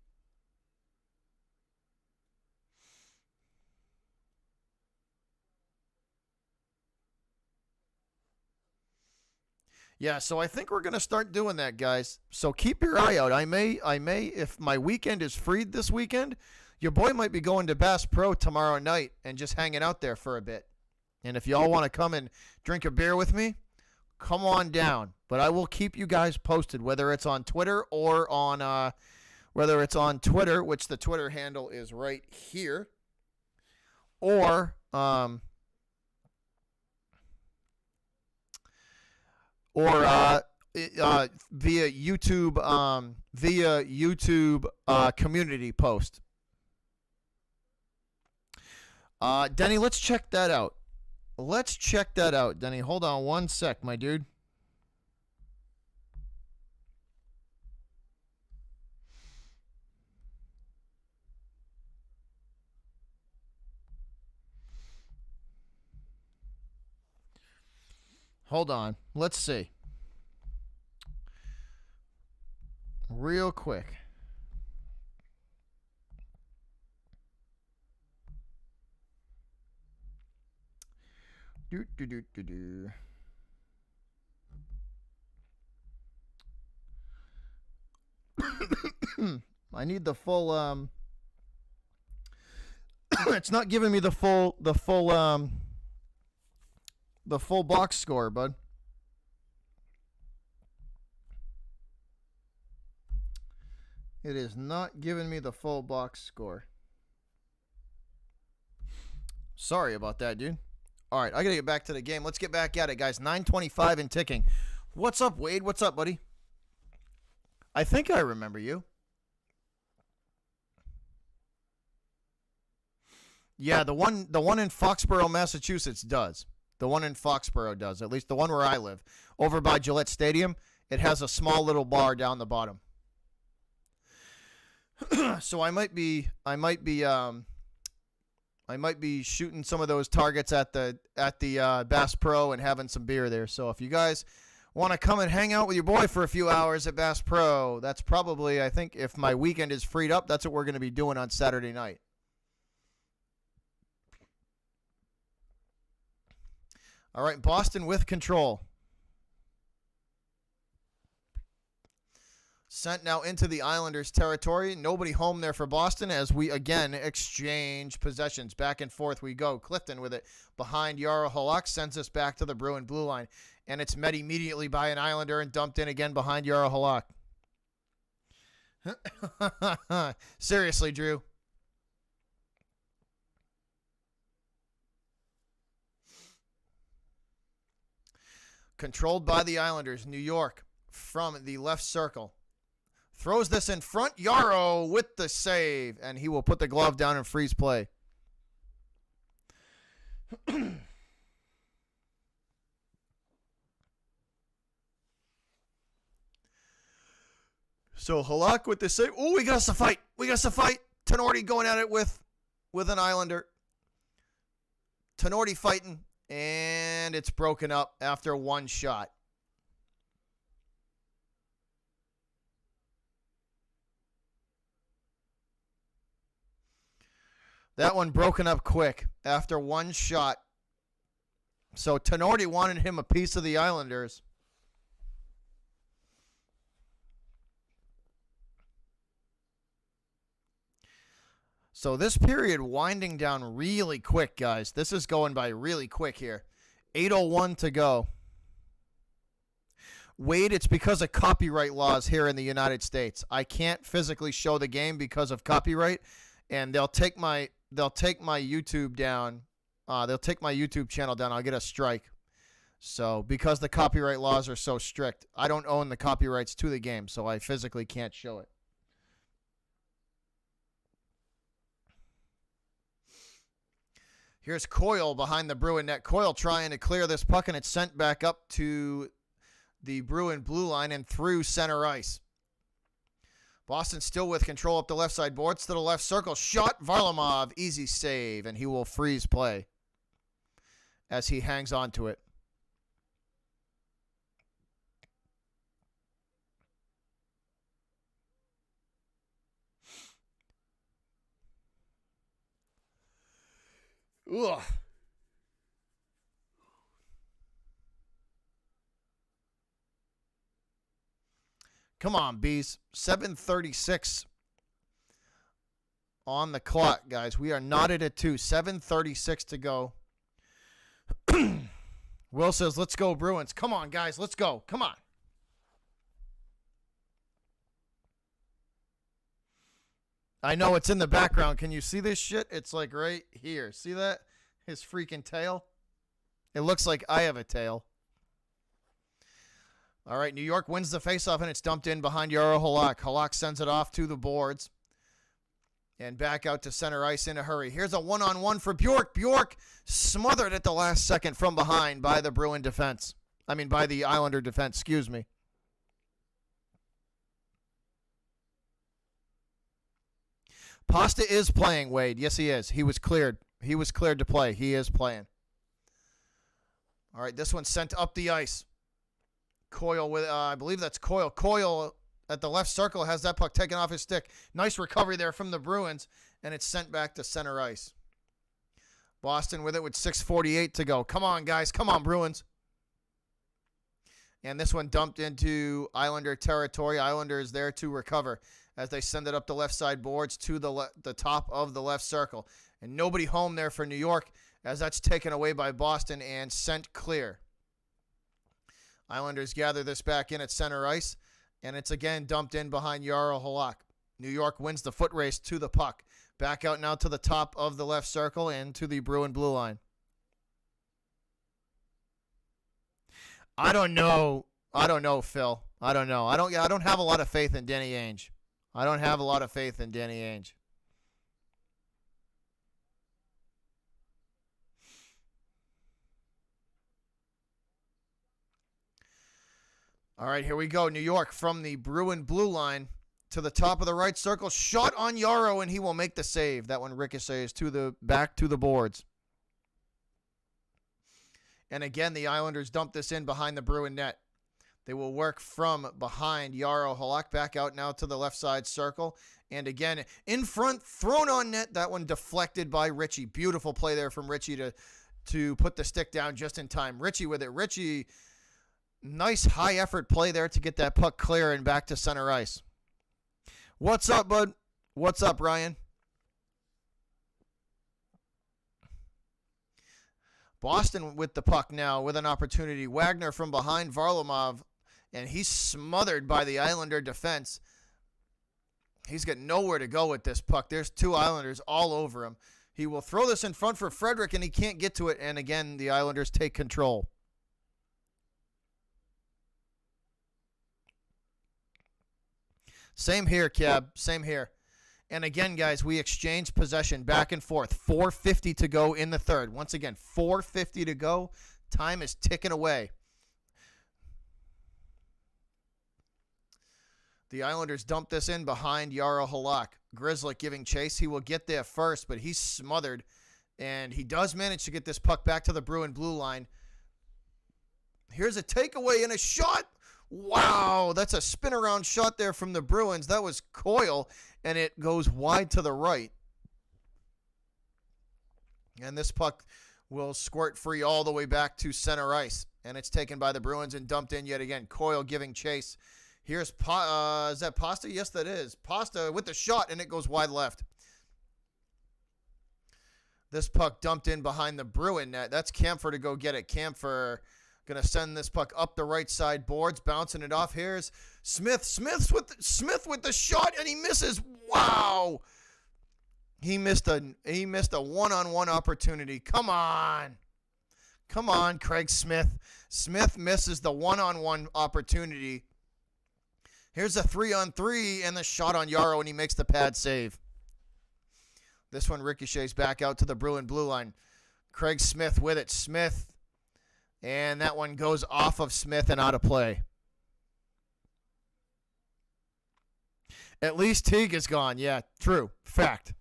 Yeah, so I think we're going to start doing that, guys. So keep your eye out. I may, if my weekend is freed this weekend, your boy might be going to Bass Pro tomorrow night and just hanging out there for a bit. And if y'all want to come and drink a beer with me, come on down. But I will keep you guys posted, whether it's on Twitter or on, which the Twitter handle is right here, or via YouTube community post. Denny, let's check that out. Denny. Hold on one sec, my dude. Hold on. Let's see. Real quick. I need the full it's not giving me the full box score, bud. It is not giving me the full box score. Sorry about that, dude. All right, I got to get back to the game. Let's get back at it, guys. 9:25 and ticking. What's up, Wade? What's up, buddy? I think I remember you. Yeah, the one in Foxborough, Massachusetts does. The one in Foxborough does. At least the one where I live. Over by Gillette Stadium. It has a small little bar down the bottom. So I might be shooting some of those targets at the Bass Pro and having some beer there. So if you guys want to come and hang out with your boy for a few hours at Bass Pro, that's probably, I think, if my weekend is freed up, that's what we're going to be doing on Saturday night. All right, Boston with control. Sent now into the Islanders' territory. Nobody home there for Boston as we again exchange possessions. Back and forth we go. Clifton with it behind Jaro Halak sends us back to the Bruin blue line. And it's met immediately by an Islander and dumped in again behind Jaro Halak. Seriously, Drew. Controlled by the Islanders. New York from the left circle. Throws this in front. Jaro with the save. And he will put the glove down and freeze play. So Halak with the save. Oh, we got us a fight. Tenorti going at it with an Islander. Tenorti fighting. And it's broken up after one shot. That one broken up quick after one shot. So Tenorti wanted him a piece of the Islanders. So this period winding down really quick, guys. This is going by really quick here. 8:01 to go. Wade, it's because of copyright laws here in the United States. I can't physically show the game because of copyright, and they'll take my YouTube down. They'll take my YouTube channel down. I'll get a strike. So because the copyright laws are so strict, I don't own the copyrights to the game, so I physically can't show it. Here's Coyle behind the Bruin net. Coyle trying to clear this puck, and it's sent back up to the Bruin blue line and through center ice. Boston still with control up the left side boards to the left circle. Shot, Varlamov, easy save, and he will freeze play as he hangs on to it. Ugh. Come on, Bees. 7:36 on the clock, guys. We are knotted at 2. 7:36 to go. Will says, let's go, Bruins. Come on, guys. Let's go. Come on. I know it's in the background. Can you see this shit? It's like right here. See that? His freaking tail. It looks like I have a tail. All right, New York wins the faceoff, and it's dumped in behind Jaro Halak. Halak sends it off to the boards. And back out to center ice in a hurry. Here's a one-on-one for Bjork. Bjork smothered at the last second from behind by the Bruin defense. I mean, by the Islander defense, excuse me. Pasta is playing, Wade. Yes, he is. He was cleared. He was cleared to play. He is playing. All right, this one's sent up the ice. Coyle with, I believe that's Coyle. Coyle at the left circle has that puck taken off his stick. Nice recovery there from the Bruins, and it's sent back to center ice. Boston with it with 6:48 to go. Come on, guys. Come on, Bruins. And this one dumped into Islander territory. Islanders there to recover as they send it up the left side boards to the top of the left circle. And nobody home there for New York as that's taken away by Boston and sent clear. Islanders gather this back in at center ice, and it's again dumped in behind Jaro Halak. New York wins the foot race to the puck. Back out now to the top of the left circle and to the Bruin blue line. I don't know, Phil. I don't know. I don't have a lot of faith in Danny Ainge. All right, here we go. New York from the Bruin blue line to the top of the right circle. Shot on Yarrow, and he will make the save. That one ricochets to the back to the boards. And again, the Islanders dump this in behind the Bruin net. They will work from behind Yarrow. Halak back out now to the left side circle. And again, in front, thrown on net. That one deflected by Ritchie. Beautiful play there from Ritchie to put the stick down just in time. Ritchie with it. Ritchie, nice high effort play there to get that puck clear and back to center ice. What's up, bud? What's up, Ryan? Boston with the puck now with an opportunity. Wagner from behind Varlamov, and he's smothered by the Islander defense. He's got nowhere to go with this puck. There's two Islanders all over him. He will throw this in front for Frederick, and he can't get to it. And again, the Islanders take control. Same here, Cab. Same here. And again, guys, we exchange possession back and forth. 4:50 to go in the third. Once again, 4:50 to go. Time is ticking away. The Islanders dump this in behind Yarrow Halak. Grzelcyk giving chase. He will get there first, but he's smothered. And he does manage to get this puck back to the Bruin blue line. Here's a takeaway and a shot. Wow, that's a spin-around shot there from the Bruins. That was Coyle, and it goes wide to the right. And this puck will squirt free all the way back to center ice. And it's taken by the Bruins and dumped in yet again. Coyle giving chase. Here's, is that Pasta? Yes, that is. Pasta with the shot, and it goes wide left. This puck dumped in behind the Bruin net. That's Kampfer to go get it. Kampfer going to send this puck up the right side boards, bouncing it off. Here's Smith. Smith with the shot, and he misses. Wow. He missed a one-on-one opportunity. Come on. Come on, Craig Smith. Smith misses the one-on-one opportunity. Here's a 3-on-3 and the shot on Yarrow, and he makes the pad save. This one ricochets back out to the Bruin blue line. Craig Smith with it. Smith. And that one goes off of Smith and out of play. At least Teague is gone. Yeah, true. Fact.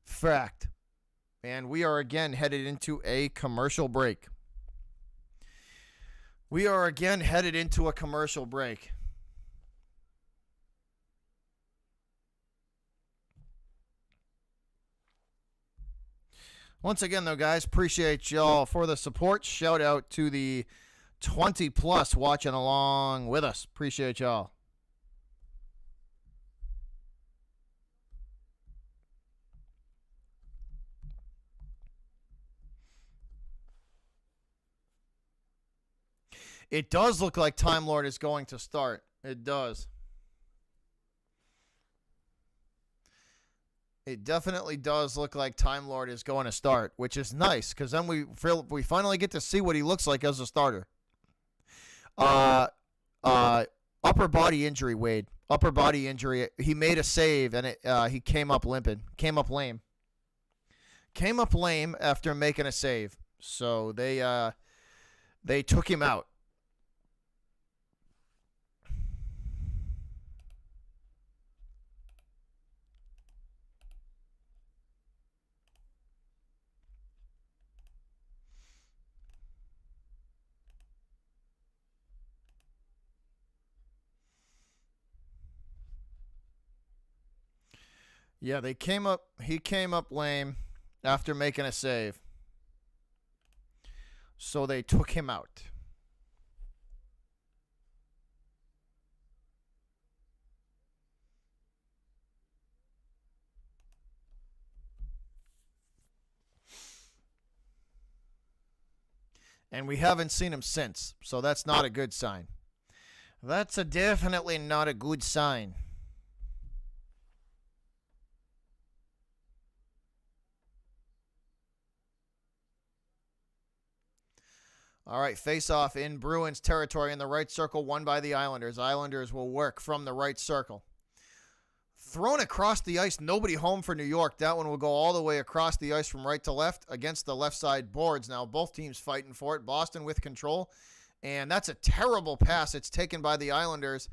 Fact. And we are again headed into a commercial break. We are again headed into a commercial break. Once again, though, guys, appreciate y'all for the support. Shout out to the 20-plus watching along with us. Appreciate y'all. It does look like Time Lord is going to start. It does. It definitely does look like Time Lord is going to start, which is nice because then we finally get to see what he looks like as a starter. Upper body injury, Wade. Upper body injury. He made a save and he came up limping. Came up lame. Came up lame after making a save. So they took him out. Yeah, he came up lame after making a save. So they took him out. And we haven't seen him since, so that's not a good sign. That's definitely not a good sign. All right, face-off in Bruins territory in the right circle, won by the Islanders. Islanders will work from the right circle. Thrown across the ice, nobody home for New York. That one will go all the way across the ice from right to left against the left side boards. Now both teams fighting for it. Boston with control. And that's a terrible pass. It's taken by the Islanders.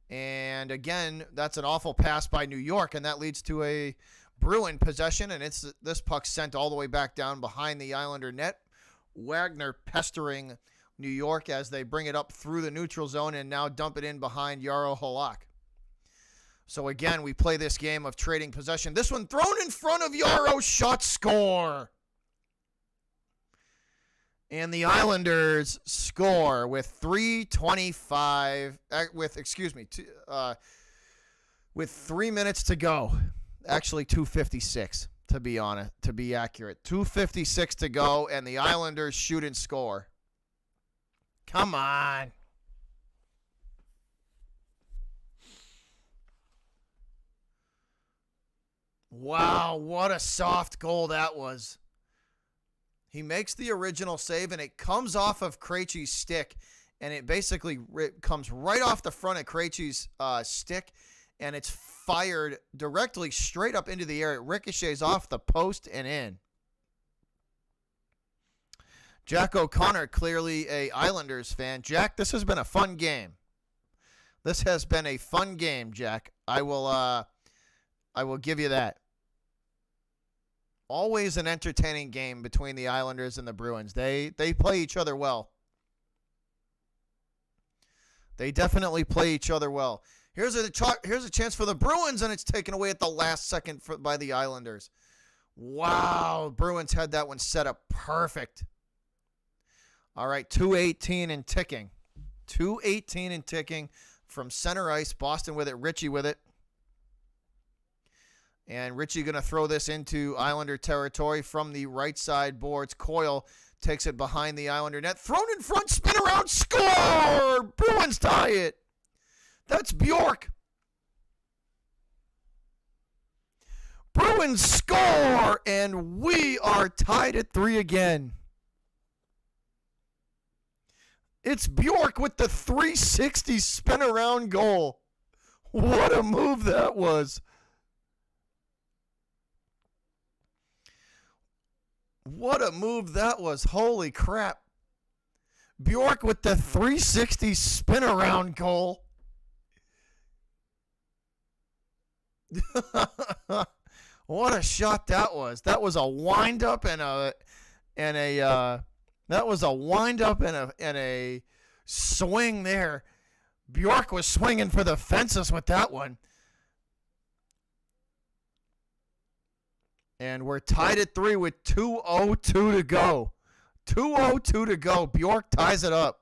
And again, that's an awful pass by New York, and that leads to a Bruin possession, and it's this puck sent all the way back down behind the Islander net. Wagner pestering New York as they bring it up through the neutral zone and now dump it in behind Jaro Halak. So again, we play this game of trading possession. This one thrown in front of Jaro, shot, score. And the Islanders score with 3:25 with 3 minutes to go. Actually 2:56 to be honest, to be accurate. 2:56 to go and the Islanders shoot and score. Come on. Wow, what a soft goal that was. He makes the original save, and it comes off of Krejci's stick, and it basically comes right off the front of Krejci's stick, and it's fired directly straight up into the air. It ricochets off the post and in. Jack O'Connor, clearly a Islanders fan. Jack, this has been a fun game. This has been a fun game, Jack. I will give you that. Always an entertaining game between the Islanders and the Bruins. They play each other well. They definitely play each other well. Here's a chance for the Bruins, and it's taken away at the last second by the Islanders. Wow, Bruins had that one set up perfect. All right, 2:18 and ticking. 2:18 and ticking from center ice. Boston with it, Ritchie with it. And Ritchie going to throw this into Islander territory from the right side boards. Coyle takes it behind the Islander net. Thrown in front, spin around, score! Bruins tie it. That's Bjork. Bruins score, and we are tied at 3 again. It's Bjork with the 360 spin around goal. What a move that was. What a move that was. Holy crap. Bjork with the 360 spin around goal. What a shot that was. That was a wind up and a swing there. Bjork was swinging for the fences with that one. And we're tied at 3 with 2:02 to go. 2:02 to go. Bjork ties it up.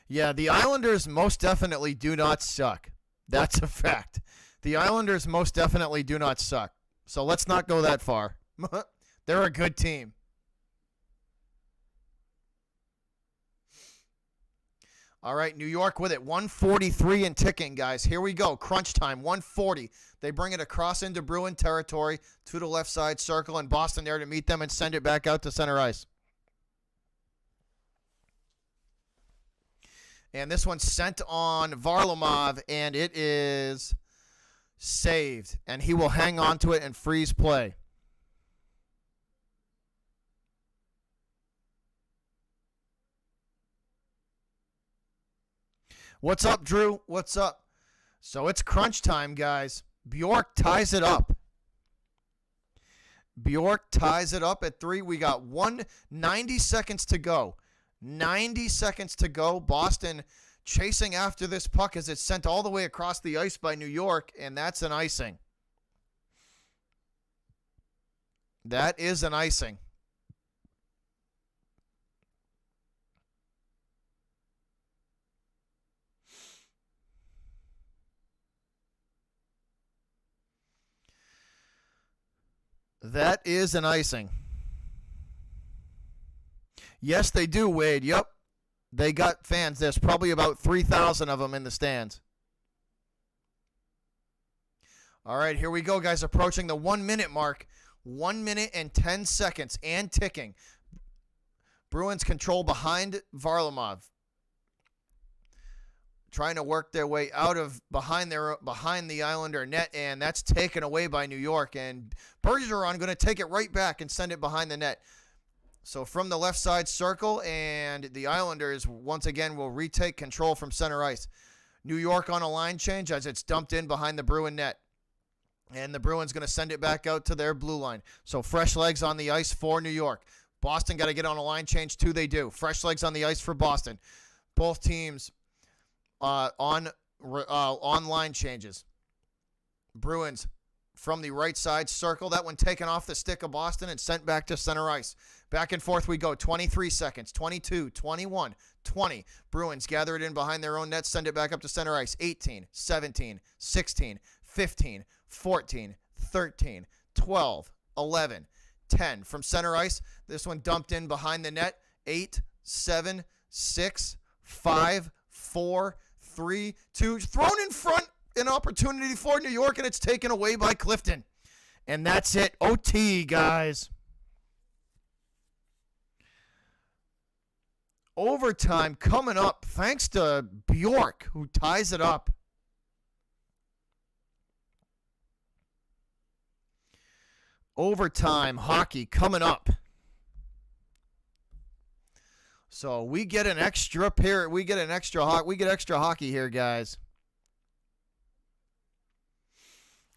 Yeah, the Islanders most definitely do not suck. That's a fact. The Islanders most definitely do not suck. So let's not go that far. They're a good team. All right, New York with it. 1:43 and ticking, guys. Here we go. Crunch time, 1:40. They bring it across into Bruin territory to the left side circle, and Boston there to meet them and send it back out to center ice. And this one's sent on Varlamov, and it is saved. And he will hang on to it and freeze play. What's up, Drew? What's up? So it's crunch time, guys. Bjork ties it up. Bjork ties it up at 3. We got 90 seconds to go. 90 seconds to go. Boston chasing after this puck as it's sent all the way across the ice by New York, and that's an icing. That is an icing. That is an icing. Yes, they do, Wade. Yep. They got fans. There's probably about 3,000 of them in the stands. All right, here we go, guys. Approaching the 1 minute mark. 1 minute and 10 seconds and ticking. Bruins control behind Varlamov. trying to work their way out of behind the Islander net, and that's taken away by New York. And Bergeron going to take it right back and send it behind the net. So from the left side circle, and the Islanders once again will retake control from center ice. New York on a line change as it's dumped in behind the Bruin net. And the Bruins going to send it back out to their blue line. So fresh legs on the ice for New York. Boston got to get on a line change too. They do. Fresh legs on the ice for Boston. Both teams on line changes. Bruins from the right side circle. That one taken off the stick of Boston and sent back to center ice. Back and forth we go. 23 seconds. 22, 21, 20. Bruins gather it in behind their own net. Send it back up to center ice. 18, 17, 16, 15, 14, 13, 12, 11, 10. From center ice, this one dumped in behind the net. 8, 7, 6, 5, 4, 3, 2. Thrown in front. An opportunity for New York, and it's taken away by Clifton. And that's it. OT, guys. Overtime coming up thanks to Bjork, who ties it up. Overtime hockey coming up. So we get an extra period. We get extra hockey here, guys.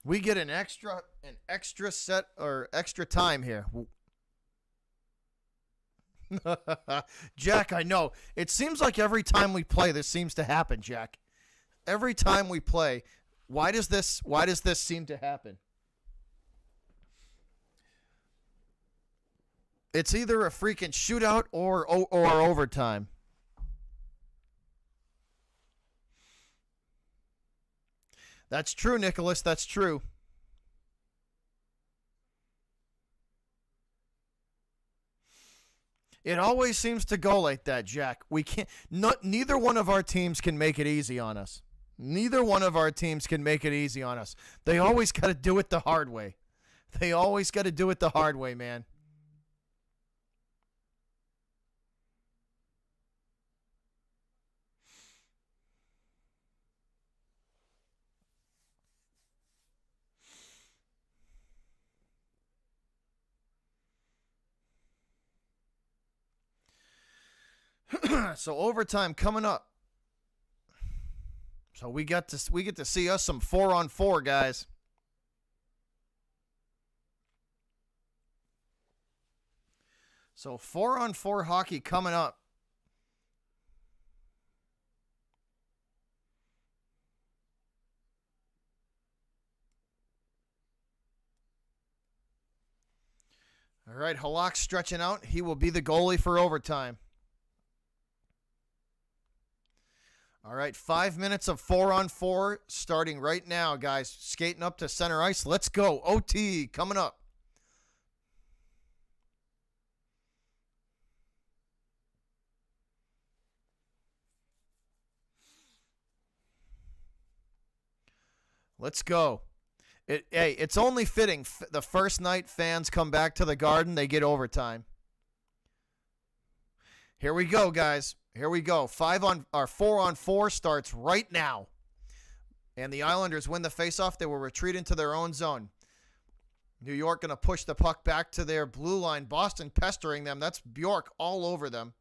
We get an extra set or extra time here. Jack, I know. It seems like every time we play this seems to happen, Jack. Every time we play, why does this seem to happen? It's either a freaking shootout or overtime. That's true, Nicholas. That's true. It always seems to go like that, Jack. We can't. Neither one of our teams can make it easy on us. Neither one of our teams can make it easy on us. They always got to do it the hard way. They always got to do it the hard way, man. So overtime coming up. So we get to see us some 4-on-4 guys. So 4-on-4 hockey coming up. All right, Halak stretching out. He will be the goalie for overtime. All right, 5 minutes of 4-on-4 starting right now, guys. Skating up to center ice. Let's go. OT coming up. Let's go. It's only fitting. The first night fans come back to the Garden, they get overtime. Here we go, guys. Here we go. 4-on-4 starts right now. And the Islanders win the faceoff. They will retreat into their own zone. New York going to push the puck back to their blue line. Boston pestering them. That's Bjork all over them.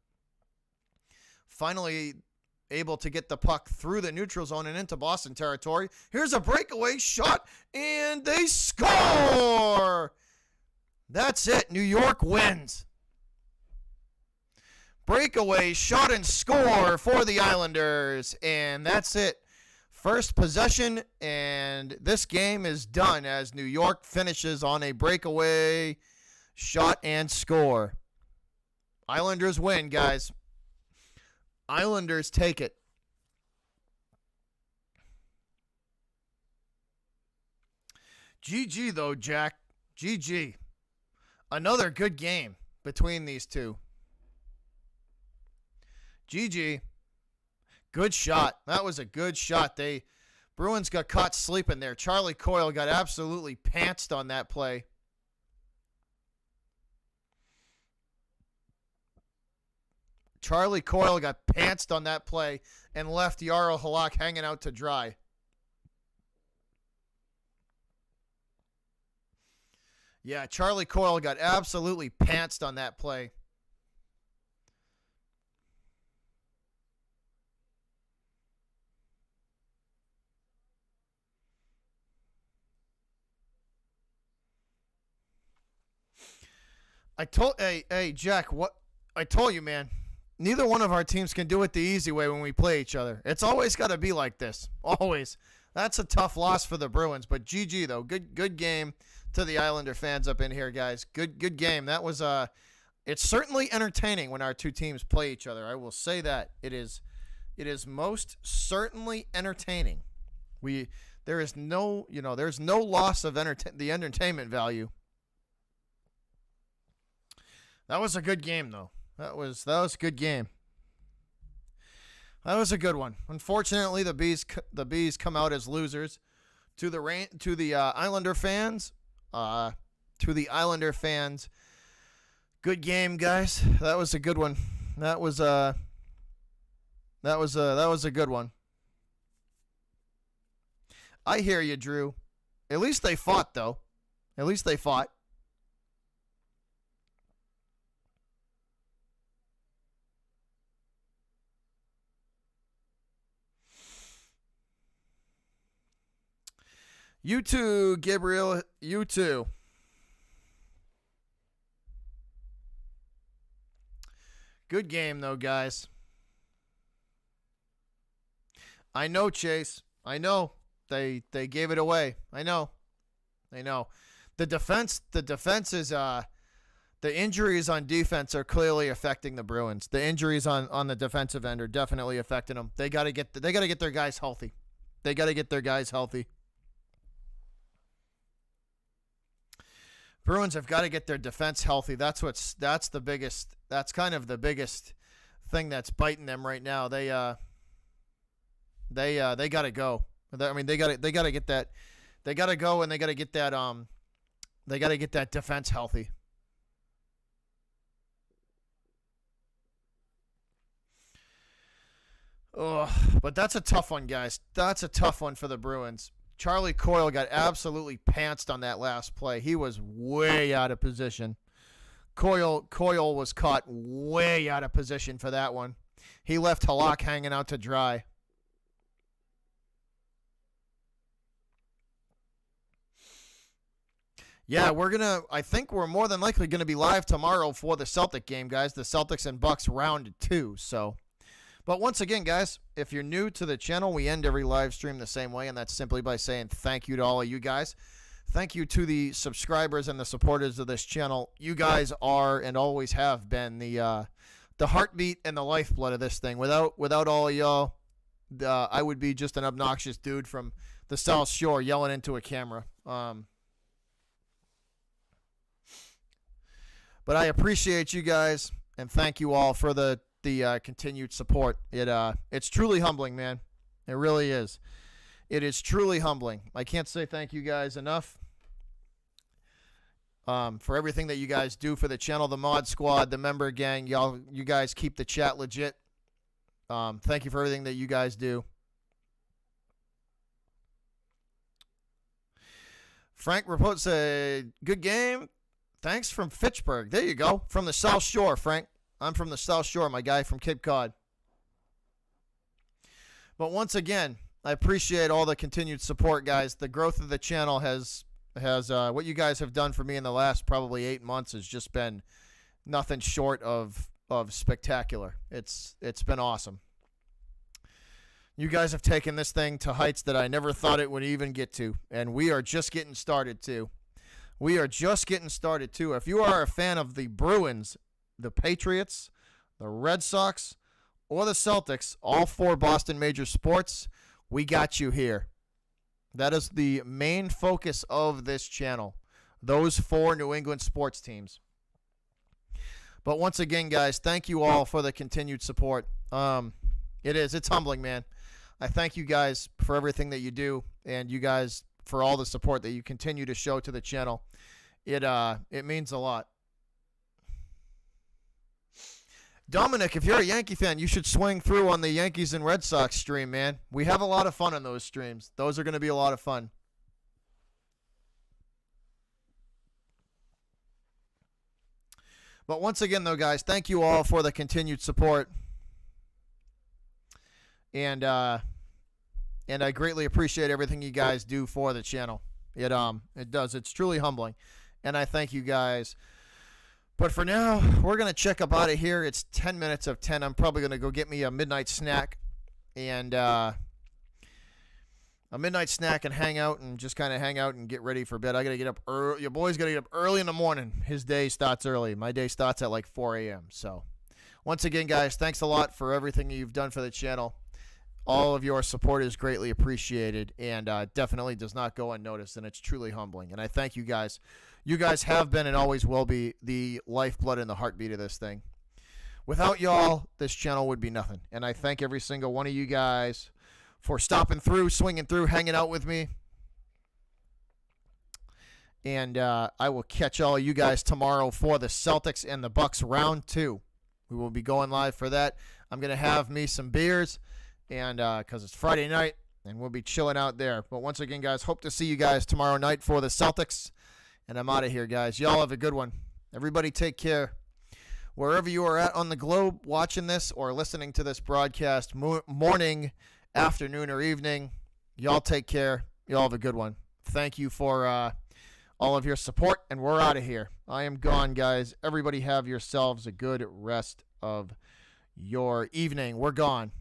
Finally able to get the puck through the neutral zone and into Boston territory. Here's a breakaway shot, and they score! That's it. New York wins. Breakaway shot and score for the Islanders, and that's it. First possession, and this game is done as New York finishes on a breakaway shot and score. Islanders win, guys. Islanders take it. GG, though, Jack. GG. Another good game between these two. GG. Good shot. That was a good shot. Bruins got caught sleeping there. Charlie Coyle got absolutely pantsed on that play. Charlie Coyle got pantsed on that play and left Yarrow Halak hanging out to dry. Yeah, Charlie Coyle got absolutely pantsed on that play. Hey, Jack, what I told you, man. Neither one of our teams can do it the easy way when we play each other. It's always got to be like this. Always. That's a tough loss for the Bruins, but GG though. Good game to the Islander fans up in here, guys. Good game. That was it's certainly entertaining when our two teams play each other. I will say that. It is most certainly entertaining. There's no loss of the entertainment value. That was a good game, though. That was a good game. That was a good one. Unfortunately, the bees come out as losers. To the Islander fans, good game, guys. That was a good one. That was a good one. I hear you, Drew. At least they fought, though. At least they fought. You too, Gabriel. You too. Good game, though, guys. I know, Chase. I know. They gave it away. I know. The defense is the injuries on defense are clearly affecting the Bruins. The injuries on the defensive end are definitely affecting them. They got to get their guys healthy. Bruins have got to get their defense healthy. That's kind of the biggest thing that's biting them right now. They got to go. I mean, they got to get that. They got to go, and they got to get that. They got to get that defense healthy. Oh, but that's a tough one, guys. That's a tough one for the Bruins. Charlie Coyle got absolutely pantsed on that last play. He was way out of position. Coyle was caught way out of position for that one. He left Halak hanging out to dry. Yeah, I think we're more than likely going to be live tomorrow for the Celtic game, guys. The Celtics and Bucks round 2, so. But once again, guys, if you're new to the channel, we end every live stream the same way, and that's simply by saying thank you to all of you guys. Thank you to the subscribers and the supporters of this channel. You guys are and always have been the heartbeat and the lifeblood of this thing. Without all of y'all, I would be just an obnoxious dude from the South Shore yelling into a camera. But I appreciate you guys, and thank you all for the continued support. It's truly humbling, man. It really is. It is truly humbling. I can't say thank you guys enough for everything that you guys do for the channel, the mod squad, the member gang. You guys keep the chat legit. Thank you for everything that you guys do. Frank Rapot said, good game. Thanks from Fitchburg. There you go. From the South Shore, Frank. I'm from the South Shore, my guy from Cape Cod. But once again, I appreciate all the continued support, guys. The growth of the channel has what you guys have done for me in the last probably 8 months has just been nothing short of spectacular. It's been awesome. You guys have taken this thing to heights that I never thought it would even get to, and we are just getting started too. If you are a fan of the Bruins, the Patriots, the Red Sox, or the Celtics, all 4 Boston major sports, we got you here. That is the main focus of this channel, those 4 New England sports teams. But once again, guys, thank you all for the continued support. It's humbling, man. I thank you guys for everything that you do, and you guys for all the support that you continue to show to the channel. It means a lot. Dominic, if you're a Yankee fan, you should swing through on the Yankees and Red Sox stream, man. We have a lot of fun on those streams. Those are going to be a lot of fun. But once again, though, guys, thank you all for the continued support. And I greatly appreciate everything you guys do for the channel. It does. It's truly humbling. And I thank you guys. But for now, we're going to check up out of here. It's 10 minutes of 10. I'm probably going to go get me a midnight snack. And hang out and just kind of hang out and get ready for bed. I got to get up early. Your boy's got to get up early in the morning. His day starts early. My day starts at like 4 a.m. So once again, guys, thanks a lot for everything you've done for the channel. All of your support is greatly appreciated and definitely does not go unnoticed, and it's truly humbling. And I thank you guys. You guys have been and always will be the lifeblood and the heartbeat of this thing. Without y'all, this channel would be nothing. And I thank every single one of you guys for stopping through, swinging through, hanging out with me. And I will catch all of you guys tomorrow for the Celtics and the Bucks round 2. We will be going live for that. I'm going to have me some beers, and because it's Friday night, and we'll be chilling out there. But once again, guys, hope to see you guys tomorrow night for the Celtics. And I'm out of here, guys. Y'all have a good one. Everybody take care. Wherever you are at on the globe watching this or listening to this broadcast, morning, afternoon, or evening, y'all take care. Y'all have a good one. Thank you for all of your support, and we're out of here. I am gone, guys. Everybody have yourselves a good rest of your evening. We're gone.